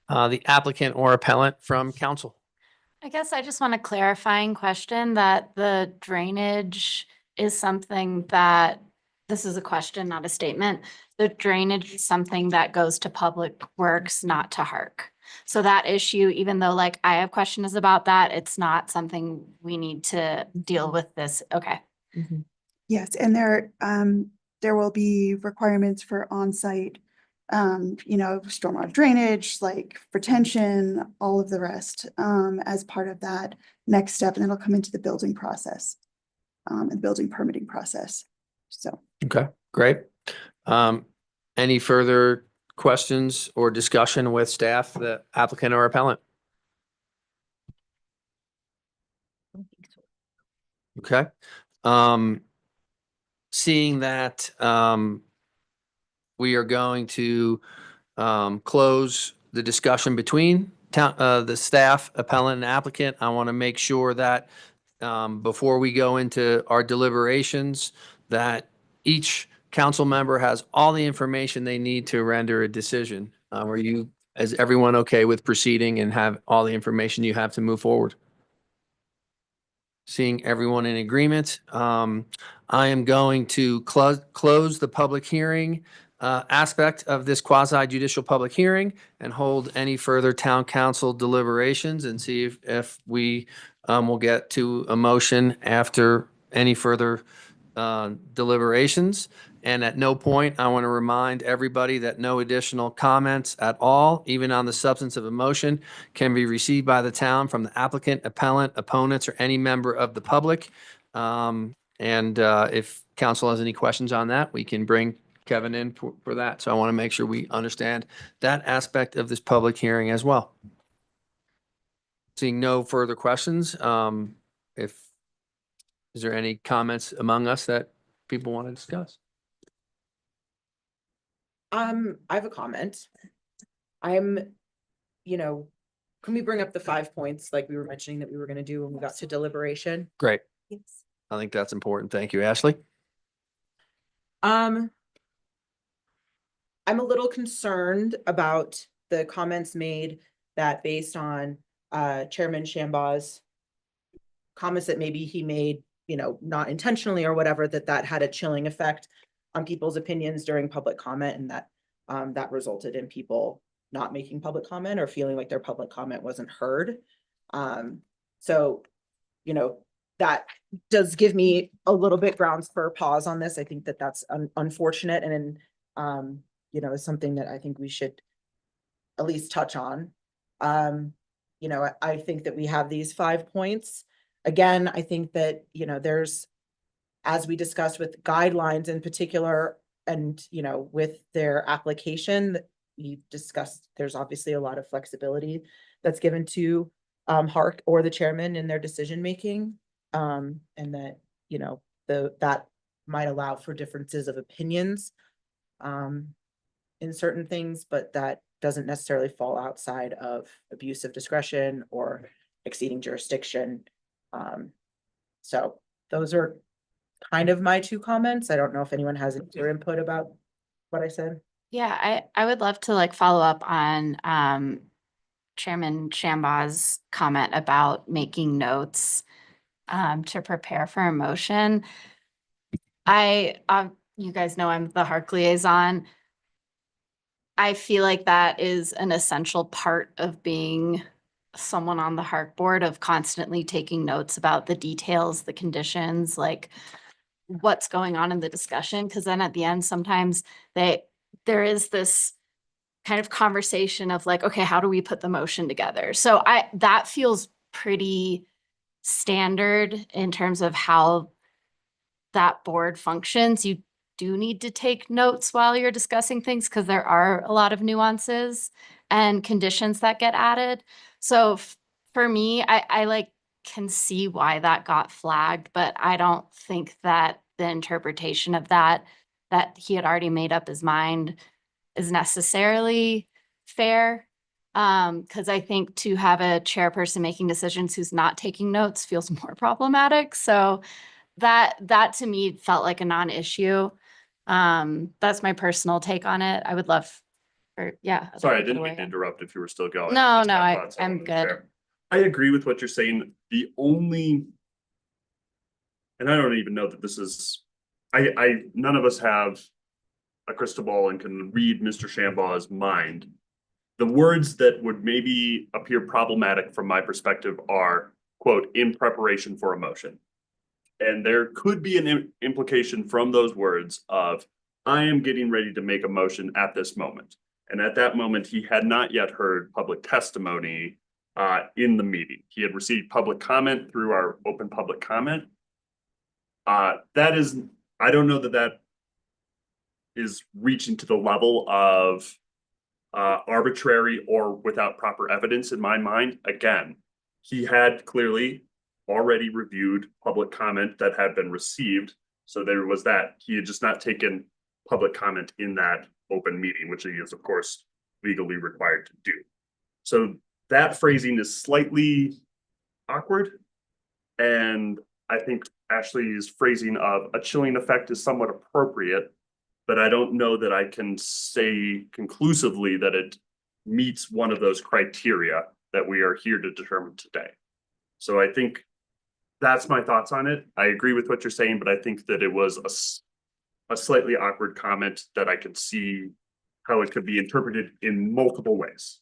the applicant or appellant from council? I guess I just want a clarifying question that the drainage is something that, this is a question, not a statement. The drainage is something that goes to Public Works, not to Hark. So that issue, even though like I have questions about that, it's not something we need to deal with this. Okay. Yes, and there will be requirements for on-site, stormwater drainage, like retention, all of the rest, as part of that next step, and it'll come into the building process, and building permitting process. So. Okay, great. Any further questions or discussion with staff, the applicant or appellant? Okay. Seeing that, we are going to close the discussion between the staff, appellant and applicant. I want to make sure that before we go into our deliberations, that each council member has all the information they need to render a decision. Is everyone okay with proceeding and have all the information you have to move forward? Seeing everyone in agreement, I am going to close the public hearing aspect of this quasi judicial public hearing and hold any further town council deliberations and see if we will get to a motion after any further deliberations. And at no point, I want to remind everybody that no additional comments at all, even on the substance of a motion, can be received by the town from the applicant, appellant, opponents, or any member of the public. If council has any questions on that, we can bring Kevin in for that. So I want to make sure we understand that aspect of this public hearing as well. Seeing no further questions, is there any comments among us that people want to discuss? I have a comment. Can we bring up the 5 points like we were mentioning that we were going to do when we got to deliberation? Great. Yes. I think that's important. Thank you, Ashley. I'm a little concerned about the comments made that based on Chairman Shambaugh's comments that maybe he made, not intentionally or whatever, that had a chilling effect on people's opinions during public comment, and that resulted in people not making public comment or feeling like their public comment wasn't heard. That does give me a little bit grounds for pause on this. I think that that's unfortunate and is something that I think we should at least touch on. I think that we have these 5 points. Again, I think that, there's, as we discussed with guidelines in particular, and, with their application, we discussed, there's obviously a lot of flexibility that's given to Hark or the chairman in their decision-making. And that, that might allow for differences of opinions in certain things, but that, doesn't necessarily fall outside of abuse of discretion or exceeding jurisdiction. So those are kind of my two comments. I don't know if anyone has any other input about what I said. Yeah, I would love to like follow up on Chairman Shambaugh's comment about making notes to prepare for a motion. You guys know I'm the HARC liaison. I feel like that is an essential part of being someone on the HARC board, of constantly taking notes about the details, the conditions, like what's going on in the discussion. Because then at the end, sometimes there is this kind of conversation of like, okay, how do we put the motion together? So that feels pretty standard in terms of how that board functions. You do need to take notes while you're discussing things because there are a lot of nuances and conditions that get added. So for me, I like can see why that got flagged, but I don't think that the interpretation of that he had already made up his mind is necessarily fair. Because I think to have a chairperson making decisions who's not taking notes feels more problematic. So that to me felt like a non-issue. That's my personal take on it. I would love yeah. Sorry, I didn't mean to interrupt if you were still going. No, Just no, had thoughts I I'm wanted to good. share. I agree with what you're saying. The only, and I don't even know that this is, none of us have a crystal ball and can read Mr. Shambaugh's mind. The words that would maybe appear problematic from my perspective are, quote, in preparation for a motion. And there could be an implication from those words of, I am getting ready to make a motion at this moment. And at that moment, he had not yet heard public testimony in the meeting. He had received public comment through our open public comment. That is, I don't know that is reaching to the level of arbitrary or without proper evidence in my mind. Again, he had clearly already reviewed public comment that had been received. So there was that. He had just not taken public comment in that open meeting, which he is, of course, legally required to do. So that phrasing is slightly awkward. And I think Ashley's phrasing of a chilling effect is somewhat appropriate, but I don't know that I can say conclusively that it meets one of those criteria that we are here to determine today. So I think that's my thoughts on it. I agree with what you're saying, but I think that it was a slightly awkward comment that I could see how it could be interpreted in multiple ways.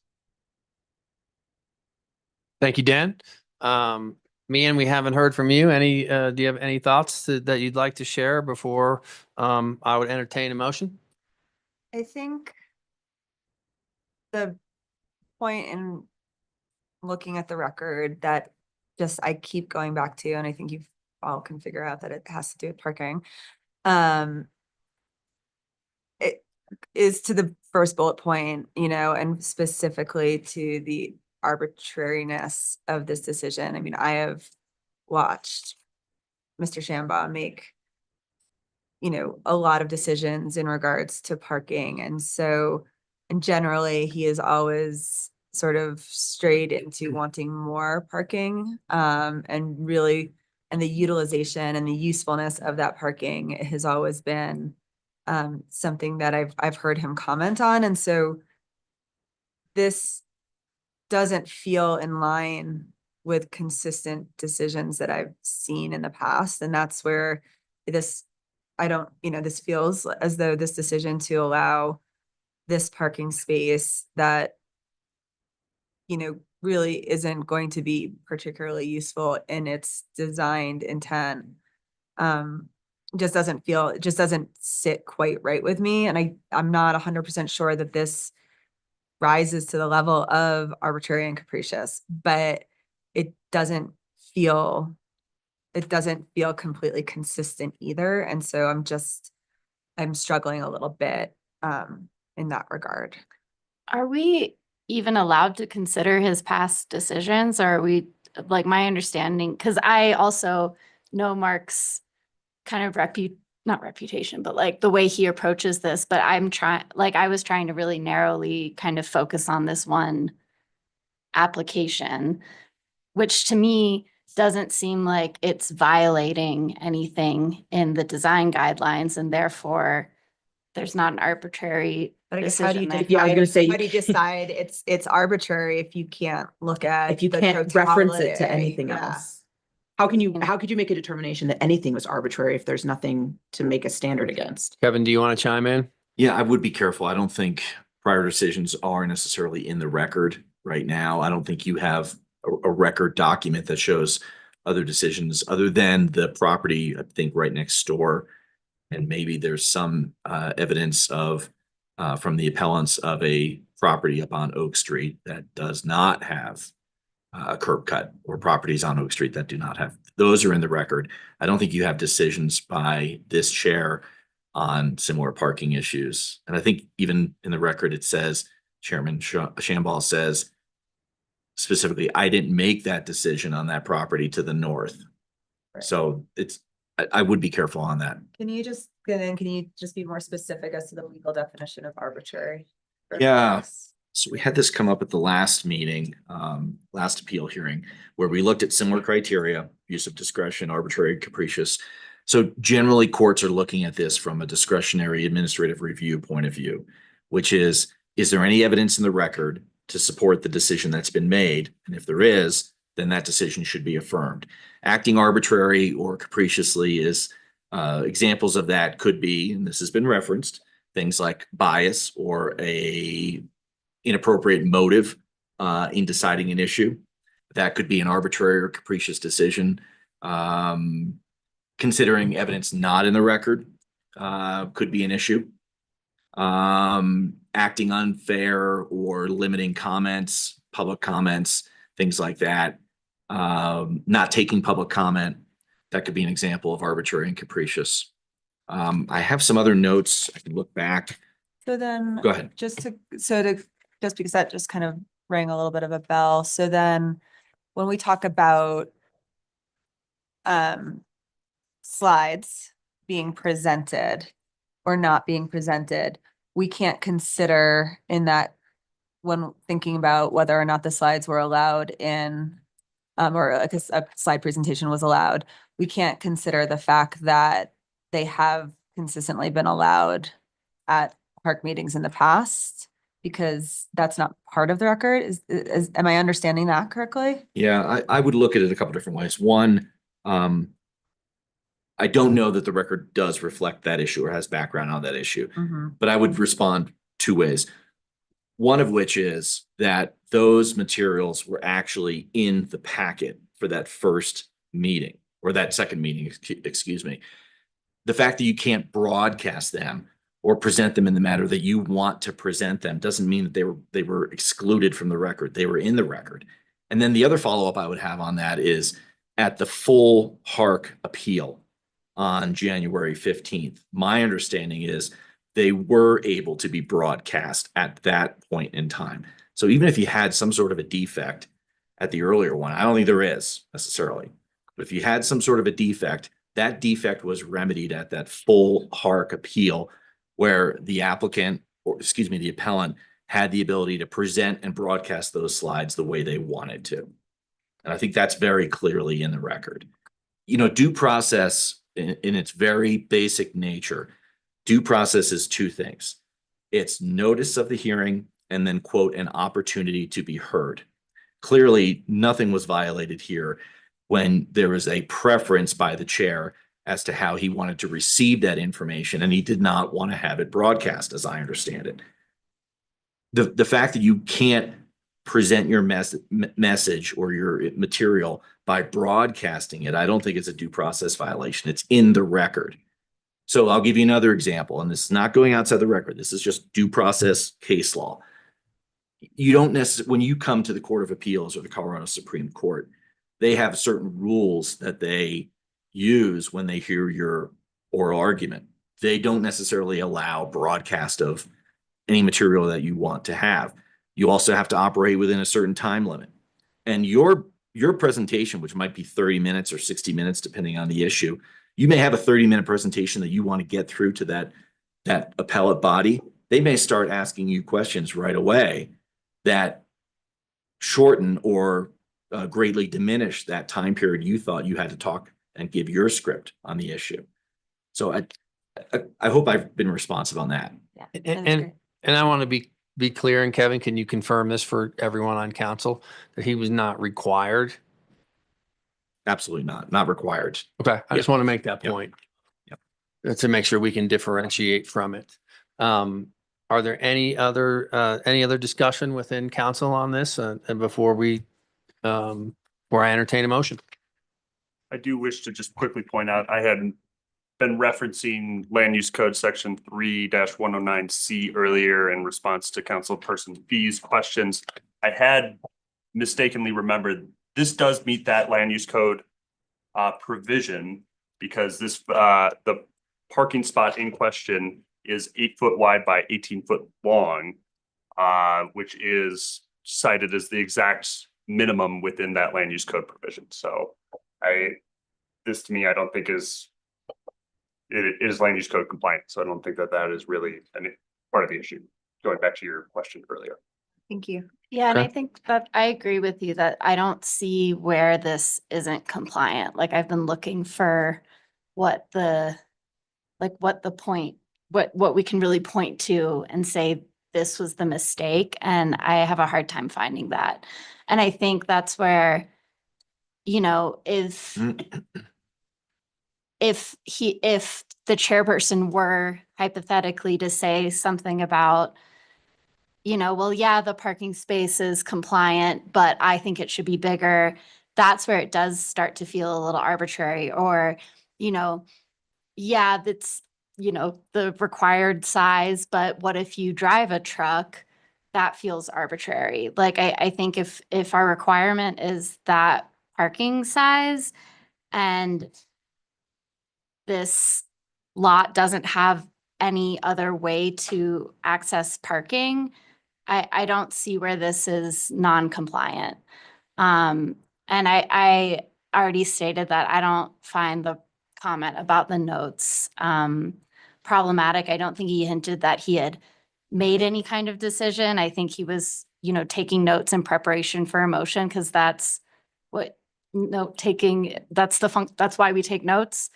Thank you, Dan. Mian, we haven't heard from you. Do you have any thoughts that you'd like to share before I would entertain a motion? I think the point in looking at the record that just I keep going back to, and I think you all can figure out that it has to do with parking. It is to the first bullet point, and specifically to the arbitrariness of this decision. I mean, I have watched Mr. Shambaugh make, a lot of decisions in regards to parking. And generally he is always sort of strayed into wanting more parking, and the utilization and the usefulness of that parking has always been something that I've heard him comment on. And so this doesn't feel in line with consistent decisions that I've seen in the past. And that's where this feels as though this decision to allow this parking space that, really isn't going to be particularly useful in its designed intent, just doesn't sit quite right with me. And I'm not 100% sure that this rises to the level of arbitrary and capricious, but it doesn't feel completely consistent either. And so I'm struggling a little bit in that regard. Are we even allowed to consider his past decisions? Or are we, like, my understanding, because I also know Mark's kind of not reputation, but like the way he approaches this, but I was trying to really narrowly kind of focus on this one application, which to me doesn't seem like it's violating anything in the design guidelines, and therefore there's not an arbitrary But I guess how do you decision there. Yeah, I was gonna say, how do you decide it's arbitrary if you can't look at if you the can't reference it to totality? anything Yeah. else. How could you make a determination that anything was arbitrary if there's nothing to make a standard against? Kevin, do you want to chime in? Yeah, I would be careful. I don't think prior decisions are necessarily in the record right now. I don't think you have a record document that shows other decisions other than the property, I think, right next door. And maybe there's some evidence of from the appellants of a property up on Oak Street that does not have a curb cut, or properties on Oak Street that do not have. Those are in the record. I don't think you have decisions by this chair on similar parking issues. And I think even in the record, it says, Chairman Shamball says specifically, I didn't make that decision on that property to the north. So I would be careful on that. Can you just be more specific as to the legal definition of arbitrary? for Yeah. us? So we had this come up at the last meeting, last appeal hearing, where we looked at similar criteria, use of discretion, arbitrary, capricious. So generally, courts are looking at this from a discretionary administrative review point of view, which is there any evidence in the record to support the decision that's been made? And if there is, then that decision should be affirmed. Acting arbitrary or capriciously is examples of that could be, and this has been referenced, things like bias or a inappropriate motive in deciding an issue. That could be an arbitrary or capricious decision. Considering evidence not in the record could be an issue. Acting unfair or limiting comments, public comments, things like that. Not taking public comment, that could be an example of arbitrary and capricious. I have some other notes. I can look back. So then. Go ahead. Just because that just kind of rang a little bit of a bell. So then when we talk about slides being presented or not being presented, we can't consider in that when thinking about whether or not the slides were allowed in or a slide presentation was allowed, we can't consider the fact that they have consistently been allowed at park meetings in the past, because that's not part of the record. Am I understanding that correctly? Yeah, I would look at it a couple different ways. One, I don't know that the record does reflect that issue or has background on that issue, but I would respond two ways. One of which is that those materials were actually in the packet for that first meeting or that second meeting, excuse me. The fact that you can't broadcast them or present them in the manner that you want to present them doesn't mean that they were excluded from the record. They were in the record. And then the other follow-up I would have on that is at the full Hark appeal on January 15th, my understanding is they were able to be broadcast at that point in time. So even if you had some sort of a defect at the earlier one, I don't think there is necessarily, but if you had some sort of a defect, that defect was remedied at that full Hark appeal where the applicant, or excuse me, the appellant had the ability to present and broadcast those slides the way they wanted to. And I think that's very clearly in the record. You know, due process in its very basic nature, due process is two things. It's notice of the hearing and then, quote, an opportunity to be heard. Clearly, nothing was violated here when there was a preference by the chair as to how he wanted to receive that information, and he did not want to have it broadcast, as I understand it. The fact that you can't present your message or your material by broadcasting it, I don't think it's a due process violation. It's in the record. So I'll give you another example, and this is not going outside the record. This is just due process case law. You don't necessarily, when you come to the Court of Appeals or the Colorado Supreme Court, they have certain rules that they use when they hear your oral argument. They don't necessarily allow broadcast of any material that you want to have. You also have to operate within a certain time limit. And your presentation, which might be 30 minutes or 60 minutes, depending on the issue, You may have a 30-minute presentation that you want to get through to that appellate body. They may start asking you questions right away that shorten or greatly diminish that time period you thought you had to talk and give your script on the issue. So I hope I've been responsive on that. Yeah. And I want to be clear, and Kevin, can you confirm this for everyone on council, that he was not required? Absolutely not required. Okay, I just want to make that Yep. point. To make sure we can differentiate from it. Are there any other discussion within council on this? And before I entertain a motion? I do wish to just quickly point out, I had been referencing land use code section 3-109C earlier in response to Councilperson Fee's questions. I had mistakenly remembered this does meet that land use code provision, because this the parking spot in question is 8 foot wide by 18 foot long, which is cited as the exact minimum within that land use code provision. So this to me, I don't think it is land use code compliant. So I don't think that is really part of the issue. Going back to your question earlier. Thank you. Yeah, and I Okay. think that I agree with you that I don't see where this isn't compliant. Like I've been looking for what the point, what we can really point to and say this was the mistake, and I have a hard time finding that. And I think that's where, if the chairperson were hypothetically to say something about, well, yeah, the parking space is compliant, but I think it should be bigger. That's where it does start to feel a little arbitrary. Or, yeah, that's, the required size, but what if you drive a truck? That feels arbitrary. Like, I think if our requirement is that parking size and this lot doesn't have any other way to access parking, I don't see where this is non-compliant. And I already stated that I don't find the comment about the notes problematic. I don't think he hinted that he had made any kind of decision. I think he was, taking notes in preparation for a motion, because that's what note taking, that's why we take notes.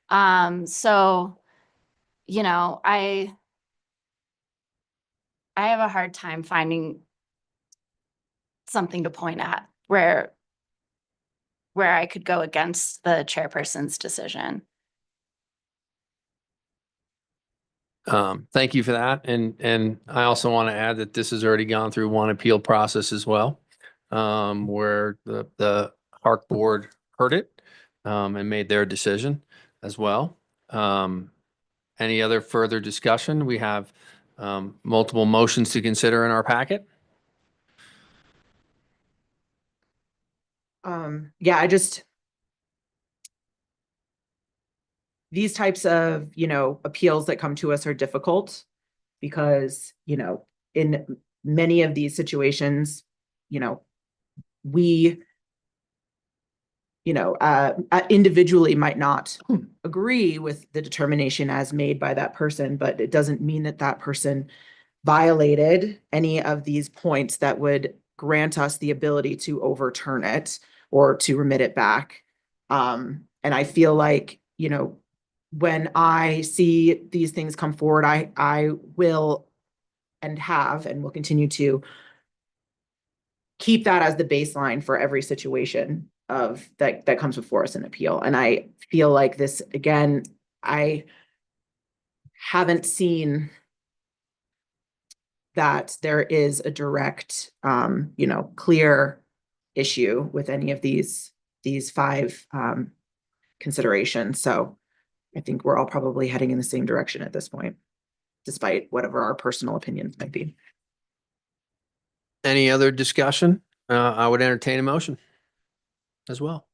So, I have a hard time finding something to point at where I could go against the chairperson's decision. Thank you for that. And I also want to add that this has already gone through one appeal process as well, where the Hark Board heard it and made their decision as well. Any other further discussion? We have multiple motions to consider in our packet. Yeah, these types of, appeals that come to us are difficult because, in many of these situations, we, individually might not agree with the determination as made by that person, but it doesn't mean that that person violated any of these points that would grant us the ability to overturn it or to remit it back. And I feel like, when I see these things come forward, I will and have and will continue to keep that as the baseline for every situation of that comes before us in appeal. And I feel like this, again, I haven't seen that there is a direct, clear issue with any of these 5 considerations. So I think we're all probably heading in the same direction at this point, despite whatever our personal opinions might be. Any other discussion? I would entertain a motion as well.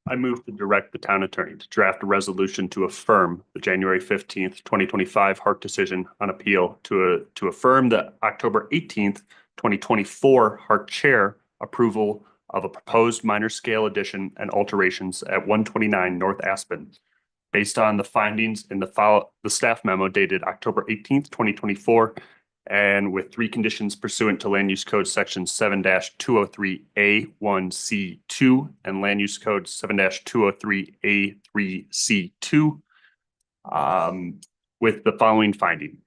I move to direct the town attorney to draft a resolution to affirm the January 15th, 2025 Hark decision on appeal, to affirm the October 18th, 2024 Hark chair approval of a proposed minor scale addition and alterations at 129 North Aspen, based on the findings in the staff memo dated October 18th, 2024, and with 3 conditions pursuant to Land Use Code Section 7-203A1C2 and Land Use Code 7-203A3C2, with the following finding.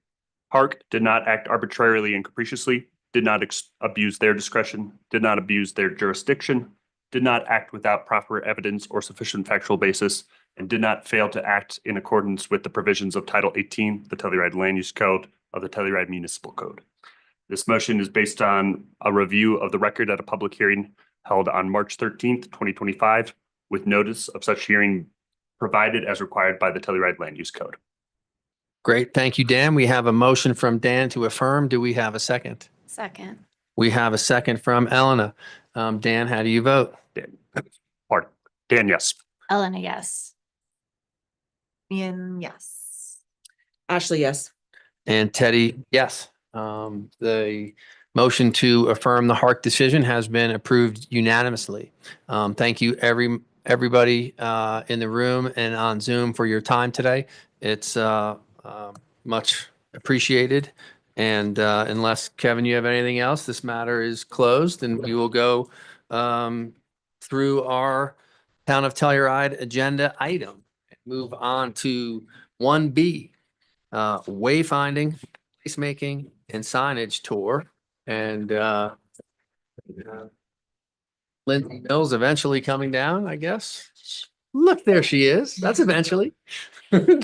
Park did not act arbitrarily and capriciously, did not abuse their discretion, did not abuse their jurisdiction, did not act without proper evidence or sufficient factual basis, and did not fail to act in accordance with the provisions of Title 18, the Telluride Land Use Code of the Telluride Municipal Code. This motion is based on a review of the record at a public hearing held on March 13th, 2025, with notice of such hearing provided as required by the Telluride Land Use Code. Great. Thank you, Dan. We have a motion from Dan to affirm. Do we have a second? Second. We have a second from Elena. Dan, how do you vote? Dan, yes. Elena, yes. Ian, yes. Ashley, yes. And Teddy, yes. The motion to affirm the Hark decision has been approved unanimously. Thank you, everybody in the room and on Zoom for your time today. It's much appreciated. And unless, Kevin, you have anything else, this matter is closed, and we will go through our Town of Telluride agenda item. Move on to 1B, wayfinding, placemaking, and signage tour. And Lindsay Mills eventually coming down, I guess. Look, there she is. That's eventually. You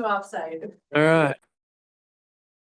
offside. All right.